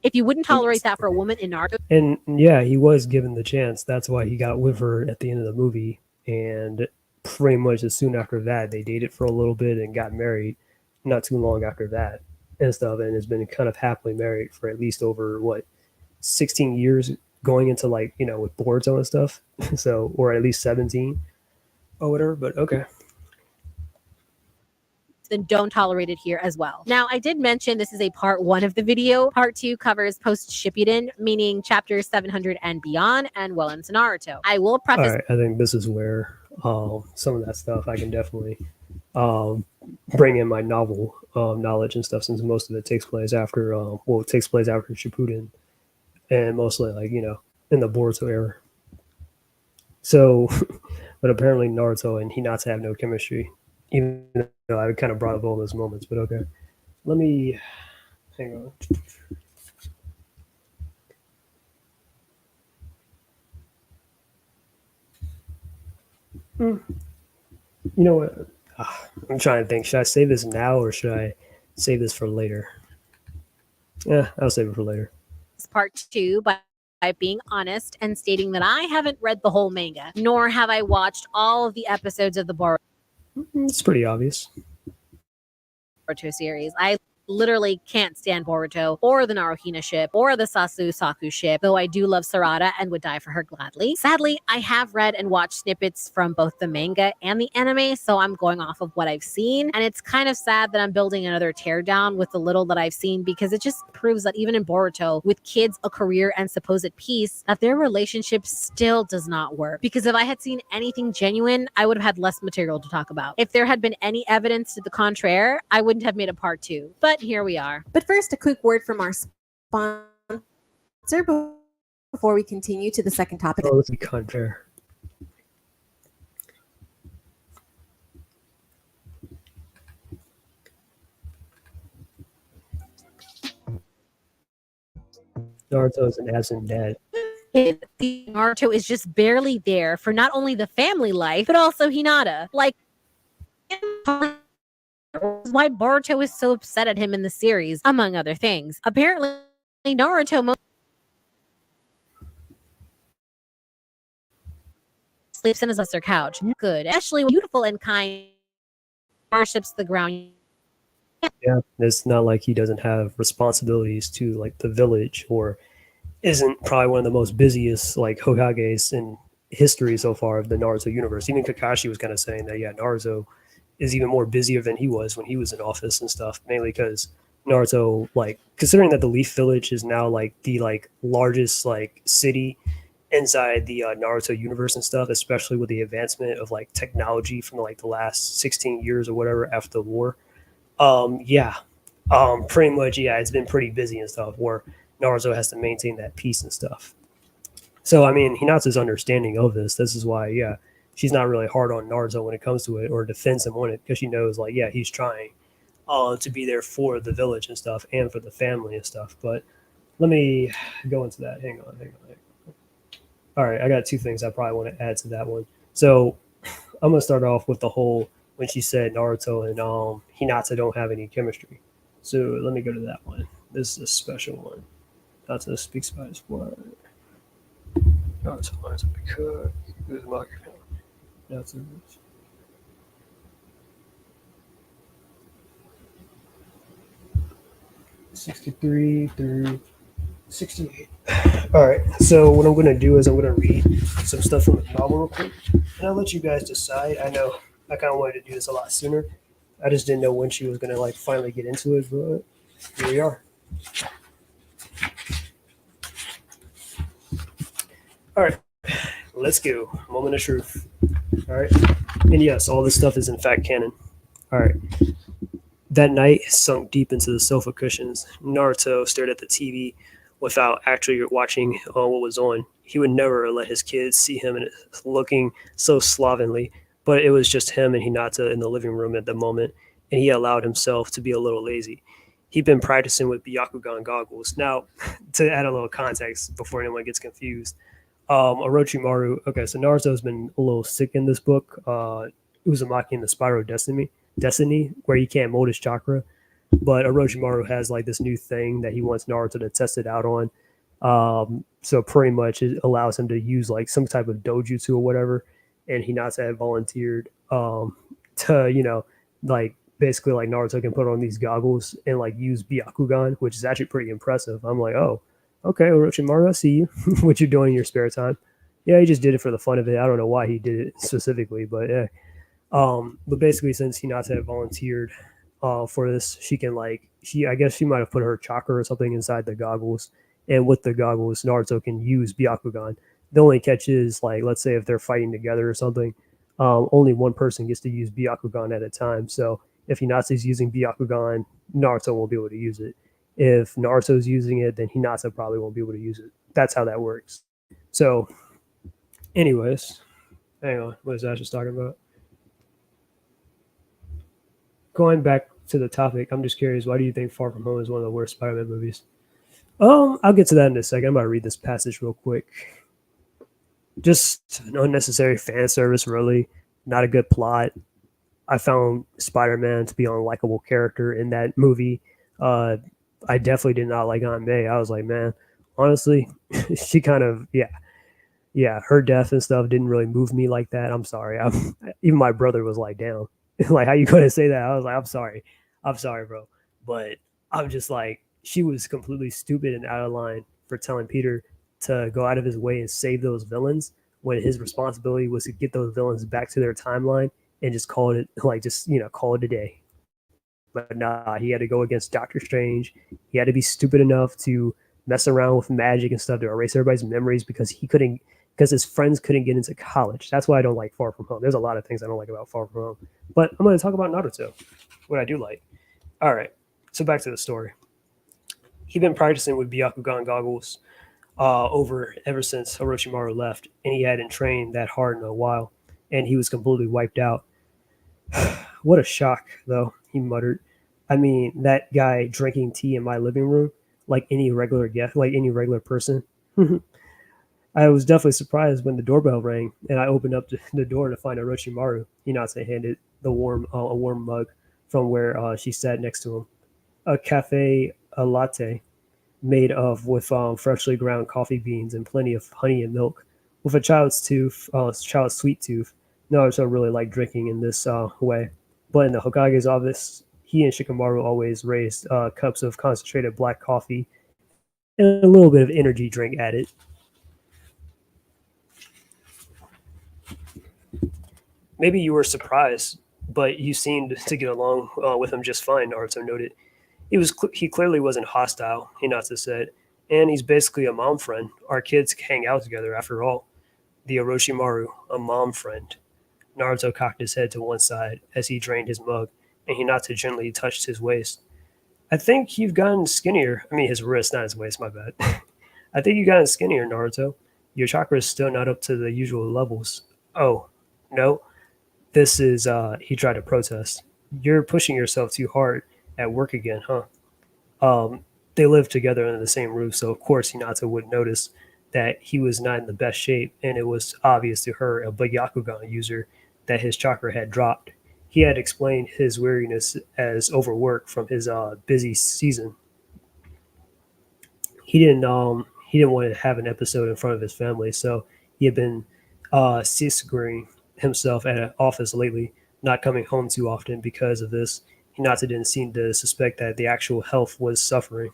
[SPEAKER 3] If you wouldn't tolerate that for a woman in Naruto,
[SPEAKER 1] And yeah, he was given the chance. That's why he got with her at the end of the movie. And pretty much as soon after that, they dated for a little bit and got married. Not too long after that and stuff. And has been kind of happily married for at least over 16 years, going into with Boruto and stuff. So, or at least 17 or whatever. But okay.
[SPEAKER 3] then don't tolerate it here as well. Now, I did mention this is a part 1 of the video. Part 2 covers post-Shippuden, meaning chapters 700 and beyond, and well into Naruto. I will preface...
[SPEAKER 1] All right, I think this is where some of that stuff I can definitely bring in my novel knowledge and stuff, since most of it takes place after, it takes place after Shippuden, and mostly in the Boruto era. So, but apparently Naruto and Hinata have no chemistry, even though I kind of brought up all those moments, but okay. Let me, hang on. You know what? I'm trying to think. Should I say this now or should I save this for later? Yeah, I'll save it for later.
[SPEAKER 3] Part 2 by being honest and stating that I haven't read the whole manga, nor have I watched all of the episodes of the Boruto
[SPEAKER 1] It's pretty obvious.
[SPEAKER 3] series. I literally can't stand Boruto or the NaruHina ship or the Sasu ship, though I do love Sarada and would die for her gladly. Sadly, I have read and watched snippets from both the manga and the anime, so I'm going off of what I've seen, and it's kind of sad that I'm building another teardown with the little that I've seen, because it just proves that even in Boruto, with kids, a career, and supposed peace, that their relationship still does not work. Because if I had seen anything genuine, I would have had less material to talk about. If there had been any evidence to the contraire, I wouldn't have made a part 2. But here we are.
[SPEAKER 8] But first, a quick word from our sponsor before we continue to the second topic.
[SPEAKER 1] Oh, let's be contraire. Naruto is an absent dad.
[SPEAKER 3] Naruto is just barely there for not only the family life, but also Hinata. Like, why Boruto is so upset at him in the series, among other things. Apparently, Naruto sleeps in his lesser couch. Good. Ashley, beautiful and kind, worships the ground.
[SPEAKER 1] Yeah, it's not like he doesn't have responsibilities to the village, or isn't probably one of the most busiest Hokages in history so far of the Naruto universe. Even Kakashi was kind of saying that Naruto is even more busier than he was when he was in office and stuff, mainly because Naruto, considering that the Leaf Village is now the largest city inside the Naruto universe and stuff, especially with the advancement of technology from the last 16 years or whatever after the war. Pretty much, it's been pretty busy and stuff, where Naruto has to maintain that peace and stuff. So, I mean, Hinata's understanding of this is why, she's not really hard on Naruto when it comes to it, or defends him on it, because she knows, he's trying to be there for the village and stuff, and for the family and stuff. But let me go into that. Hang on. All right, I got 2 things I probably want to add to that one. So I'm going to start off with the whole, when she said Naruto and Hinata don't have any chemistry. So let me go to that one. This is a special one. Naruto speaks about his word. Naruto learns because he was mocking him. That's it. $63 through $68. All right. So what I'm going to do is I'm going to read some stuff from the novel real quick, and I'll let you guys decide. I know I kind of wanted to do this a lot sooner. I just didn't know when she was going to finally get into it, but here we are. All right, let's go. Moment of truth. All right, and yes, all this stuff is in fact canon. All right. That night, sunk deep into the sofa cushions, Naruto stared at the TV without actually watching what was on. He would never let his kids see him looking so slovenly, but it was just him and Hinata in the living room at the moment, and he allowed himself to be a little lazy. He'd been practicing with Byakugan goggles. Now, to add a little context before anyone gets confused, Orochimaru. Okay, so Naruto's been a little sick in this book. Uzumaki and the Spiral of Destiny, where he can't mold his chakra. But Orochimaru has like this new thing that he wants Naruto to test it out on. So pretty much it allows him to use like some type of dojutsu or whatever. And Hinata had volunteered to, like basically like Naruto can put on these goggles and like use Byakugan, which is actually pretty impressive. I'm like, oh, okay, Orochimaru, I see you. What you're doing in your spare time. Yeah, he just did it for the fun of it. I don't know why he did it specifically, but yeah. But basically, since Hinata had volunteered for this, she can I guess she might have put her chakra or something inside the goggles, and with the goggles, Naruto can use Byakugan. The only catch is like, let's say if they're fighting together or something, only one person gets to use Byakugan at a time. So if Hinata's using Byakugan, Naruto won't be able to use it. If Naruto's using it, then Hinata probably won't be able to use it. That's how that works. So, anyways, hang on, what is Ash just talking about? Going back to the topic, I'm just curious, why do you think Far From Home is one of the worst Spider-Man movies? I'll get to that in a second. I'm about to read this passage real quick. Just an unnecessary fan service, really. Not a good plot. I found Spider-Man to be an unlikable character in that movie. I definitely did not like Aunt May. I was like, man, honestly, she kind of, yeah, her death and stuff didn't really move me like that. I'm sorry. Even my brother was like, damn, like, how you gonna say that? I was like, I'm sorry, bro. But I'm just like, she was completely stupid and out of line for telling Peter to go out of his way and save those villains when his responsibility was to get those villains back to their timeline and just call it call it a day. But nah, he had to go against Doctor Strange. He had to be stupid enough to mess around with magic and stuff to erase everybody's memories because his friends couldn't get into college. That's why I don't like Far From Home. There's a lot of things I don't like about Far From Home. But I'm going to talk about Naruto, what I do like. All right, so back to the story. He'd been practicing with Byakugan goggles ever since Orochimaru left, and he hadn't trained that hard in a while, and he was completely wiped out. What a shock, though, he muttered. I mean, that guy drinking tea in my living room, like any regular guest, like any regular person. I was definitely surprised when the doorbell rang, and I opened up the door to find Orochimaru. Hinata handed a warm mug from where she sat next to him. A latte made of with freshly ground coffee beans and plenty of honey and milk. With a child's sweet tooth, Naruto really liked drinking in this way. But in the Hokage's office, he and Shikamaru always raised cups of concentrated black coffee and a little bit of energy drink added. Maybe you were surprised, but you seemed to get along with him just fine, Naruto noted. He clearly wasn't hostile, Hinata said, and he's basically a mom friend. Our kids hang out together after all. The Orochimaru, a mom friend. Naruto cocked his head to one side as he drained his mug, and Hinata gently touched his waist. I think you've gotten skinnier. I mean, his wrist, not his waist, my bad. I think you've gotten skinnier, Naruto. Your chakra is still not up to the usual levels. Oh, no? This is, he tried to protest. You're pushing yourself too hard at work again, huh? They lived together under the same roof, so of course Hinata would notice that he was not in the best shape, and it was obvious to her, a Byakugan user, that his chakra had dropped. He had explained his weariness as overwork from his busy season. He didn't want to have an episode in front of his family, so he had been sisguring himself at an office lately, not coming home too often because of this. Hinata didn't seem to suspect that the actual health was suffering.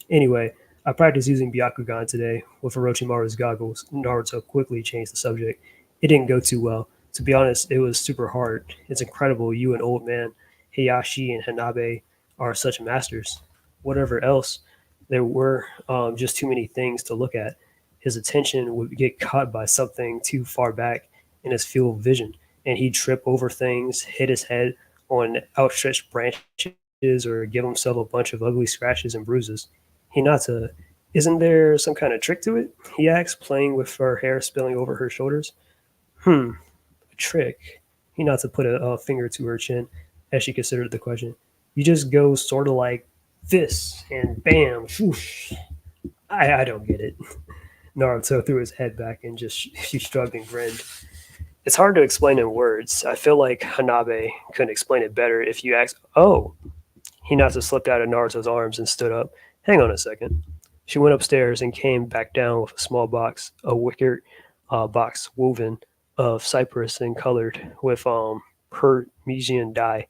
[SPEAKER 1] Anyway, I practiced using Byakugan today with Orochimaru's goggles. Naruto quickly changed the subject. It didn't go too well. To be honest, it was super hard. It's incredible you and old man Heihachi and Hanabe are such masters. Whatever else, there were just too many things to look at. his attention would get caught by something too far back in his field of vision, and he'd trip over things, hit his head on outstretched branches, or give himself a bunch of ugly scratches and bruises. Hinata, isn't there some kind of trick to it? He asked, playing with her hair spilling over her shoulders. A trick. Hinata put a finger to her chin as she considered the question. You just go sort of like this, and bam, whoosh. I don't get it. Naruto threw his head back and just she shrugged and grinned. It's hard to explain in words. I feel like Hanabe couldn't explain it better if you asked, oh. Hinata slipped out of Naruto's arms and stood up. Hang on a second. She went upstairs and came back down with a small box, a wicker box woven of cypress and colored with Parmesan dye.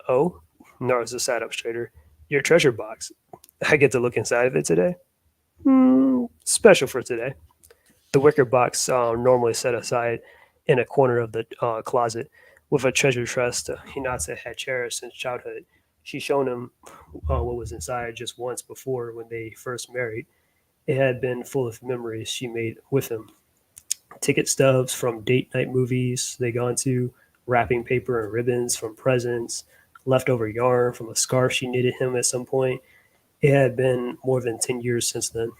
[SPEAKER 1] Oh, Naruto sat up straighter. Your treasure box. I get to look inside of it today? Special for today. The wicker box normally set aside in a corner of the closet with a treasure chest Hinata had cherished since childhood. She shown him what was inside just once before when they first married. It had been full of memories she made with him. Ticket stubs from date night movies they gone to, wrapping paper and ribbons from presents, leftover yarn from a scarf she knitted him at some point. It had been more than 10 years since then.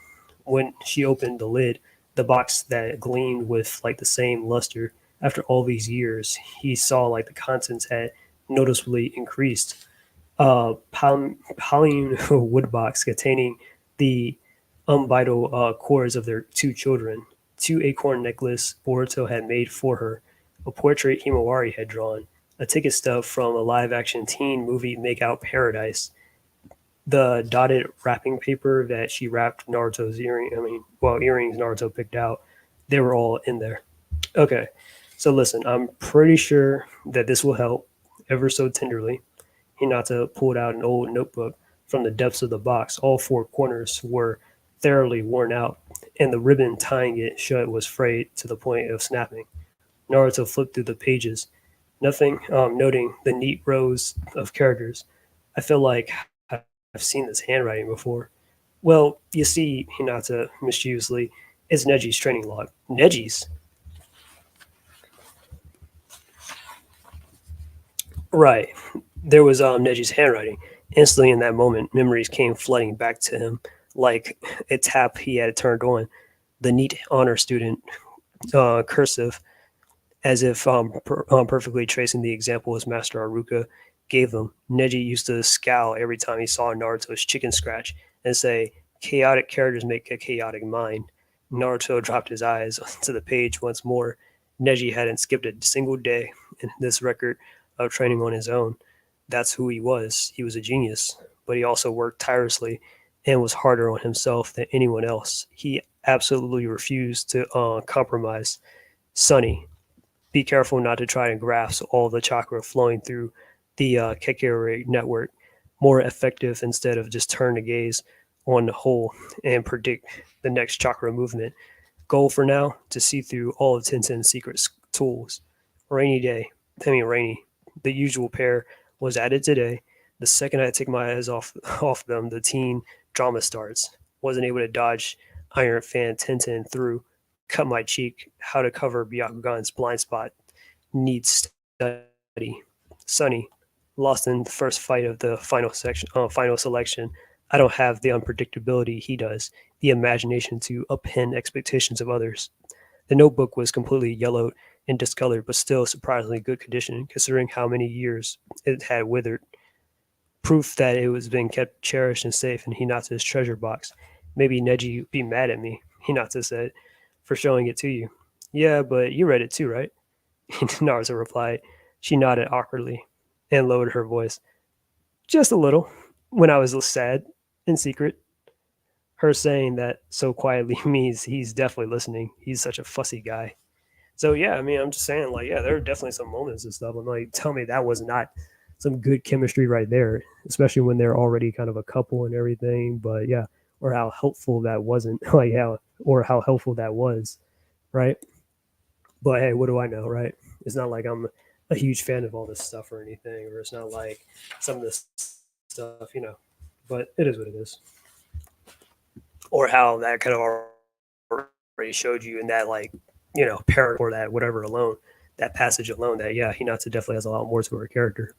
[SPEAKER 1] When she opened the lid, the box that gleamed with like the same luster, after all these years, he saw like the contents had noticeably increased. Pauline wood box containing the umbilical cords of their two children, two acorn necklace Boruto had made for her, a portrait Himawari had drawn, a ticket stub from a live-action teen movie Make Out Paradise, the dotted wrapping paper that she wrapped Naruto's earrings Naruto picked out, they were all in there. Okay, so listen, I'm pretty sure that this will help ever so tenderly. Hinata pulled out an old notebook from the depths of the box. All four corners were thoroughly worn out, and the ribbon tying it shut was frayed to the point of snapping. Naruto flipped through the pages, nothing, noting the neat rows of characters. I feel like I've seen this handwriting before. Well, you see, Hinata mischievously, it's Neji's training log. Neji's? Right. There was Neji's handwriting. Instantly in that moment, memories came flooding back to him like a tap he had turned on. The neat honor student cursive, as if perfectly tracing the example his master Aruka gave them. Neji used to scowl every time he saw Naruto's chicken scratch and say, chaotic characters make a chaotic mind. Naruto dropped his eyes to the page once more. Neji hadn't skipped a single day in this record of training on his own. That's who he was. He was a genius, but he also worked tirelessly and was harder on himself than anyone else. He absolutely refused to compromise. Sonny, be careful not to try and grasp all the chakra flowing through the Kekere network. More effective instead of just turn the gaze on the whole and predict the next chakra movement. Goal for now, to see through all of Tenten's secret tools. Rainy. The usual pair was added today. The second I take my eyes off them, the teen drama starts. Wasn't able to dodge Iron Fan Tenten through. Cut my cheek. How to cover Byakugan's blind spot. Needs study. Sunny. Lost in the first fight of the final selection. I don't have the unpredictability he does, the imagination to upend expectations of others. The notebook was completely yellowed and discolored, but still surprisingly good condition, considering how many years it had withered. Proof that it was being kept cherished and safe in Hinata's treasure box. Maybe Neji would be mad at me, Hinata said, for showing it to you. Yeah, but you read it too, right? Naruto replied. She nodded awkwardly and lowered her voice. Just a little, when I was sad, in secret. Her saying that so quietly means he's definitely listening. He's such a fussy guy. So yeah, I mean, I'm just saying, like, yeah, there are definitely some moments and stuff. I'm like, tell me that was not some good chemistry right there, especially when they're already kind of a couple and everything. But yeah, or how helpful that wasn't, how helpful that was, right? But hey, what do I know, right? It's not like I'm a huge fan of all this stuff or anything, or it's not like some of this stuff, But it is what it is. Or how that kind of already showed you in that, like, paragraph or that whatever alone, that passage alone, that yeah, Hinata definitely has a lot more to her character.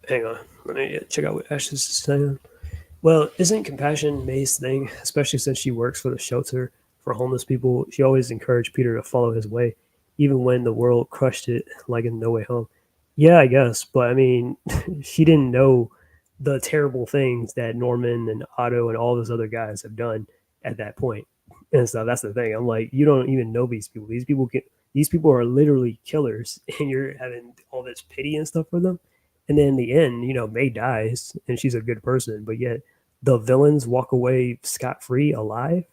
[SPEAKER 1] Hang on, let me check out what Ash is saying. Well, isn't compassion May's thing, especially since she works for the shelter for homeless people? She always encouraged Peter to follow his way, even when the world crushed it, like in No Way Home. Yeah, I guess, but I mean, she didn't know the terrible things that Norman and Otto and all those other guys have done at that point. And so that's the thing. I'm like, you don't even know these people. These people are literally killers, and you're having all this pity and stuff for them. And then in the end, May dies, and she's a good person, but yet the villains walk away scot free, alive.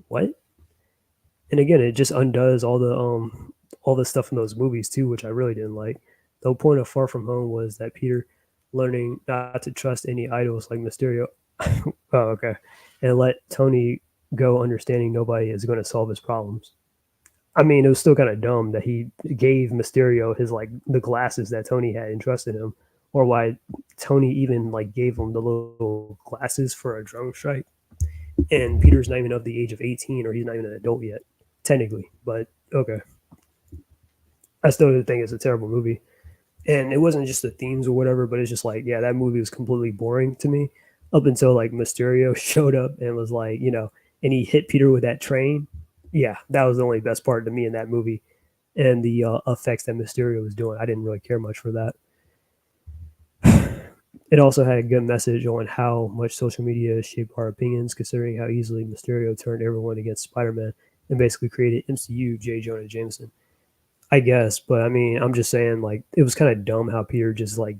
[SPEAKER 1] What? And again, it just undoes all the stuff in those movies too, which I really didn't like. The whole point of Far From Home was that Peter learning not to trust any idols like Mysterio. Oh, okay, and let Tony go, understanding nobody is going to solve his problems. I mean, it was still kind of dumb that he gave Mysterio his, like, the glasses that Tony had entrusted him, or why Tony even like gave him the little glasses for a drone strike. And Peter's not even of the age of 18, or he's not even an adult yet, technically. But okay, I still think it's a terrible movie. And it wasn't just the themes or whatever, but it's just like, yeah, that movie was completely boring to me up until like Mysterio showed up and was like, and he hit Peter with that train. Yeah, that was the only best part to me in that movie, and the effects that Mysterio was doing. I didn't really care much for that. It also had a good message on how much social media shaped our opinions, considering how easily Mysterio turned everyone against Spider-Man and basically created MCU J. Jonah Jameson. I guess, but I mean, I'm just saying, like, it was kind of dumb how Peter just, like,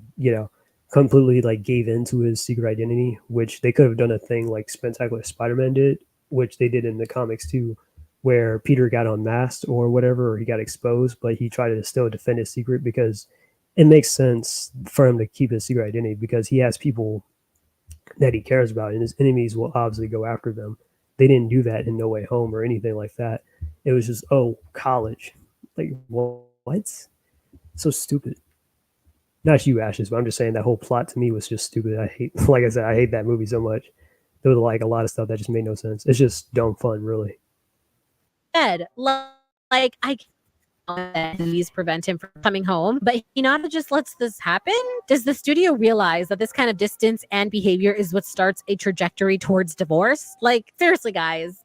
[SPEAKER 1] completely, like, gave into his secret identity, which they could have done a thing like Spectacular Spider-Man did, which they did in the comics too, where Peter got unmasked or whatever, or he got exposed, but he tried to still defend his secret because it makes sense for him to keep his secret identity because he has people that he cares about, and his enemies will obviously go after them. They didn't do that in No Way Home or anything like that. It was just, oh, college. Like, what? So stupid. Not you, Ashes, but I'm just saying that whole plot to me was just stupid. I hate, like I said, I hate that movie so much. There was like a lot of stuff that just made no sense. It's just dumb fun, really.
[SPEAKER 3] Ed, like I that movies prevent him from coming home, but Hinata just lets this happen? Does the studio realize that this kind of distance and behavior is what starts a trajectory towards divorce? Like, seriously, guys.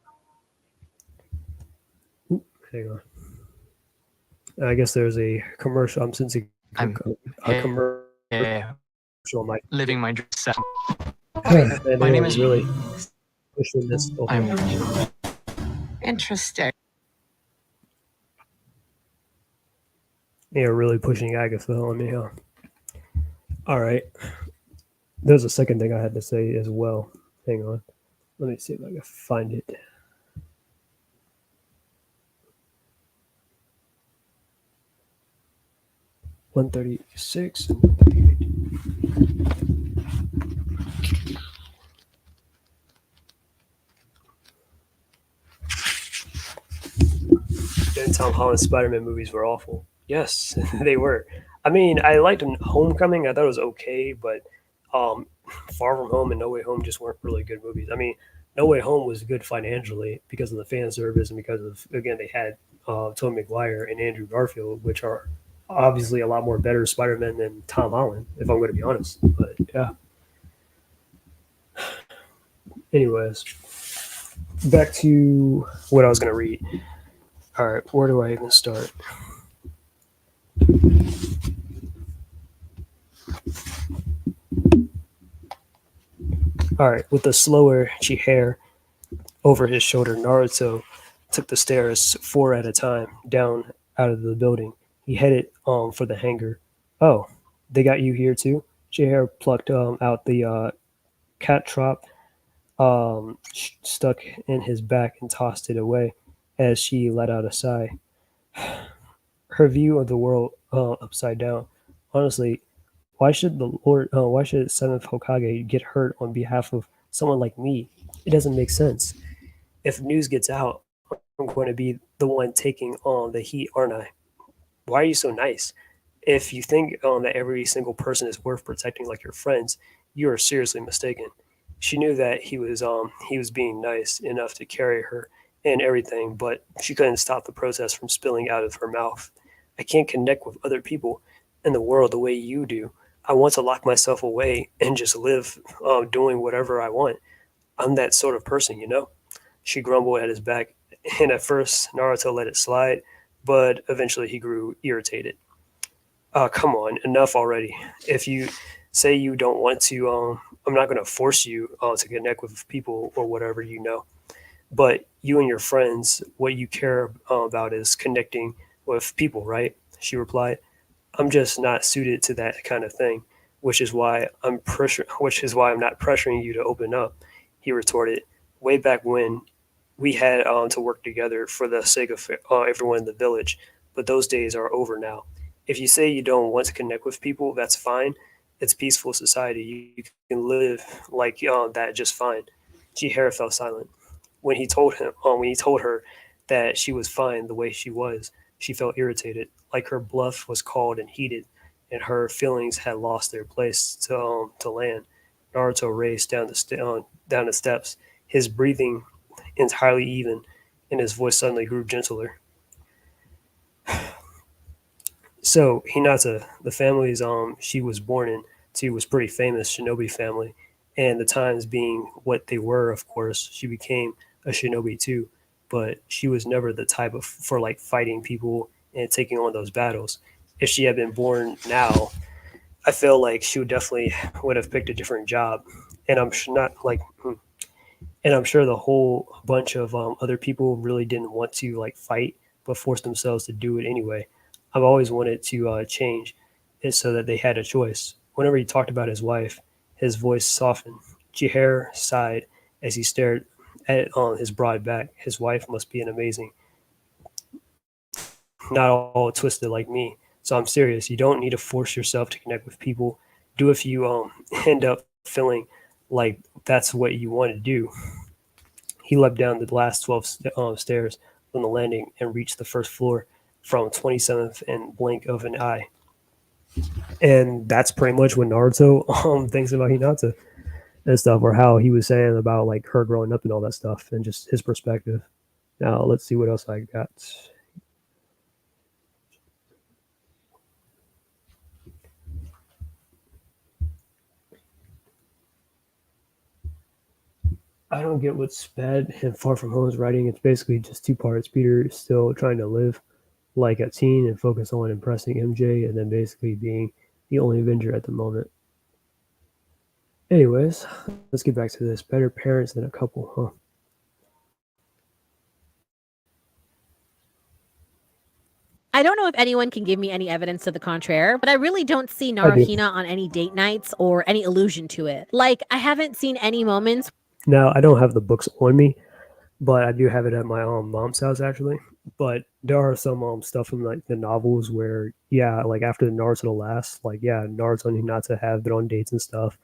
[SPEAKER 1] Hang on. I guess there's a commercial. I'm sensing a commercial. My
[SPEAKER 9] living my dream.
[SPEAKER 1] my name is really pushing this.
[SPEAKER 9] I'm interesting.
[SPEAKER 1] Yeah, really pushing Agatha on me, huh? All right. There's a second thing I had to say as well. Hang on. Let me see if I can find it. $136 and $138. Tom Holland's Spider-Man movies were awful. Yes, they were. I mean, I liked Homecoming. I thought it was okay, but Far From Home and No Way Home just weren't really good movies. I mean, No Way Home was good financially because of the fan service and because of, again, they had Tobey Maguire and Andrew Garfield, which are obviously a lot more better Spider-Man than Tom Holland, if I'm going to be honest. But yeah. Anyways, back to what I was going to read. All right, where do I even start? All right, with the slower Chihaya over his shoulder, Naruto took the stairs 4 at a time down out of the building. He headed for the hangar. Oh, they got you here too? Chihaya plucked out the caltrop stuck in his back and tossed it away as she let out a sigh. Her view of the world upside down. Honestly, why should why should Seventh Hokage get hurt on behalf of someone like me? It doesn't make sense. If news gets out, I'm going to be the one taking on the heat, aren't I? Why are you so nice? If you think that every single person is worth protecting like your friends, you are seriously mistaken. She knew that he was being nice enough to carry her and everything, but she couldn't stop the protest from spilling out of her mouth. I can't connect with other people in the world the way you do. I want to lock myself away and just live doing whatever I want. I'm that sort of person, you know? She grumbled at his back, and at first Naruto let it slide, but eventually he grew irritated. Come on, enough already. If you say you don't want to, I'm not going to force you to connect with people or whatever you know. But you and your friends, what you care about is connecting with people, right? She replied. I'm just not suited to that kind of thing, which is why I'm not pressuring you to open up. He retorted. Way back when we had to work together for the sake of everyone in the village, but those days are over now. If you say you don't want to connect with people, that's fine. It's peaceful society. You can live like that just fine. Chihara fell silent. When he told her that she was fine the way she was, she felt irritated, like her bluff was called and heated, and her feelings had lost their place to land. Naruto raced down the steps, his breathing entirely even, and his voice suddenly grew gentler. So Hinata, the family's she was born into was pretty famous shinobi family, and the times being what they were, of course, she became a shinobi too. But she was never the type of for like fighting people and taking on those battles. If she had been born now, I feel like she would have picked a different job. And not like and I'm sure the whole bunch of other people really didn't want to like fight, but forced themselves to do it anyway. I've always wanted to change it so that they had a choice. Whenever he talked about his wife, his voice softened. Chihara sighed as he stared at his broad back. His wife must be an amazing, not all twisted like me. So I'm serious. You don't need to force yourself to connect with people. Do if you end up feeling like that's what you want to do. He leapt down the last 12 stairs from the landing and reached the first floor from 27th and blink of an eye. And that's pretty much what Naruto thinks about Hinata and stuff, or how he was saying about like her growing up and all that stuff, and just his perspective. Now let's see what else I got. I don't get what's bad and Far From Home's writing. It's basically just two parts. Peter is still trying to live like a teen and focus on impressing MJ, and then basically being the only Avenger at the moment. Anyways, let's get back to this. Better parents than a couple, huh?
[SPEAKER 3] I don't know if anyone can give me any evidence to the contrary, but I really don't see
[SPEAKER 1] I do.
[SPEAKER 3] NaruHina on any date nights or any allusion to it. Like, I haven't seen any moments.
[SPEAKER 1] Now, I don't have the books on me, but I do have it at my mom's house actually. But there are some stuff from like the novels where, yeah, like after the Naruto the last, like yeah, Naruto and Hinata have been on dates and stuff.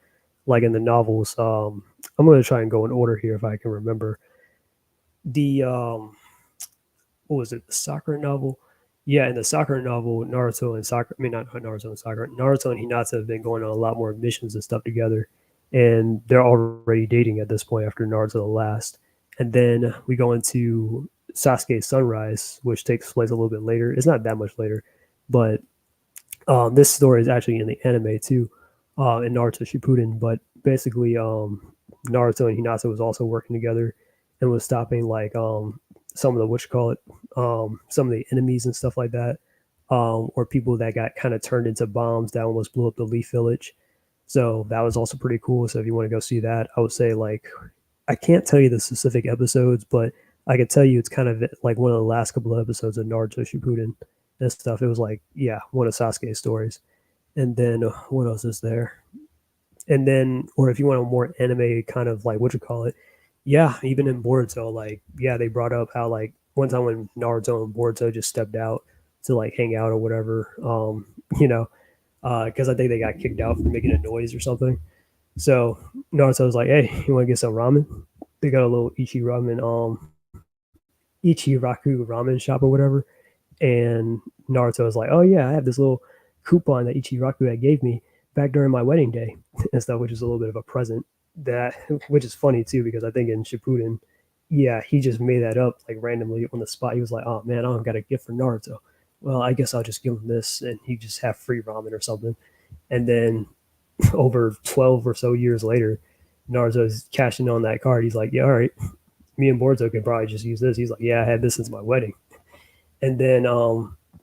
[SPEAKER 1] Like in the novels, I'm gonna try and go in order here if I can remember. The what was it? The soccer novel. Yeah, in the soccer novel, not Naruto and Sakura, Naruto and Hinata have been going on a lot more missions and stuff together, and they're already dating at this point after Naruto the last. And then we go into Sasuke Sunrise, which takes place a little bit later. It's not that much later, but this story is actually in the anime too, in Naruto Shippuden. But basically, Naruto and Hinata was also working together and was stopping like some of the some of the enemies and stuff like that, or people that got kind of turned into bombs that almost blew up the Leaf Village. So that was also pretty cool. So if you want to go see that, I would say like I can't tell you the specific episodes, but I could tell you it's kind of like one of the last couple of episodes of Naruto Shippuden and stuff. It was like yeah, one of Sasuke's stories. And then what else is there? And then, or if you want a more anime kind of like what you call it, yeah, even in Boruto, like yeah, they brought up how like one time when Naruto and Boruto just stepped out to like hang out or whatever, you know, because I think they got kicked out for making a noise or something. So Naruto was like, "Hey, you want to get some ramen?" They got a little Ichiraku ramen shop or whatever, and Naruto was like, "Oh yeah, I have this little coupon that Ichiraku had gave me back during my wedding day and stuff, which is a little bit of a present." that, which is funny too, because I think in Shippuden, yeah, he just made that up like randomly on the spot. He was like, "Oh man, I don't got a gift for Naruto. Well, I guess I'll just give him this, and he just have free ramen or something." And then over 12 or so years later, Naruto's cashing on that card. He's like, "Yeah, all right, me and Boruto could probably just use this." He's like, "Yeah, I had this since my wedding." And then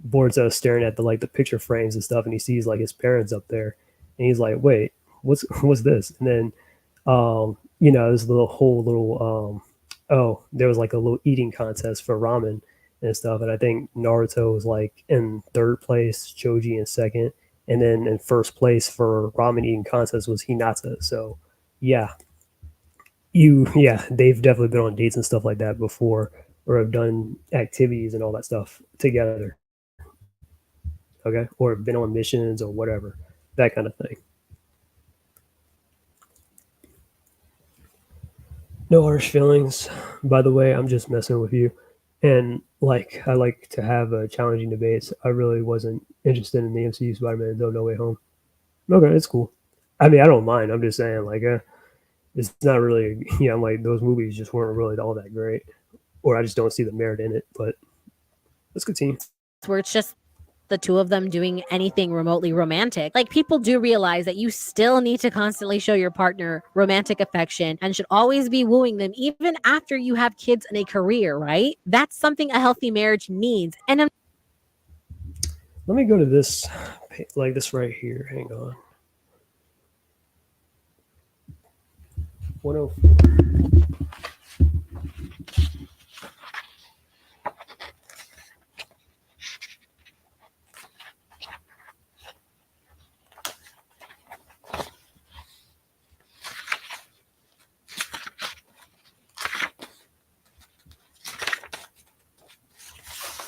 [SPEAKER 1] Boruto's staring at the picture frames and stuff, and he sees like his parents up there, and he's like, "Wait, what's this?" And then there's a there was like a little eating contest for ramen and stuff, and I think Naruto was like in third place, Choji in second, and then in first place for ramen eating contest was Hinata. So yeah, they've definitely been on dates and stuff like that before, or have done activities and all that stuff together. Okay, or been on missions or whatever, that kind of thing. No harsh feelings. By the way, I'm just messing with you. And like, I like to have challenging debates. I really wasn't interested in the MCU Spider-Man No Way Home. Okay, it's cool. I mean, I don't mind. I'm just saying, like, it's not really, like those movies just weren't really all that great, or I just don't see the merit in it. But let's continue.
[SPEAKER 3] Where it's just the two of them doing anything remotely romantic. Like, people do realize that you still need to constantly show your partner romantic affection and should always be wooing them even after you have kids and a career, right? That's something a healthy marriage needs. And
[SPEAKER 1] let me go to this, like this right here. Hang on. 104.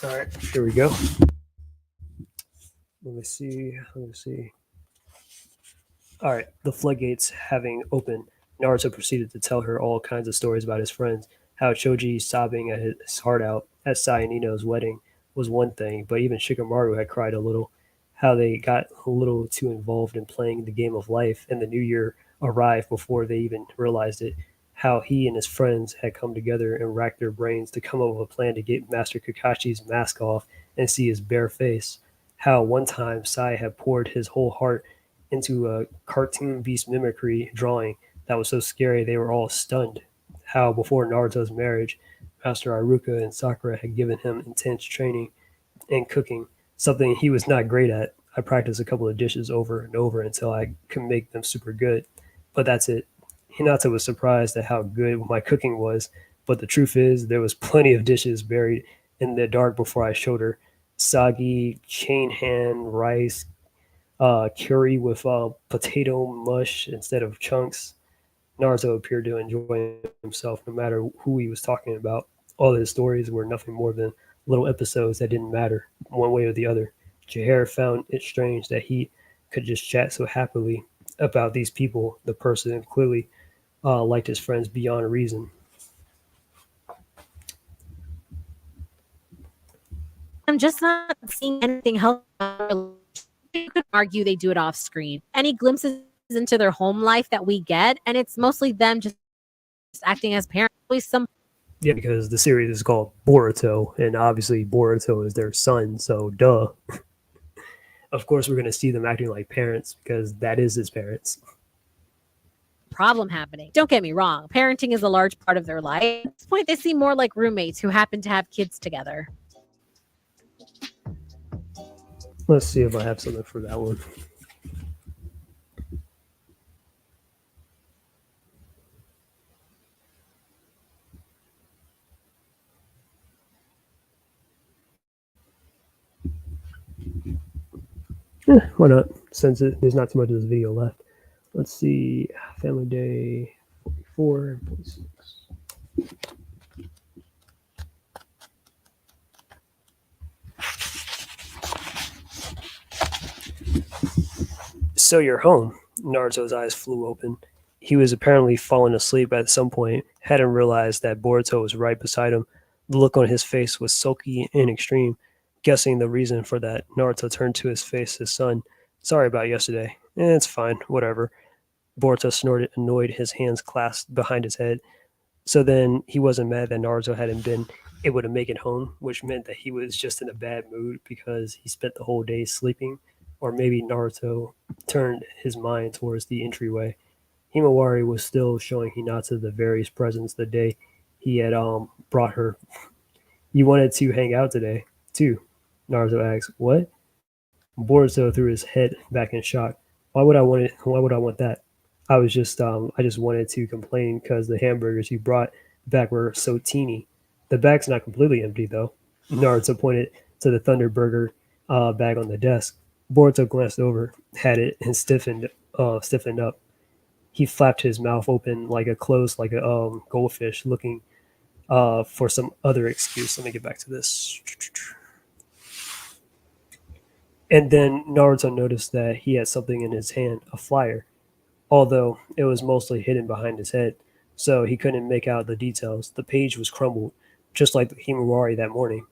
[SPEAKER 1] All right, here we go. Let me see. All right, the floodgates having opened, Naruto proceeded to tell her all kinds of stories about his friends. How Choji sobbing at his heart out at Sai and Ino's wedding was one thing, but even Shikamaru had cried a little. How they got a little too involved in playing the game of life, and the new year arrived before they even realized it. How he and his friends had come together and racked their brains to come up with a plan to get Master Kakashi's mask off and see his bare face. How one time Sai had poured his whole heart into a cartoon beast mimicry drawing that was so scary they were all stunned. How before Naruto's marriage, Master Iruka and Sakura had given him intense training in cooking, something he was not great at. I practiced a couple of dishes over and over until I could make them super good, but that's it. Hinata was surprised at how good my cooking was, but the truth is there was plenty of dishes buried in the dark before I showed her. Soggy chain hand rice, curry with potato mush instead of chunks. Naruto appeared to enjoy himself no matter who he was talking about. All his stories were nothing more than little episodes that didn't matter one way or the other. Jair found it strange that he could just chat so happily about these people. The person clearly liked his friends beyond reason.
[SPEAKER 3] I'm just not seeing anything healthy. You could argue they do it off screen. Any glimpses into their home life that we get, and it's mostly them just acting as parents. Always some.
[SPEAKER 1] Yeah, because the series is called Boruto, and obviously Boruto is their son, so duh. Of course, we're going to see them acting like parents because that is his parents.
[SPEAKER 3] Problem happening. Don't get me wrong. Parenting is a large part of their life. At this point, they seem more like roommates who happen to have kids together.
[SPEAKER 1] Let's see if I have something for that one. Why not? Since there's not too much of this video left. Let's see. Family Day 44 and 46. So you're home. Naruto's eyes flew open. He was apparently falling asleep at some point, hadn't realized that Boruto was right beside him. The look on his face was sulky and extreme. Guessing the reason for that, Naruto turned to his face, his son. Sorry about yesterday. It's fine, whatever. Boruto snorted, annoyed, his hands clasped behind his head. So then he wasn't mad that Naruto hadn't been able to make it home, which meant that he was just in a bad mood because he spent the whole day sleeping. Or maybe Naruto turned his mind towards the entryway. Himawari was still showing Hinata the various presents the day he had brought her. You wanted to hang out today, too, Naruto asked. What? Boruto threw his head back in shock. Why would I want it? Why would I want that? I just wanted to complain because the hamburgers you brought back were so teeny. The bag's not completely empty though. Naruto pointed to the Thunder Burger bag on the desk. Boruto glanced over, had it, and stiffened up. He flapped his mouth open like a goldfish, looking for some other excuse. Let me get back to this. And then Naruto noticed that he had something in his hand, a flyer, although it was mostly hidden behind his head, so he couldn't make out the details. The page was crumbled, just like the Himawari that morning.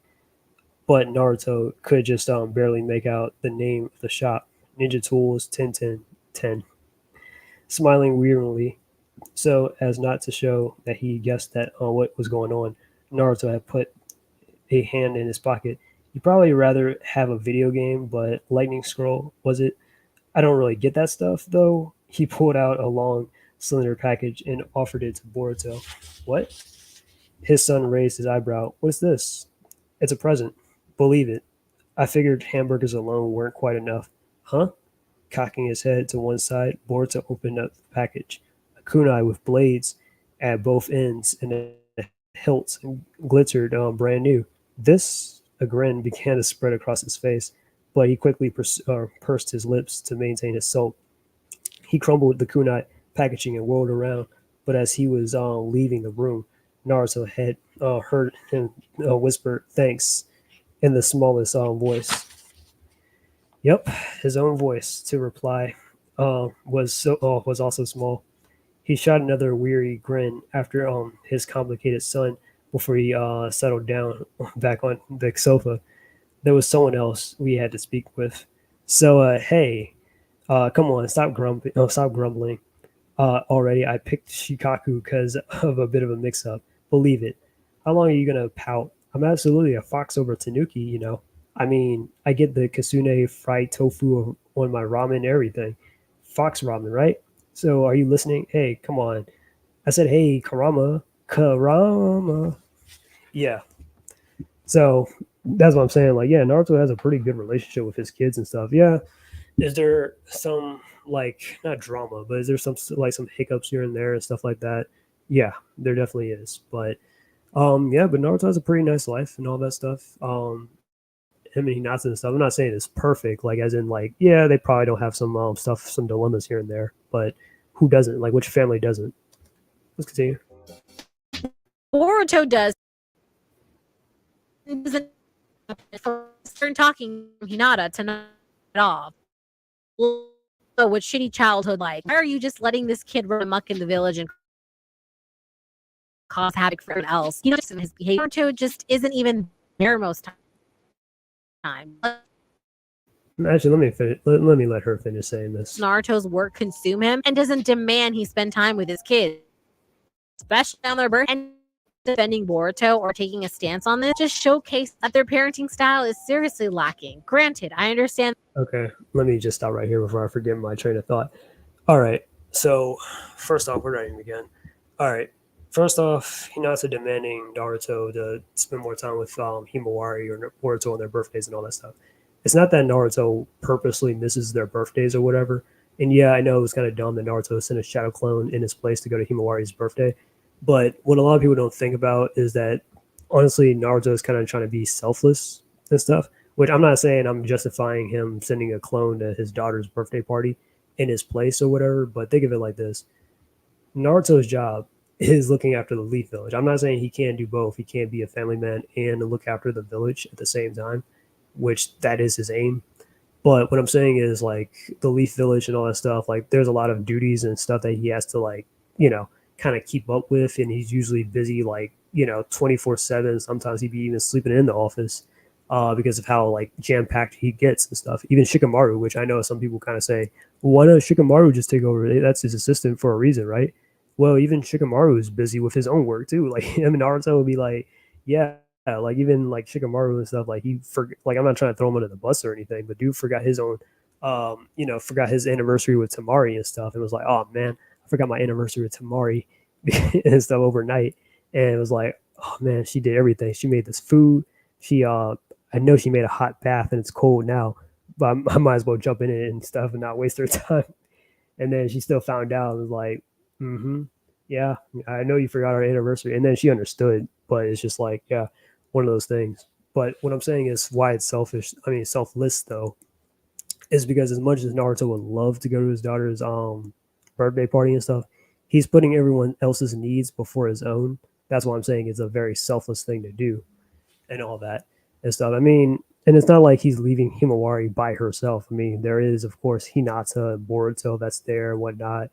[SPEAKER 1] But Naruto could just barely make out the name of the shop, Ninja Tools 101010. Smiling wearily, so as not to show that he guessed that what was going on, Naruto had put a hand in his pocket. You'd probably rather have a video game, but Lightning Scroll, was it? I don't really get that stuff, though. He pulled out a long cylinder package and offered it to Boruto. What? His son raised his eyebrow. What's this? It's a present. Believe it. I figured hamburgers alone weren't quite enough. Huh? Cocking his head to one side, Boruto opened up the package. A kunai with blades at both ends and a hilt glittered brand new. This, a grin began to spread across his face, but he quickly pursed his lips to maintain his sulk. He crumbled the kunai packaging and whirled around, but as he was leaving the room, Naruto had heard him whisper thanks in the smallest voice. Yep, his own voice to reply was also small. He shot another weary grin after his complicated son before he settled down back on the sofa. There was someone else we had to speak with. So hey, come on, stop grumbling. Already, I picked Shikaku because of a bit of a mix-up. Believe it. How long are you gonna pout? I'm absolutely a fox over Tanuki, you know. I mean, I get the Kasune fried tofu on my ramen, everything. Fox ramen, right? So are you listening? Hey, come on. I said, hey, Karama. Yeah. So that's what I'm saying. Like, yeah, Naruto has a pretty good relationship with his kids and stuff. Yeah. Is there some like not drama, but is there some like some hiccups here and there and stuff like that? Yeah, there definitely is. But yeah, but Naruto has a pretty nice life and all that stuff. Him and Hinata and stuff. I'm not saying it's perfect, like as in like, yeah, they probably don't have some stuff, some dilemmas here and there, but who doesn't? Like which family doesn't? Let's continue.
[SPEAKER 3] Boruto doesn't start talking from Hinata to knock it off. So what shitty childhood like? Why are you just letting this kid run amok in the village and cause havoc for everyone else? You know, just in his behavior, Boruto just isn't even there most time.
[SPEAKER 1] Actually, let me finish. Let me let her finish saying this.
[SPEAKER 3] Naruto's work consume him and doesn't demand he spend time with his kids, especially on their birthday. And defending Boruto or taking a stance on this just showcase that their parenting style is seriously lacking. Granted, I understand.
[SPEAKER 1] Okay, let me just stop right here before I forget my train of thought. All right, so first off, where did I even begin? All right, first off, Hinata demanding Naruto to spend more time with Himawari or Boruto on their birthdays and all that stuff. It's not that Naruto purposely misses their birthdays or whatever. And yeah, I know it was kind of dumb that Naruto sent a shadow clone in his place to go to Himawari's birthday. But what a lot of people don't think about is that honestly, Naruto is kind of trying to be selfless and stuff. Which I'm not saying I'm justifying him sending a clone to his daughter's birthday party in his place or whatever. But think of it like this: Naruto's job is looking after the Leaf Village. I'm not saying he can't do both. He can't be a family man and look after the village at the same time, which that is his aim. But what I'm saying is like the Leaf Village and all that stuff. Like there's a lot of duties and stuff that he has to like kind of keep up with, and he's usually busy 24/7. Sometimes he'd be even sleeping in the office because of how like jam-packed he gets and stuff. Even Shikamaru, which I know some people kind of say, why not Shikamaru just take over? That's his assistant for a reason, right? Well, even Shikamaru is busy with his own work too. Like him and Naruto would be like, yeah, like even like Shikamaru and stuff. Like like I'm not trying to throw him under the bus or anything, but dude forgot his own, forgot his anniversary with Tamari and stuff. And was like, oh man, I forgot my anniversary with Tamari and stuff overnight. And it was like, oh man, she did everything. She made this food. I know she made a hot bath and it's cold now, but I might as well jump in it and stuff and not waste her time. And then she still found out and was like, mm-hmm, yeah, I know you forgot our anniversary. And then she understood, but it's just like, yeah, one of those things. But what I'm saying is why it's selfless though, is because as much as Naruto would love to go to his daughter's birthday party and stuff, he's putting everyone else's needs before his own. That's why I'm saying it's a very selfless thing to do and all that and stuff. I mean, and it's not like he's leaving Himawari by herself. I mean, there is, of course, Hinata and Boruto that's there and whatnot.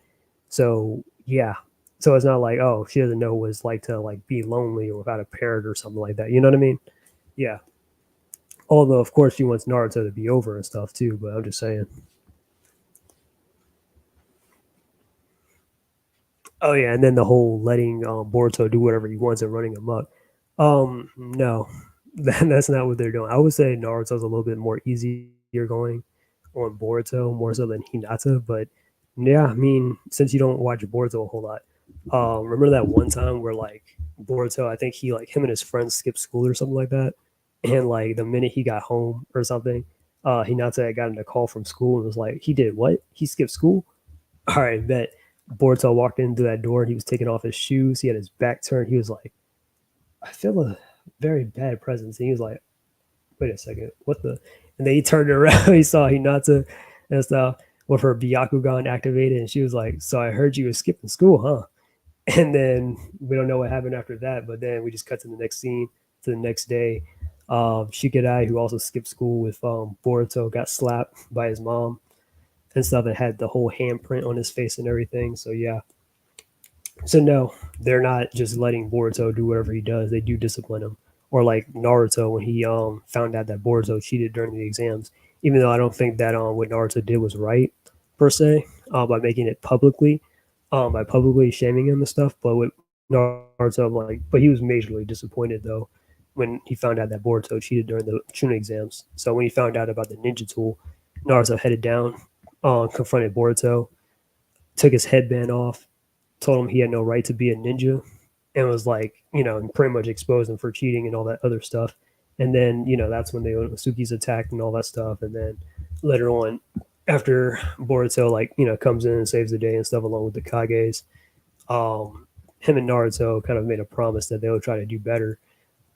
[SPEAKER 1] So, yeah. So it's not like, oh, she doesn't know what it's like to like be lonely or without a parent or something like that. You know what I mean? Yeah. Although, of course, she wants Naruto to be over and stuff too, but I'm just saying. Oh, yeah. And then the whole letting Boruto do whatever he wants and running amok. No, that's not what they're doing. I would say Naruto's a little bit more easier going on Boruto more so than Hinata, but yeah, I mean, since you don't watch Boruto a whole lot, remember that one time where like Boruto, I think he like him and his friends skipped school or something like that, and like the minute he got home or something, Hinata had gotten a call from school and was like, he did what? He skipped school? All right, bet. Boruto walked into that door and he was taking off his shoes. He had his back turned. He was like, I feel a very bad presence. And he was like, wait a second, what the? And then he turned around, he saw Hinata and stuff with her Byakugan activated. And she was like, so I heard you were skipping school, huh? And then we don't know what happened after that. But then we just cut to the next scene, to the next day. Shikadai, who also skipped school with Boruto, got slapped by his mom and stuff and had the whole handprint on his face and everything. So, yeah. So no, they're not just letting Boruto do whatever he does. They do discipline him. Or like Naruto when he found out that Boruto cheated during the exams. Even though I don't think that what Naruto did was right per se, by making it publicly, by publicly shaming him and stuff. But with Naruto, like, but he was majorly disappointed though when he found out that Boruto cheated during the Chunin exams. So when he found out about the ninja tool, Naruto headed down, confronted Boruto, took his headband off, told him he had no right to be a ninja, and was like, and pretty much exposed him for cheating and all that other stuff. And then, that's when the Onitsuki's attacked and all that stuff. And then later on, after Boruto, like, comes in and saves the day and stuff along with the Kages, him and Naruto kind of made a promise that they would try to do better.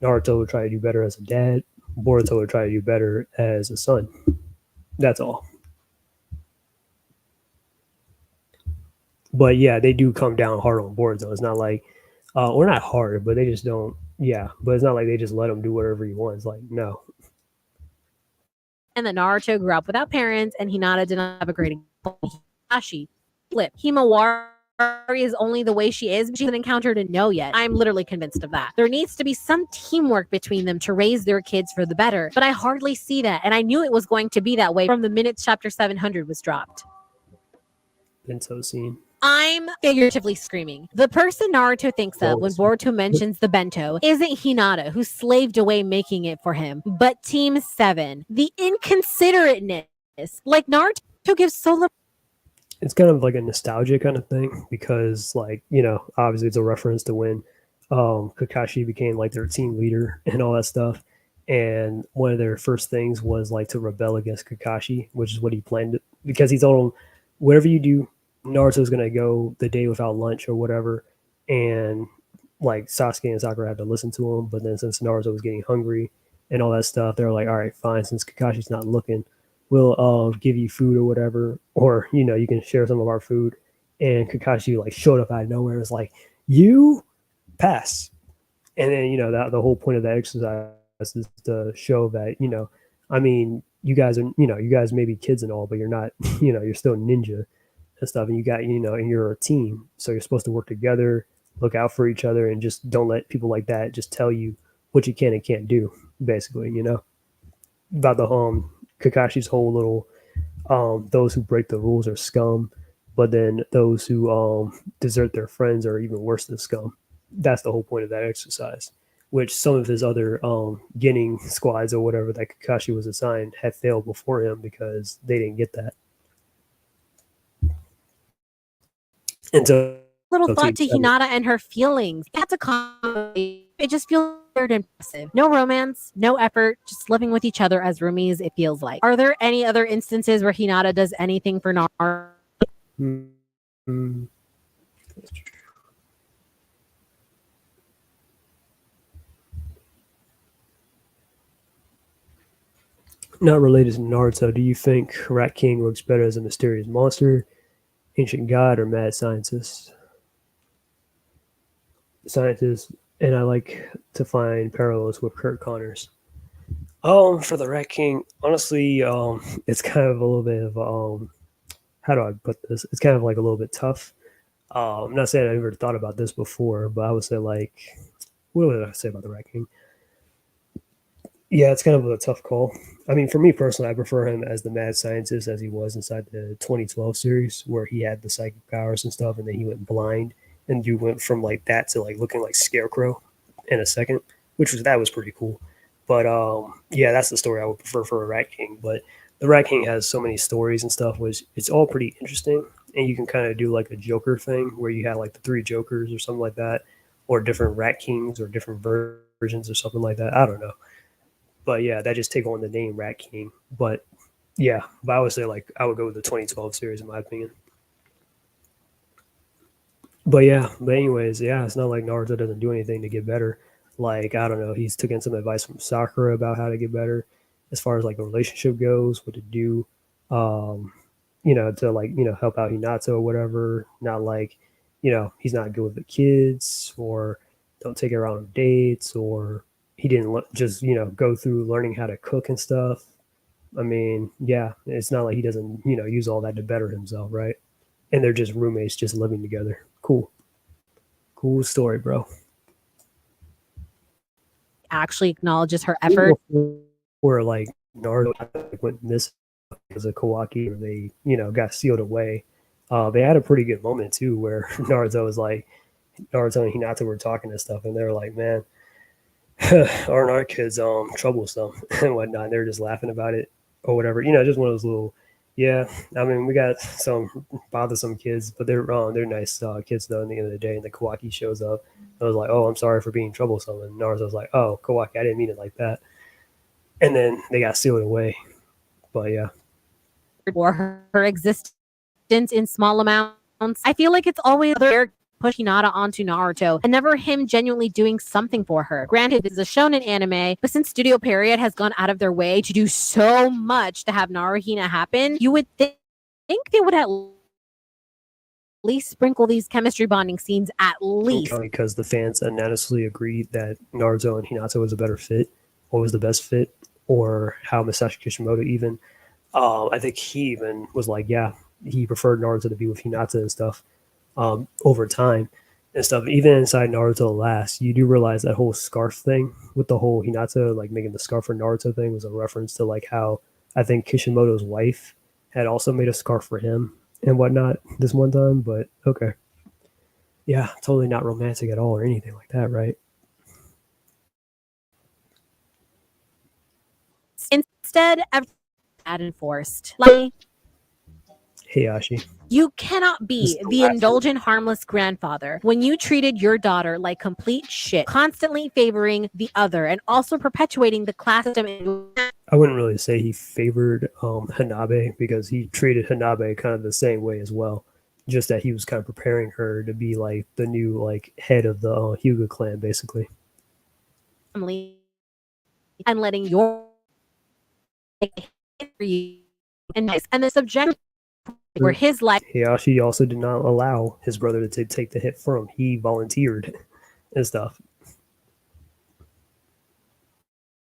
[SPEAKER 1] Naruto would try to do better as a dad. Boruto would try to do better as a son. That's all. But yeah, they do come down hard on Boruto. It's not like, or not hard, but they just don't. Yeah, but it's not like they just let him do whatever he wants. Like, no.
[SPEAKER 3] And that Naruto grew up without parents, and Hinata did not have a great example. Hashi flip. Himawari is only the way she is, but she hasn't encountered a no yet. I'm literally convinced of that. There needs to be some teamwork between them to raise their kids for the better, but I hardly see that, and I knew it was going to be that way from the minute chapter 700 was dropped.
[SPEAKER 1] Bento scene.
[SPEAKER 3] I'm figuratively screaming. The person Naruto thinks of when Boruto mentions the bento isn't Hinata, who slaved away making it for him, but Team 7. The inconsiderateness. Like, Naruto gives so little.
[SPEAKER 1] It's kind of like a nostalgia kind of thing because, like, obviously it's a reference to when Kakashi became like their team leader and all that stuff. And one of their first things was like to rebel against Kakashi, which is what he planned because he told him, whatever you do, Naruto's gonna go the day without lunch or whatever, and like Sasuke and Sakura had to listen to him. But then since Naruto was getting hungry and all that stuff, they were like, all right, fine. Since Kakashi's not looking, we'll give you food or whatever, or you can share some of our food. And Kakashi like showed up out of nowhere. It was like, you pass. And then that the whole point of that exercise is to show that I mean, you guys are you guys may be kids and all, but you're not you're still ninja and stuff, and you got and you're a team, so you're supposed to work together, look out for each other, and just don't let people like that just tell you what you can and can't do, basically. About the Kakashi's whole little those who break the rules are scum, but then those who desert their friends are even worse than scum. That's the whole point of that exercise. Which some of his other Ginning squads or whatever that Kakashi was assigned had failed before him because they didn't get that. And so
[SPEAKER 3] Little thought to Hinata and her feelings. That's a comedy. It just feels weird and passive. No romance, no effort, just living with each other as roomies, it feels like. Are there any other instances where Hinata does anything for Naruto?
[SPEAKER 1] Mm-hmm. Not related to Naruto, do you think Rat King works better as a mysterious monster, ancient god, or mad scientist? Scientist, and I like to find parallels with Kurt Connors. For the Rat King, honestly, it's kind of a little bit of how do I put this? It's kind of like a little bit tough. I'm not saying I ever thought about this before, but I would say like, what would I say about the Rat King? Yeah, it's kind of a tough call. I mean, for me personally, I prefer him as the mad scientist as he was inside the 2012 series, where he had the psychic powers and stuff, and then he went blind, and you went from like that to like looking like Scarecrow in a second, that was pretty cool. But yeah, that's the story I would prefer for a Rat King. But the Rat King has so many stories and stuff, which it's all pretty interesting, and you can kind of do like a Joker thing where you have like the three Jokers or something like that, or different Rat Kings or different versions or something like that. I don't know. But yeah, that just take on the name Rat King. But yeah, but I would say like I would go with the 2012 series in my opinion. But anyways, yeah, it's not like Naruto doesn't do anything to get better. Like I don't know, he's taken some advice from Sakura about how to get better, as far as like a relationship goes, what to do, um, to like help out Hinata or whatever. Not like he's not good with the kids, or don't take her out on dates, or he didn't just go through learning how to cook and stuff. I mean, yeah, it's not like he doesn't use all that to better himself, right? And they're just roommates, just living together. Cool story, bro.
[SPEAKER 3] Actually acknowledges her effort.
[SPEAKER 1] Where like Naruto went missing because of Kawaki, or they got sealed away. They had a pretty good moment too, where Naruto and Hinata were talking and stuff, and they were like, "Man, aren't our kids troublesome and whatnot?" They're just laughing about it or whatever. Just one of those little. Yeah, I mean, we got some bothersome kids, but they're nice kids though. In the end of the day, and the Kawaki shows up. I was like, "Oh, I'm sorry for being troublesome," and Naruto's like, "Oh, Kawaki, I didn't mean it like that." And then they got sealed away. But yeah,
[SPEAKER 3] for her existence in small amounts. I feel like it's always other push Hinata onto Naruto and never him genuinely doing something for her. Granted, this is a shonen anime, but since Studio Period has gone out of their way to do so much to have NaruHina happen, you would think they would at least sprinkle these chemistry bonding scenes at least.
[SPEAKER 1] Because the fans unanimously agreed that Naruto and Hinata was a better fit, or was the best fit, or how Masashi Kishimoto even, I think he even was like, yeah, he preferred Naruto to be with Hinata and stuff. Over time and stuff, even inside Naruto Last, you do realize that whole scarf thing with the whole Hinata like making the scarf for Naruto thing was a reference to like how I think Kishimoto's wife had also made a scarf for him and whatnot this one time. But okay, yeah, totally not romantic at all or anything like that, right?
[SPEAKER 3] Instead, everything enforced. Like,
[SPEAKER 1] Heihachi.
[SPEAKER 3] You cannot be the indulgent, harmless grandfather when you treated your daughter like complete shit, constantly favoring the other and also perpetuating the class system.
[SPEAKER 1] I wouldn't really say he favored Hanabe, because he treated Hanabe kind of the same way as well. Just that he was kind of preparing her to be like the new like head of the Hyuga clan, basically.
[SPEAKER 3] Family and letting your and the subject where his life.
[SPEAKER 1] Heihachi also did not allow his brother to take the hit from him. He volunteered and stuff.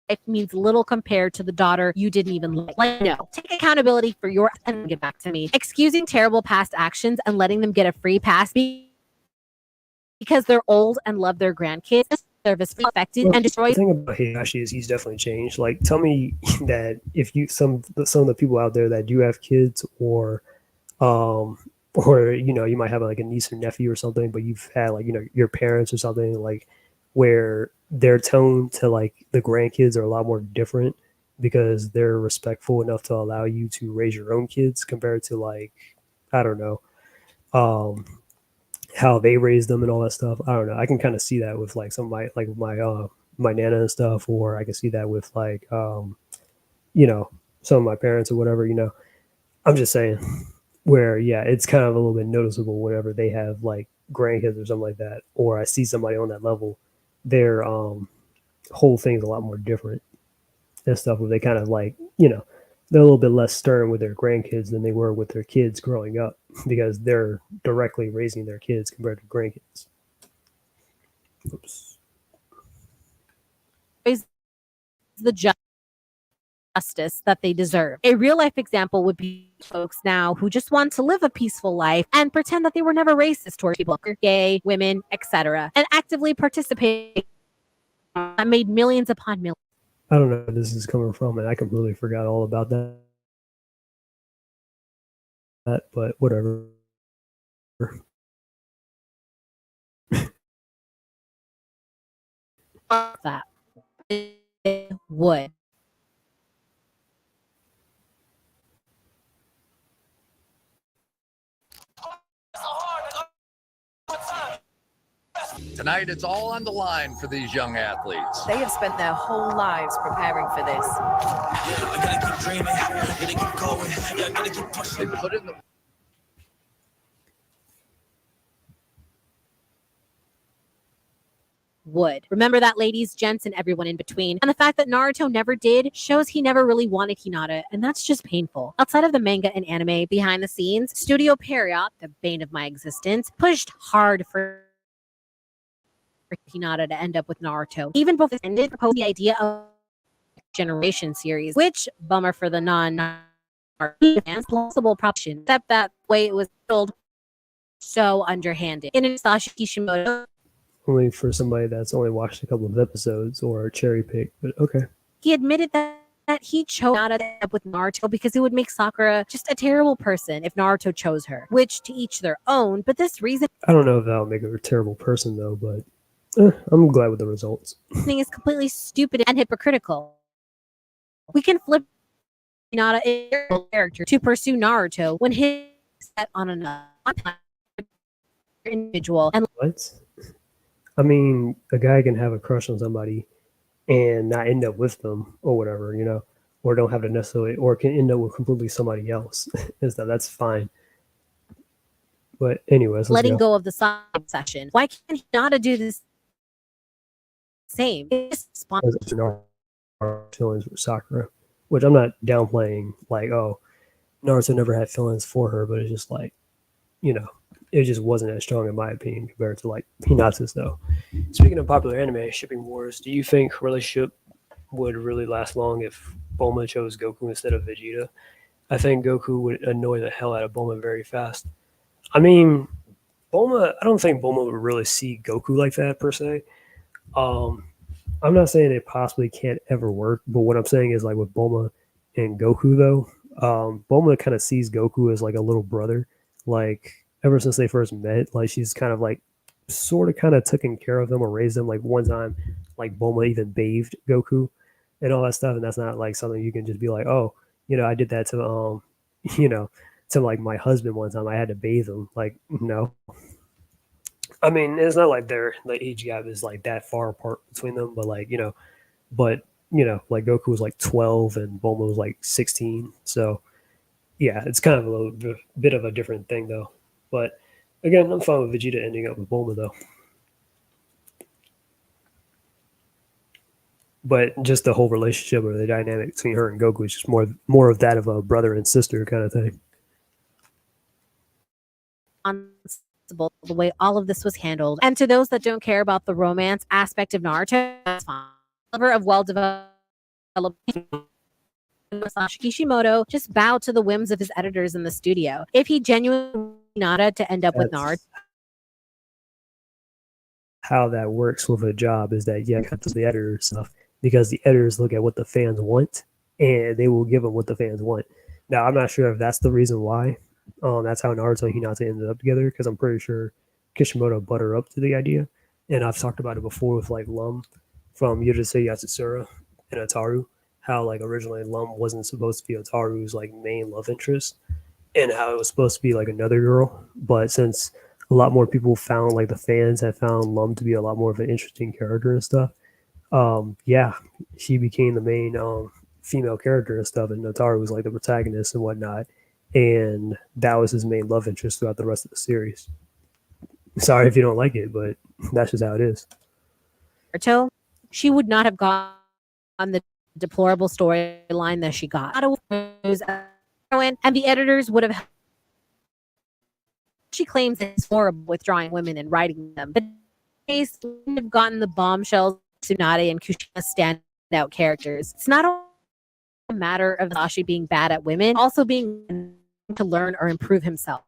[SPEAKER 3] It means little compared to the daughter you didn't even like. Like, no, take accountability for your and get back to me. Excusing terrible past actions and letting them get a free pass because they're old and love their grandkids. service affected
[SPEAKER 1] Well,
[SPEAKER 3] and
[SPEAKER 1] the
[SPEAKER 3] destroys.
[SPEAKER 1] thing about Higashi is he's definitely changed. Like, tell me that if you some of the people out there that do have kids, um, or you might have like a niece or nephew or something, but you've had like your parents or something like where their tone to like the grandkids are a lot more different because they're respectful enough to allow you to raise your own kids compared to like I don't know um how they raise them and all that stuff. I don't know. I can kind of see that with like some of my nana and stuff, or I can see that with like you know some of my parents or whatever. I'm just saying where yeah, it's kind of a little bit noticeable whenever they have like grandkids or something like that, or I see somebody on that level, their whole thing's a lot more different and stuff. Where they kind of like they're a little bit less stern with their grandkids than they were with their kids growing up because they're directly raising their kids compared to grandkids. Oops.
[SPEAKER 3] The justice that they deserve. A real life example would be folks now who just want to live a peaceful life and pretend that they were never racist towards people, gay, women, etc., and actively participate that made millions upon millions.
[SPEAKER 1] I don't know where this is coming from, and I completely forgot all about that. But whatever.
[SPEAKER 3] That it would.
[SPEAKER 9] Tonight, it's all on the line for these young athletes.
[SPEAKER 10] They have spent their whole lives preparing for this.
[SPEAKER 9] I gotta keep dreaming, I gotta keep going, I gotta keep pushing. They put in the
[SPEAKER 3] would. Remember that, ladies, gents, and everyone in between. And the fact that Naruto never did shows he never really wanted Hinata, and that's just painful. Outside of the manga and anime, behind the scenes, Studio Period, the bane of my existence, pushed hard for Hinata to end up with Naruto. Even before this ended, proposed the idea of Generation series, which, bummer for the non-fans, plausible proposition, except that way it was told so underhanded. In Satoshi Kishimoto,
[SPEAKER 1] only for somebody that's only watched a couple of episodes or cherry pick, but okay.
[SPEAKER 3] He admitted that he chose not to end up with Naruto because it would make Sakura just a terrible person if Naruto chose her, which to each their own, but this reason
[SPEAKER 1] I don't know if that'll make her a terrible person though, but I'm glad with the results.
[SPEAKER 3] Is completely stupid and hypocritical. We can flip Hinata character to pursue Naruto when he's set on another individual. And
[SPEAKER 1] what? I mean, a guy can have a crush on somebody and not end up with them or whatever, or don't have to necessarily, or can end up with completely somebody else and stuff. That's fine. But anyways,
[SPEAKER 3] letting go of the side obsession. Why can't Hinata do this same?
[SPEAKER 1] Feelings for Sakura, which I'm not downplaying. Like, oh, Naruto never had feelings for her, but it's just like, it just wasn't as strong in my opinion compared to like Hinata's though. Speaking of popular anime, shipping wars, do you think relationship would really last long if Bulma chose Goku instead of Vegeta? I think Goku would annoy the hell out of Bulma very fast. I mean, I don't think Bulma would really see Goku like that per se. I'm not saying it possibly can't ever work, but what I'm saying is like with Bulma and Goku though, Bulma kind of sees Goku as like a little brother. Like ever since they first met, like she's kind of like sort of kind of taken care of him or raised him. Like one time, like Bulma even bathed Goku and all that stuff, and that's not like something you can just be like, oh, I did that to to like my husband one time. I had to bathe him. Like no. I mean, it's not like the age gap is like that far apart between them, but like like Goku was like 12 and Bulma was like 16, so yeah, it's kind of a little bit of a different thing though. But again, I'm fine with Vegeta ending up with Bulma though. But just the whole relationship or the dynamic between her and Goku is just more of that of a brother and sister kind of thing.
[SPEAKER 3] The way all of this was handled. And to those that don't care about the romance aspect of Naruto, that's fine. Lover of well-developed Masashi Kishimoto just bowed to the whims of his editors in the studio. If he genuinely wanted to end up with Naruto,
[SPEAKER 1] how that works with a job is that, yeah, it comes to the editor stuff, because the editors look at what the fans want and they will give them what the fans want. Now, I'm not sure if that's the reason why. That's how Naruto and Hinata ended up together, because I'm pretty sure Kishimoto butted her up to the idea. And I've talked about it before with like Lum from Yurusei Yatsura and Ataru, how like originally Lum wasn't supposed to be Ataru's like main love interest, and how it was supposed to be like another girl. But since a lot more people found, like the fans had found Lum to be a lot more of an interesting character and stuff, yeah, she became the main female character and stuff, and Notaro was like the protagonist and whatnot, and that was his main love interest throughout the rest of the series. Sorry if you don't like it, but that's just how it is.
[SPEAKER 3] Naruto, she would not have gone on the deplorable storyline that she got. And the editors would have. She claims it's horrible with drawing women and writing them, but case would have gotten the bombshells, Tsunade and Kushina standout characters. It's not a matter of Sashi being bad at women, also being to learn or improve himself.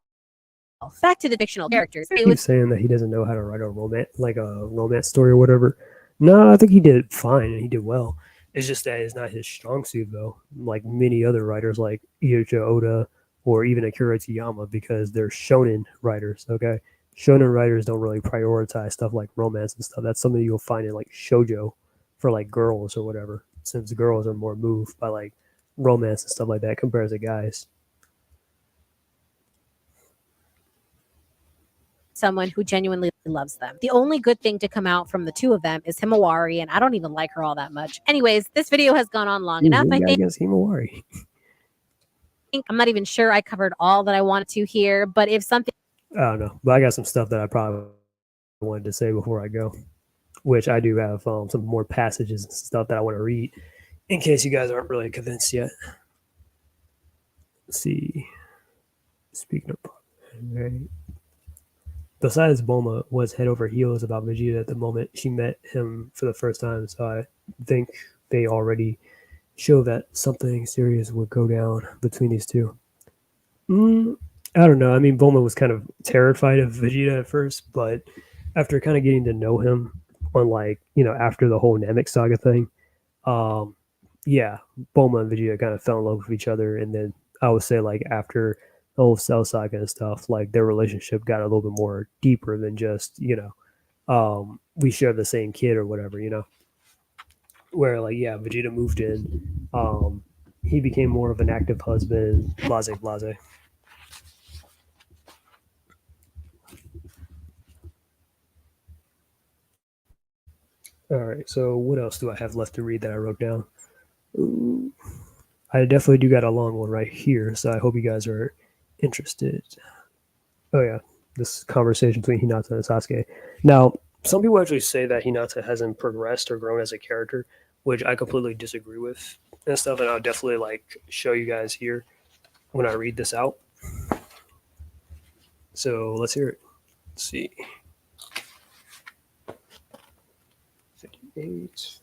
[SPEAKER 3] Back to the fictional characters.
[SPEAKER 1] He was saying that he doesn't know how to write a romance story or whatever. No, I think he did fine and he did well. It's just that it's not his strong suit, though. Like many other writers, like Iuja Oda or even Akira Toriyama, because they're shonen writers. Okay, shonen writers don't really prioritize stuff like romance and stuff. That's something you'll find in like shoujo for like girls or whatever, since girls are more moved by like romance and stuff like that compared to guys.
[SPEAKER 3] Someone who genuinely loves them. The only good thing to come out from the two of them is Himawari, and I don't even like her all that much. Anyways, this video has gone on long enough. I think
[SPEAKER 1] against Himawari.
[SPEAKER 3] I'm not even sure I covered all that I wanted to here, but if something,
[SPEAKER 1] I don't know, but I got some stuff that I probably wanted to say before I go, which I do have some more passages and stuff that I want to read in case you guys aren't really convinced yet. Let's see. Speaking of, right. Besides, Bulma was head over heels about Vegeta at the moment she met him for the first time, so I think they already show that something serious would go down between these two. I don't know. I mean, Bulma was kind of terrified of Vegeta at first, but after kind of getting to know him on, like, you know, after the whole Namek saga thing, yeah, Bulma and Vegeta kind of fell in love with each other, and then I would say, like, after the whole Cell saga and stuff, like, their relationship got a little bit more deeper than just, you know, we share the same kid or whatever, you know, where, like, yeah, Vegeta moved in, he became more of an active husband, blase blase. All right, so what else do I have left to read that I wrote down? Ooh, I definitely do got a long one right here, so I hope you guys are interested. Oh yeah, this conversation between Hinata and Sasuke. Now, some people actually say that Hinata hasn't progressed or grown as a character, which I completely disagree with and stuff, and I'll definitely like show you guys here when I read this out. So let's hear it. Let's see. 58.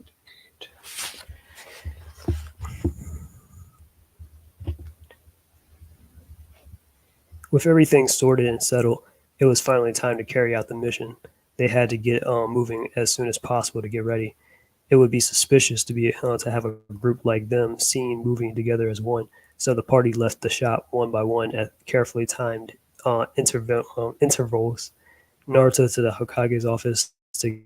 [SPEAKER 1] With everything sorted and settled, it was finally time to carry out the mission. They had to get moving as soon as possible to get ready. It would be suspicious to have a group like them seen moving together as one. So the party left the shop one by one at carefully timed intervals. Naruto to the Hokage's office to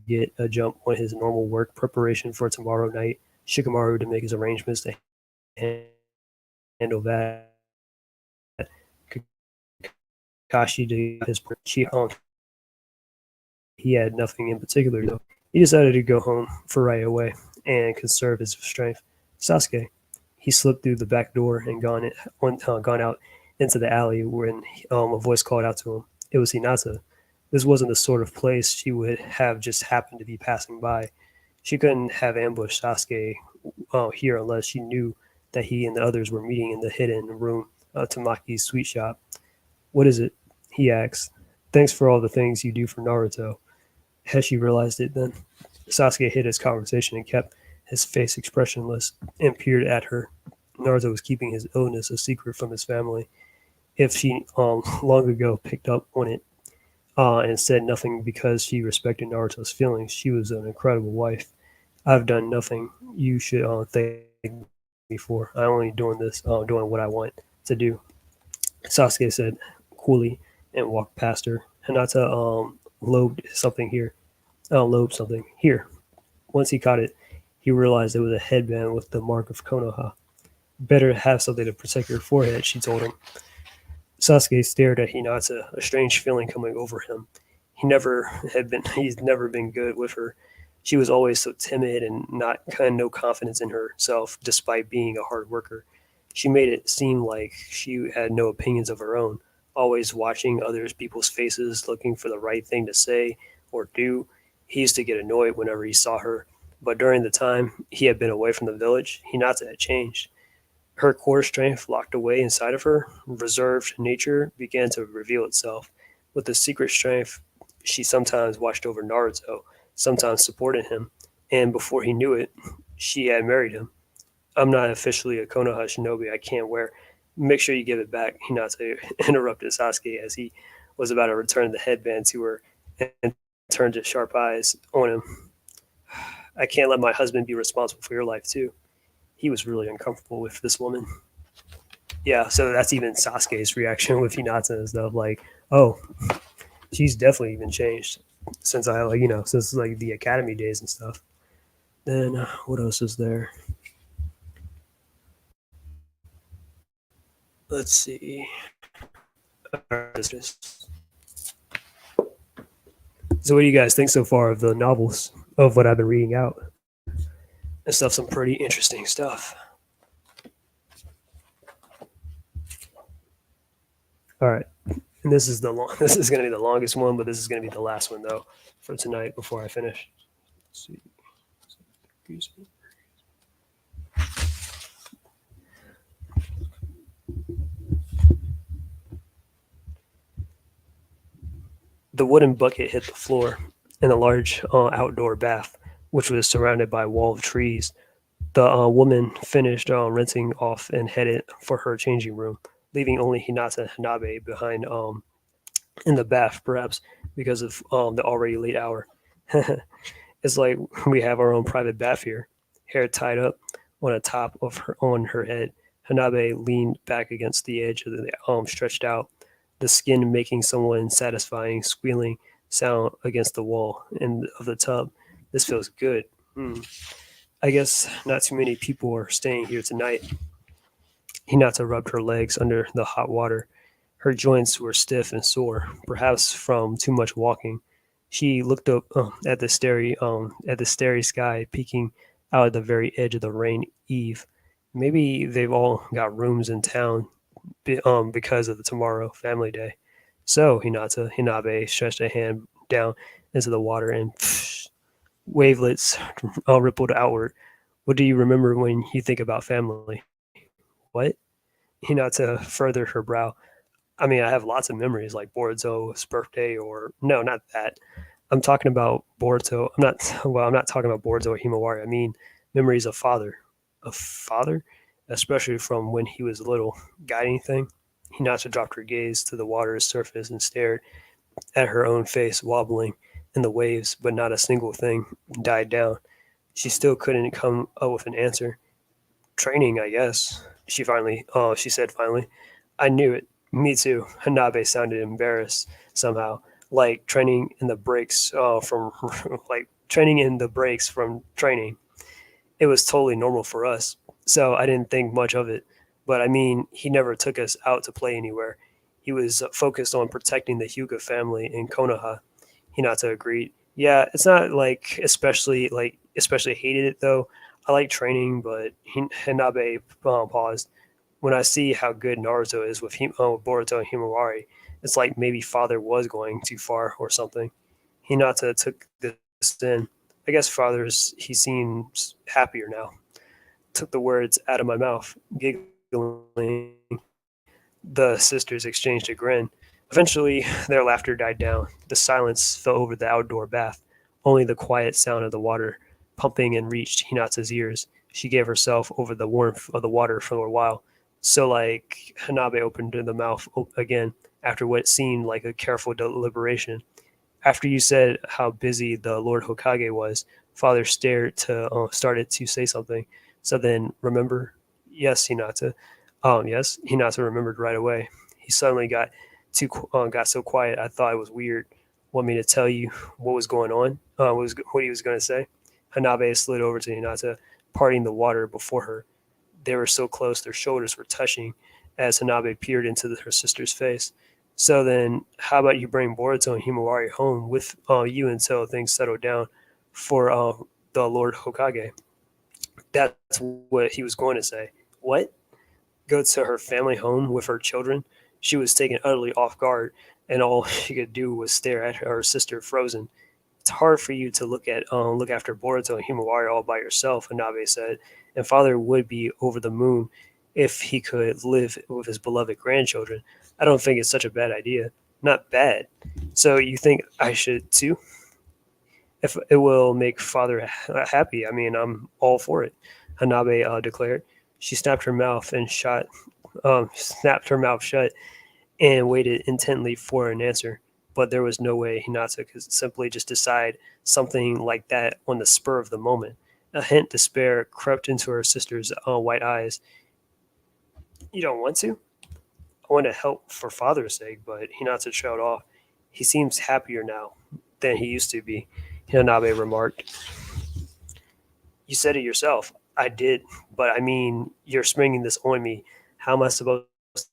[SPEAKER 1] get a jump on his normal work preparation for tomorrow night. Shikamaru to make his arrangements to handle that. Kakashi to his Chihon. He had nothing in particular though. He decided to go home for right away and conserve his strength. Sasuke, he slipped through the back door and gone out into the alley when a voice called out to him. It was Hinata. This wasn't the sort of place she would have just happened to be passing by. She couldn't have ambushed Sasuke here unless she knew that he and the others were meeting in the hidden room Tamaki's sweet shop. What is it? He asked. Thanks for all the things you do for Naruto. Has she realized it then? Sasuke hid his conversation and kept his face expressionless and peered at her. Naruto was keeping his illness a secret from his family. If she long ago picked up on it, and said nothing because she respected Naruto's feelings. She was an incredible wife. I've done nothing you should thank me for. I'm only doing this, doing what I want to do. Sasuke said coolly and walked past her. Hinata lobed something here. Lobed something here. Once he caught it, he realized it was a headband with the mark of Konoha. Better have something to protect your forehead, she told him. Sasuke stared at Hinata, a strange feeling coming over him. He's never been good with her. She was always so timid and not kind of no confidence in herself despite being a hard worker. She made it seem like she had no opinions of her own, always watching others people's faces, looking for the right thing to say or do. He used to get annoyed whenever he saw her, but during the time he had been away from the village, Hinata had changed. Her core strength locked away inside of her, reserved nature began to reveal itself. With the secret strength, she sometimes watched over Naruto, sometimes supported him, and before he knew it, she had married him. I'm not officially a Konoha shinobi. I can't wear. Make sure you give it back, Hinata interrupted Sasuke as he was about to return the headband to her and turned his sharp eyes on him. I can't let my husband be responsible for your life, too. He was really uncomfortable with this woman. Yeah, so that's even Sasuke's reaction with Hinata and stuff. Like, oh, she's definitely even changed since since like the academy days and stuff. Then what else is there? Let's see. So, what do you guys think so far of the novels of what I've been reading out and stuff? Some pretty interesting stuff. All right, and this is this is going to be the longest one, but this is going to be the last one though for tonight before I finish. Let's see. The wooden bucket hit the floor in a large outdoor bath, which was surrounded by a wall of trees. The woman finished rinsing off and headed for her changing room, leaving only Hinata and Hanabe behind in the bath, perhaps because of the already late hour. It's like we have our own private bath here. Hair tied up on her head. Hanabe leaned back against the edge of the stretched out, the skin making someone satisfying squealing sound against the wall of the tub. This feels good. I guess not too many people are staying here tonight. Hinata rubbed her legs under the hot water. Her joints were stiff and sore, perhaps from too much walking. She looked up at the starry sky peeking out at the very edge of the rain eve. Maybe they've all got rooms in town because of the tomorrow family day. So Hinabe stretched a hand down into the water and wavelets rippled outward. What do you remember when you think about family? What? Hinata furthered her brow. I mean, I have lots of memories like Boruto's birthday, or no, not that. I'm talking about Boruto. I'm not talking about Boruto or Himawari. I mean, memories of father. Of father? Especially from when he was little. Got anything? Hinata dropped her gaze to the water's surface and stared at her own face wobbling in the waves, but not a single thing died down. She still couldn't come up with an answer. Training, I guess. She said finally. I knew it. Me too. Hanabe sounded embarrassed somehow, like training in the breaks from training. It was totally normal for us, so I didn't think much of it. But I mean, he never took us out to play anywhere. He was focused on protecting the Hyuga family in Konoha. Hinata agreed. Yeah, it's not especially hated it though. I like training, but Hinabe paused. When I see how good Naruto is with Boruto and Himawari, it's like maybe father was going too far or something. Hinata took this in. I guess he seems happier now. Took the words out of my mouth, giggling. The sisters exchanged a grin. Eventually, their laughter died down. The silence fell over the outdoor bath. Only the quiet sound of the water pumping and reached Hinata's ears. She gave herself over the warmth of the water for a while. So, like, Hanabe opened the mouth again after what seemed like a careful deliberation. After you said how busy the Lord Hokage was, father started to say something. So then, remember? Yes, Hinata. Yes, Hinata remembered right away. He suddenly got so quiet. I thought it was weird. Want me to tell you what was going on? What he was going to say? Hanabe slid over to Hinata, parting the water before her. They were so close, their shoulders were touching as Hanabe peered into her sister's face. So then, how about you bring Boruto and Himawari home with you until things settle down for the Lord Hokage? That's what he was going to say. What? Go to her family home with her children? She was taken utterly off guard, and all she could do was stare at her sister frozen. It's hard for you to look after Boruto and Himawari all by yourself, Hanabe said, and father would be over the moon if he could live with his beloved grandchildren. I don't think it's such a bad idea. Not bad. So you think I should too? If it will make father happy, I mean, I'm all for it, Hanabe declared. She snapped her mouth shut and waited intently for an answer. But there was no way Hinata could simply just decide something like that on the spur of the moment. A hint of despair crept into her sister's white eyes. You don't want to? I want to help for father's sake, but Hinata trailed off. He seems happier now than he used to be, Hinanabe remarked. You said it yourself. I did, but I mean, you're springing this on me. How am I supposed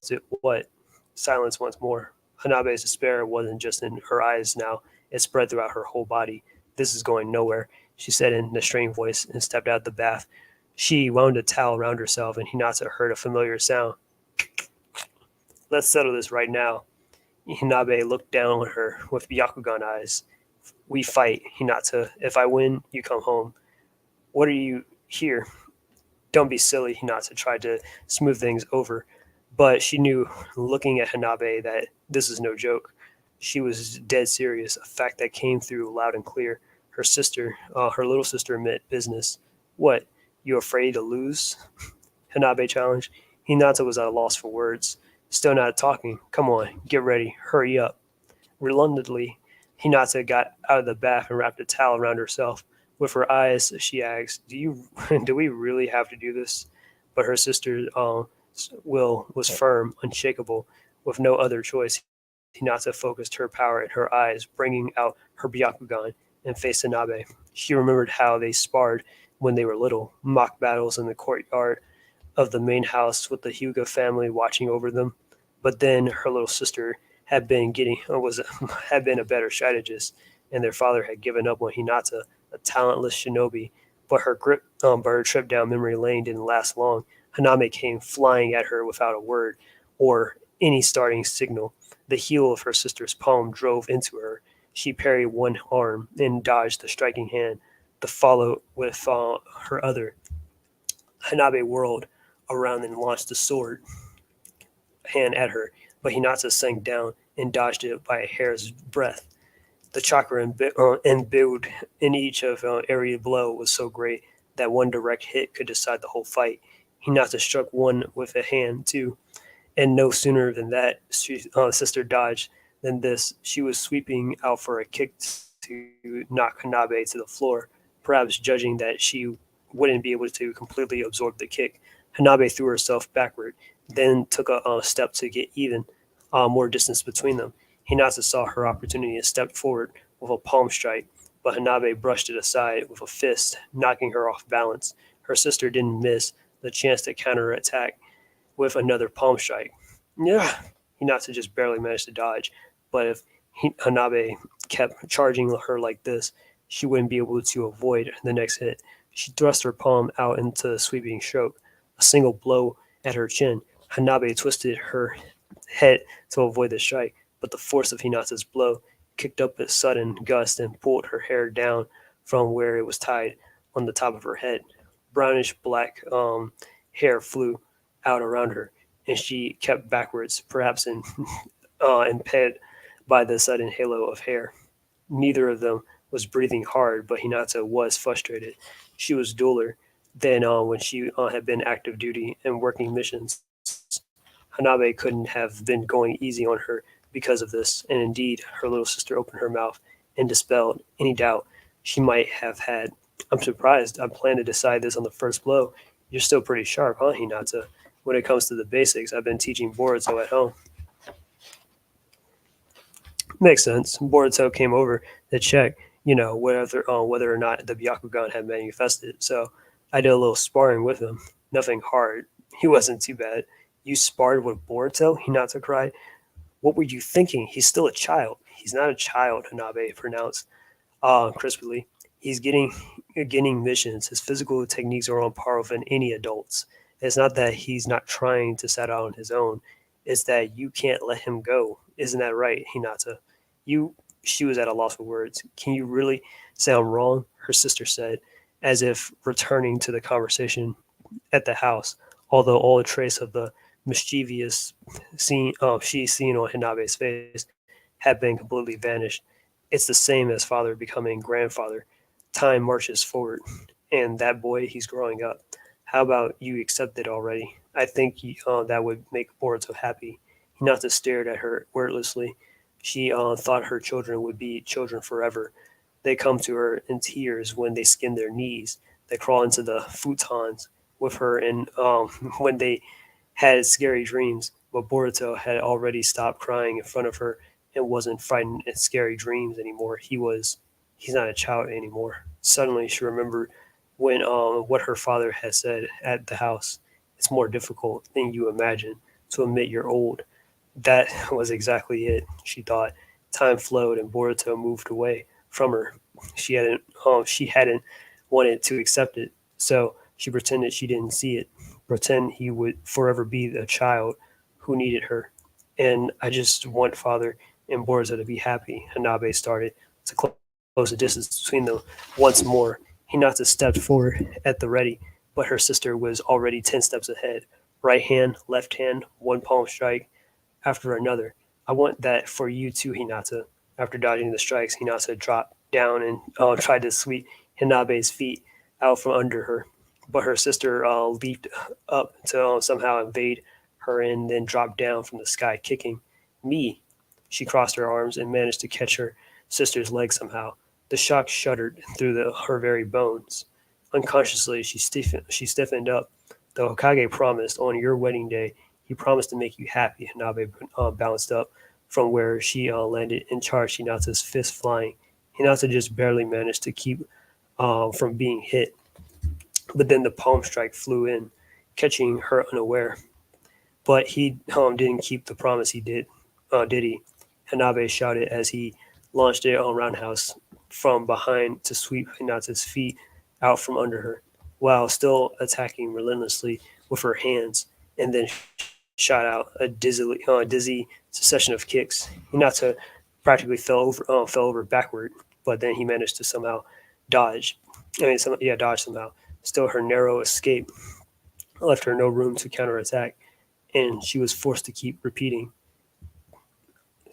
[SPEAKER 1] to what? Silence once more. Hanabe's despair wasn't just in her eyes now, it spread throughout her whole body. This is going nowhere, she said in a strained voice and stepped out of the bath. She wound a towel around herself and Hinata heard a familiar sound. Let's settle this right now. Hinabe looked down at her with Byakugan eyes. We fight, Hinata. If I win, you come home. What are you here? Don't be silly, Hinata tried to smooth things over. But she knew, looking at Hanabe, that this is no joke. She was dead serious, a fact that came through loud and clear. Her little sister meant business. What, you afraid to lose? Hanabe challenged. Hinata was at a loss for words. Still not talking. Come on, get ready. Hurry up. Reluctantly, Hinata got out of the bath and wrapped a towel around herself. With her eyes, she asked, do we really have to do this? But her sister's will was firm, unshakable. With no other choice, Hinata focused her power in her eyes, bringing out her Byakugan, and faced Hanabe. She remembered how they sparred when they were little, mock battles in the courtyard of the main house with the Hyuga family watching over them. But then her little sister had been had been a better strategist, and their father had given up on Hinata, a talentless shinobi. But her trip down memory lane didn't last long. Haname came flying at her without a word or any starting signal. The heel of her sister's palm drove into her. She parried one arm and dodged the striking hand, the follow with her other. Hanabe whirled around and launched the sword hand at her, but Hinata sank down and dodged it by a hair's breadth. The chakra imbued in each of every blow was so great that one direct hit could decide the whole fight. Hinata struck one with a hand, too, and no sooner than that sister dodged than this. She was sweeping out for a kick to knock Hanabe to the floor, perhaps judging that she wouldn't be able to completely absorb the kick. Hanabe threw herself backward, then took a step to get even more distance between them. Hinata saw her opportunity and stepped forward with a palm strike, but Hanabe brushed it aside with a fist, knocking her off balance. Her sister didn't miss the chance to counterattack with another palm strike. Yeah, Hinata just barely managed to dodge, but if Hanabe kept charging her like this, she wouldn't be able to avoid the next hit. She thrust her palm out into a sweeping stroke, a single blow at her chin. Hanabe twisted her head to avoid the strike, but the force of Hinata's blow kicked up a sudden gust and pulled her hair down from where it was tied on the top of her head. Brownish black hair flew out around her, and she kept backwards, perhaps impelled by the sudden halo of hair. Neither of them was breathing hard, but Hinata was frustrated. She was duller than when she had been active duty and working missions. Hanabe couldn't have been going easy on her because of this, and indeed, her little sister opened her mouth and dispelled any doubt she might have had. I'm surprised. I planned to decide this on the first blow. You're still pretty sharp, huh, Hinata? When it comes to the basics, I've been teaching Boruto at home. Makes sense. Boruto came over to check, whether or not the Byakugan had manifested. So I did a little sparring with him. Nothing hard. He wasn't too bad. You sparred with Boruto? Hinata cried. What were you thinking? He's still a child. He's not a child, Hanabe pronounced crisply. He's getting missions. His physical techniques are on par with any adults. It's not that he's not trying to set out on his own. It's that you can't let him go. Isn't that right, Hinata? You She was at a loss for words. Can you really say I'm wrong? Her sister said, as if returning to the conversation at the house, although all trace of the mischievous she's seen on Hinabe's face had been completely vanished. It's the same as father becoming grandfather. Time marches forward, and that boy, he's growing up. How about you accept it already? I think that would make Boruto happy. Hinata stared at her wordlessly. She thought her children would be children forever. They come to her in tears when they skin their knees. They crawl into the futons with her, and when they had scary dreams. But Boruto had already stopped crying in front of her and wasn't frightened at scary dreams anymore. He's not a child anymore. Suddenly, she remembered when what her father had said at the house. It's more difficult than you imagine to admit you're old. That was exactly it, she thought. Time flowed and Boruto moved away from her. She hadn't wanted to accept it, so she pretended she didn't see it. Pretend he would forever be the child who needed her. And I just want father and Boruto to be happy. Hanabe started to close the distance between them once more. Hinata stepped forward at the ready, but her sister was already 10 steps ahead. Right hand, left hand, one palm strike after another. I want that for you too, Hinata. After dodging the strikes, Hinata dropped down and tried to sweep Hinabe's feet out from under her. But her sister leaped up to somehow invade her and then dropped down from the sky, kicking. Me. She crossed her arms and managed to catch her sister's leg somehow. The shock shuddered through her very bones. Unconsciously, she stiffened up. The Hokage promised on your wedding day, he promised to make you happy. Hanabe bounced up from where she landed and charged Hinata's fist flying. Hinata just barely managed to keep from being hit. But then the palm strike flew in, catching her unaware. But he didn't keep the promise he did he? Hanabe shouted as he launched it on roundhouse from behind to sweep Hinata's feet out from under her, while still attacking relentlessly with her hands, and then shot out a dizzy succession of kicks. Hinata practically fell over backward, but then he managed to somehow dodge. Dodge somehow. Still, her narrow escape left her no room to counterattack, and she was forced to keep repeating.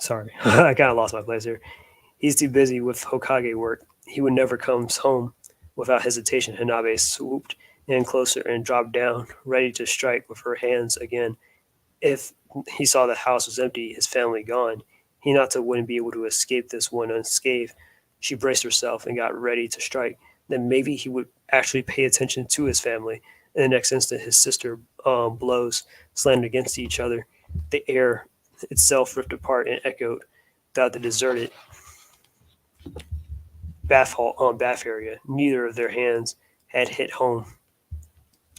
[SPEAKER 1] Sorry, I kind of lost my place here. He's too busy with Hokage work. He would never come home. Without hesitation, Hanabe swooped in closer and dropped down, ready to strike with her hands again. If he saw the house was empty, his family gone, Hinata wouldn't be able to escape this one unscathed. She braced herself and got ready to strike. Then maybe he would actually pay attention to his family. In the next instant, his sister blows slammed against each other. The air itself ripped apart and echoed throughout the deserted bath area. Neither of their hands had hit home.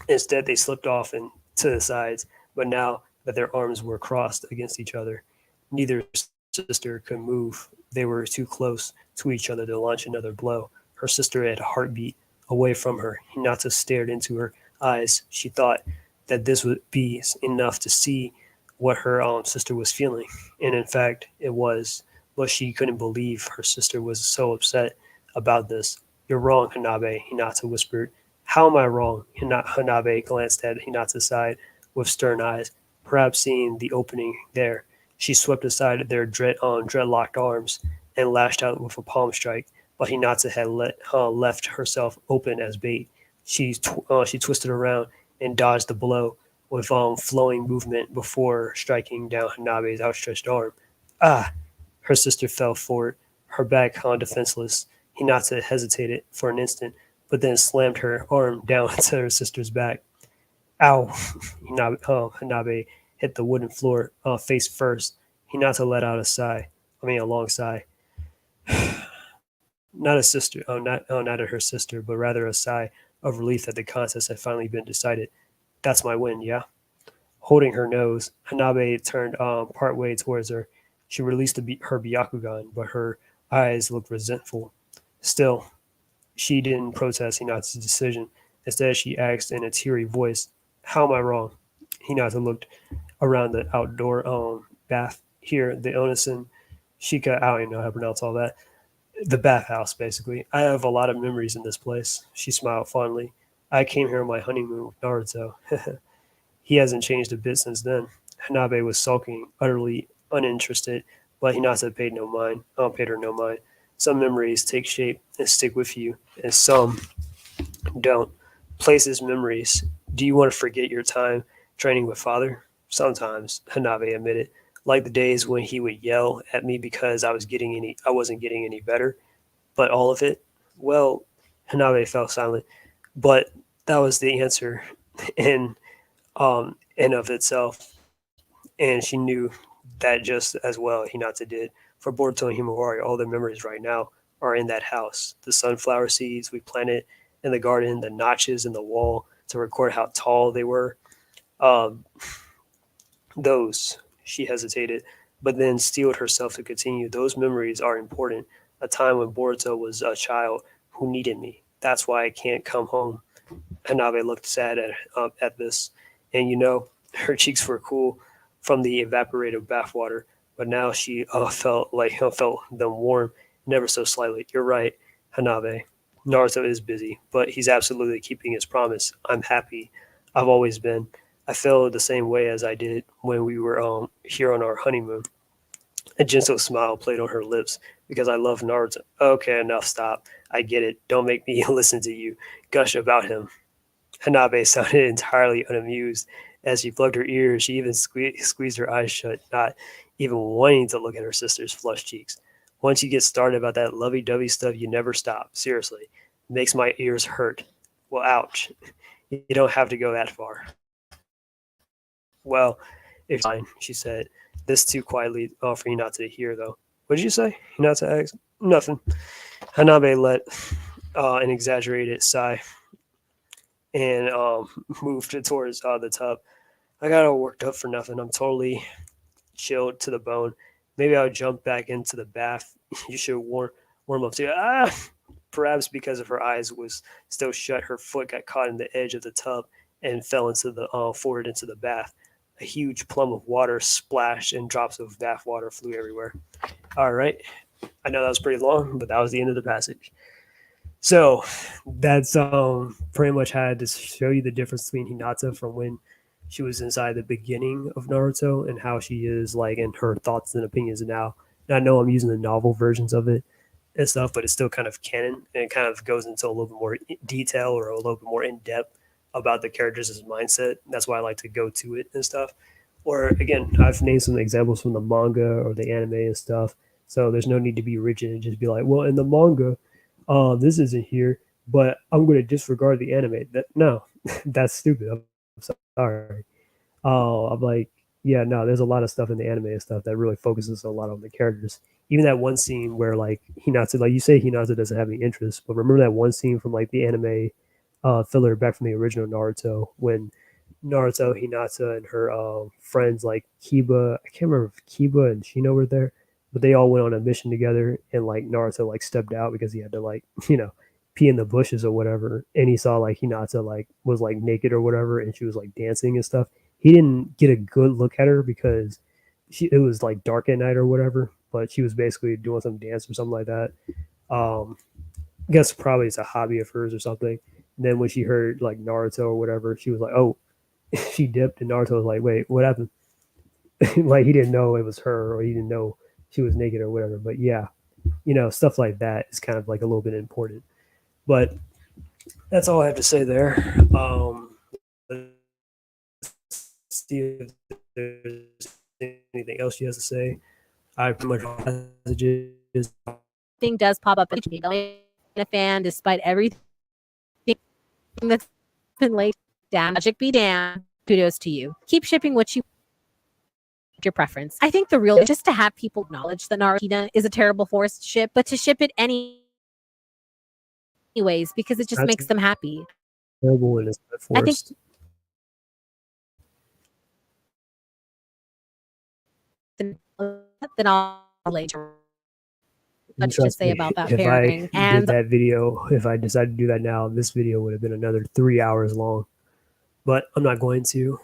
[SPEAKER 1] Instead, they slipped off and to the sides, but now that their arms were crossed against each other, neither sister could move. They were too close to each other to launch another blow. Her sister had a heartbeat away from her. Hinata stared into her eyes. She thought that this would be enough to see what her sister was feeling, and in fact, it was. But she couldn't believe her sister was so upset about this. You're wrong, Hanabe, Hinata whispered. How am I wrong? Hanabe glanced at Hinata's side with stern eyes, perhaps seeing the opening there. She swept aside their dreadlocked arms and lashed out with a palm strike, but Hinata had left herself open as bait. She twisted around and dodged the blow with flowing movement before striking down Hanabe's outstretched arm. Ah! Her sister fell forward, her back defenseless. Hinata hesitated for an instant, but then slammed her arm down to her sister's back. Ow! Hanabe hit the wooden floor face first. Hinata let out a sigh. A long sigh. Not a sister, not at her sister, but rather a sigh of relief that the contest had finally been decided. That's my win, yeah? Holding her nose, Hanabe turned partway towards her. She released her Byakugan, but her eyes looked resentful. Still, she didn't protest Hinata's decision. Instead, she asked in a teary voice, "How am I wrong?" Hinata looked around the outdoor bath. Here, the Onsen Shika, I don't even know how to pronounce all that. The bathhouse, basically. I have a lot of memories in this place. She smiled fondly. I came here on my honeymoon with Naruto. He hasn't changed a bit since then. Hanabe was sulking, utterly uninterested, but Hinata paid her no mind. Some memories take shape and stick with you, and some don't. Places, memories. Do you want to forget your time training with father? Sometimes, Hanabe admitted, like the days when he would yell at me because I wasn't getting any better. But all of it? Well, Hanabe fell silent. But that was the answer in in of itself, and she knew that just as well Hinata did. For Boruto and Himawari, all their memories right now are in that house. The sunflower seeds we planted in the garden, the notches in the wall to record how tall they were. Um, those, she hesitated, but then steeled herself to continue. Those memories are important. A time when Boruto was a child who needed me. That's why I can't come home. Hanabe looked sad at this, and her cheeks were cool from the evaporated bathwater, but now she felt them warm, never so slightly. You're right, Hanabe. Naruto is busy, but he's absolutely keeping his promise. I'm happy. I've always been. I feel the same way as I did when we were here on our honeymoon. A gentle smile played on her lips because I love Naruto. Okay, enough, stop. I get it. Don't make me listen to you gush about him. Hanabe sounded entirely unamused. As she plugged her ears, she even squeezed her eyes shut, not even wanting to look at her sister's flushed cheeks. Once you get started about that lovey-dovey stuff, you never stop. Seriously. It makes my ears hurt. Well, ouch. You don't have to go that far. Well, if fine, she said. This too quietly for Hinata to hear, though. What did you say? Hinata asked. Nothing. Hanabe let an exaggerated sigh and moved towards the tub. I got all worked up for nothing. I'm totally chilled to the bone. Maybe I'll jump back into the bath. You should warm up too. Perhaps because of her eyes was still shut, her foot got caught in the edge of the tub and fell into the forward into the bath. A huge plum of water splashed, and drops of bath water flew everywhere. All right, I know that was pretty long, but that was the end of the passage. So that's pretty much had to show you the difference between Hinata from when she was inside the beginning of Naruto and how she is like in her thoughts and opinions now. And I know I'm using the novel versions of it and stuff, but it's still kind of canon and it kind of goes into a little bit more detail or a little bit more in depth about the characters' mindset. That's why I like to go to it and stuff. Or again, I've named some examples from the manga or the anime and stuff. So there's no need to be rigid and just be like, well, in the manga, this isn't here, but I'm going to disregard the anime. No, that's stupid. I'm sorry. I'm like, yeah, no, there's a lot of stuff in the anime and stuff that really focuses a lot on the characters. Even that one scene where like Hinata, like you say, Hinata doesn't have any interest, but remember that one scene from like the anime filler back from the original Naruto when Naruto, Hinata, and her friends like Kiba, I can't remember if Kiba and Shino were there, but they all went on a mission together, and like Naruto like stepped out because he had to like pee in the bushes or whatever, and he saw like Hinata like was like naked or whatever, and she was like dancing and stuff. He didn't get a good look at her because it was like dark at night or whatever, but she was basically doing some dance or something like that. I guess probably it's a hobby of hers or something. And then when she heard like Naruto or whatever, she was like, "Oh," she dipped, and Naruto was like, "Wait, what happened?" Like he didn't know it was her, or he didn't know she was naked or whatever. But yeah, stuff like that is kind of like a little bit important. But that's all I have to say there. Let's see if there's anything else she has to say. I pretty much messages
[SPEAKER 3] thing does pop up. A fan, despite everything that's been laid down. Logic be damned. Kudos to you. Keep shipping what you your preference. I think the real is just to have people acknowledge that NaruHina is a terrible forced ship, but to ship it anyways because it just makes them happy.
[SPEAKER 1] Terrible and it's
[SPEAKER 3] I think
[SPEAKER 1] forced.
[SPEAKER 3] then I'll later much to
[SPEAKER 1] Trust
[SPEAKER 3] say
[SPEAKER 1] me,
[SPEAKER 3] about that
[SPEAKER 1] if
[SPEAKER 3] pairing.
[SPEAKER 1] I
[SPEAKER 3] And
[SPEAKER 1] did that video, if I decided to do that now, this video would have been another 3 hours long. But I'm not going to.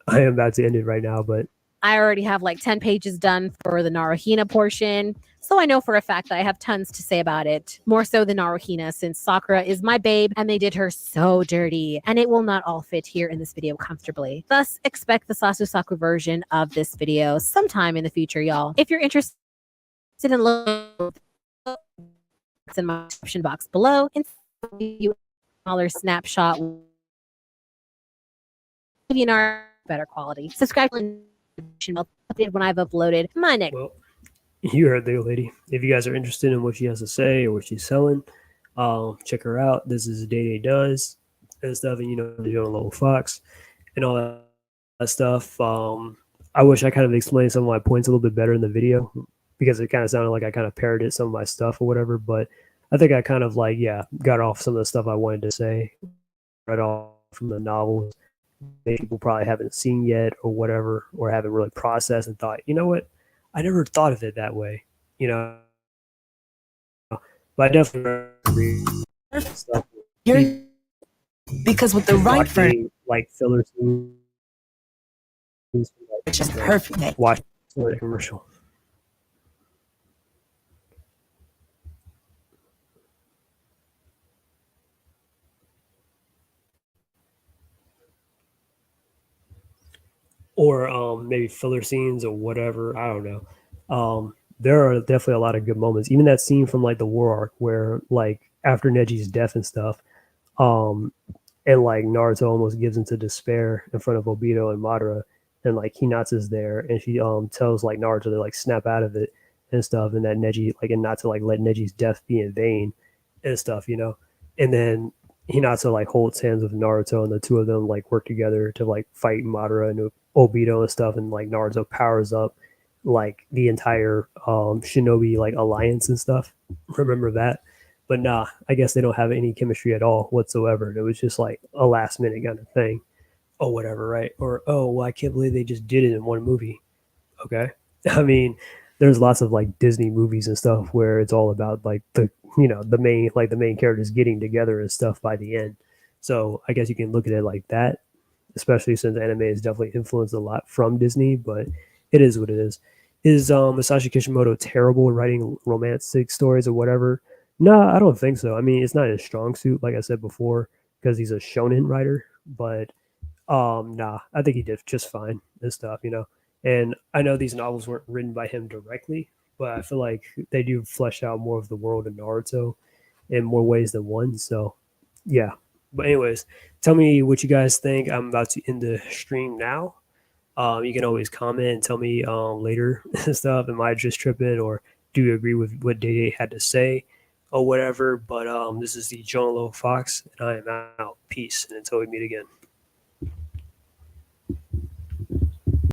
[SPEAKER 1] I am about to end it right now, but
[SPEAKER 3] I already have like 10 pages done for the NaruHina portion. So I know for a fact that I have tons to say about it. More so than NaruHina, since Sakura is my babe and they did her so dirty. And it will not all fit here in this video comfortably. Thus, expect the Sasusaku version of this video sometime in the future, y'all. If you're interested in looking, it's in my description box below. And you a smaller snapshot give you an better quality. Subscribe when I've uploaded my next.
[SPEAKER 1] well, you heard the lady. If you guys are interested in what she has to say or what she's selling, check her out. This is Day Does and stuff, and you know, the Little Fox and all that stuff. I wish I kind of explained some of my points a little bit better in the video because it kind of sounded like I kind of parroted some of my stuff or whatever. But I think I kind of like, got off some of the stuff I wanted to say right off from the novels that people probably haven't seen yet or whatever, or haven't really processed and thought, you know what, I never thought of it that way, you know. But I definitely read stuff
[SPEAKER 10] Because with the right
[SPEAKER 1] watching like filler scenes,
[SPEAKER 10] just perfect.
[SPEAKER 1] watch the commercial. Or maybe filler scenes or whatever. I don't know. There are definitely a lot of good moments. Even that scene from like the war arc where like after Neji's death and stuff, and like Naruto almost gives into despair in front of Obito and Madara, and like Hinata's there, and she tells like Naruto to like snap out of it and stuff, and that Neji like and not to like let Neji's death be in vain and stuff, you know. And then Hinata like holds hands with Naruto, and the two of them like work together to like fight Madara and Obito and stuff, and like Naruto powers up like the entire Shinobi like alliance and stuff. Remember that? But nah, I guess they don't have any chemistry at all whatsoever. It was just like a last minute kind of thing, or whatever, right? Or oh, well, I can't believe they just did it in one movie. Okay, I mean, there's lots of like Disney movies and stuff where it's all about like the main characters getting together and stuff by the end. So I guess you can look at it like that, especially since anime is definitely influenced a lot from Disney. But it is what it is. Is Masashi Kishimoto terrible at writing romantic stories or whatever? No, I don't think so. I mean, it's not his strong suit, like I said before, because he's a shonen writer. But nah, I think he did just fine and stuff, you know. And I know these novels weren't written by him directly, but I feel like they do flesh out more of the world of Naruto in more ways than one. So yeah. But anyways, tell me what you guys think. I'm about to end the stream now. You can always comment and tell me later and stuff. Am I just tripping, or do you agree with what Day had to say, or whatever? But this is the John Low Fox, and I am out. Peace, and until we meet again.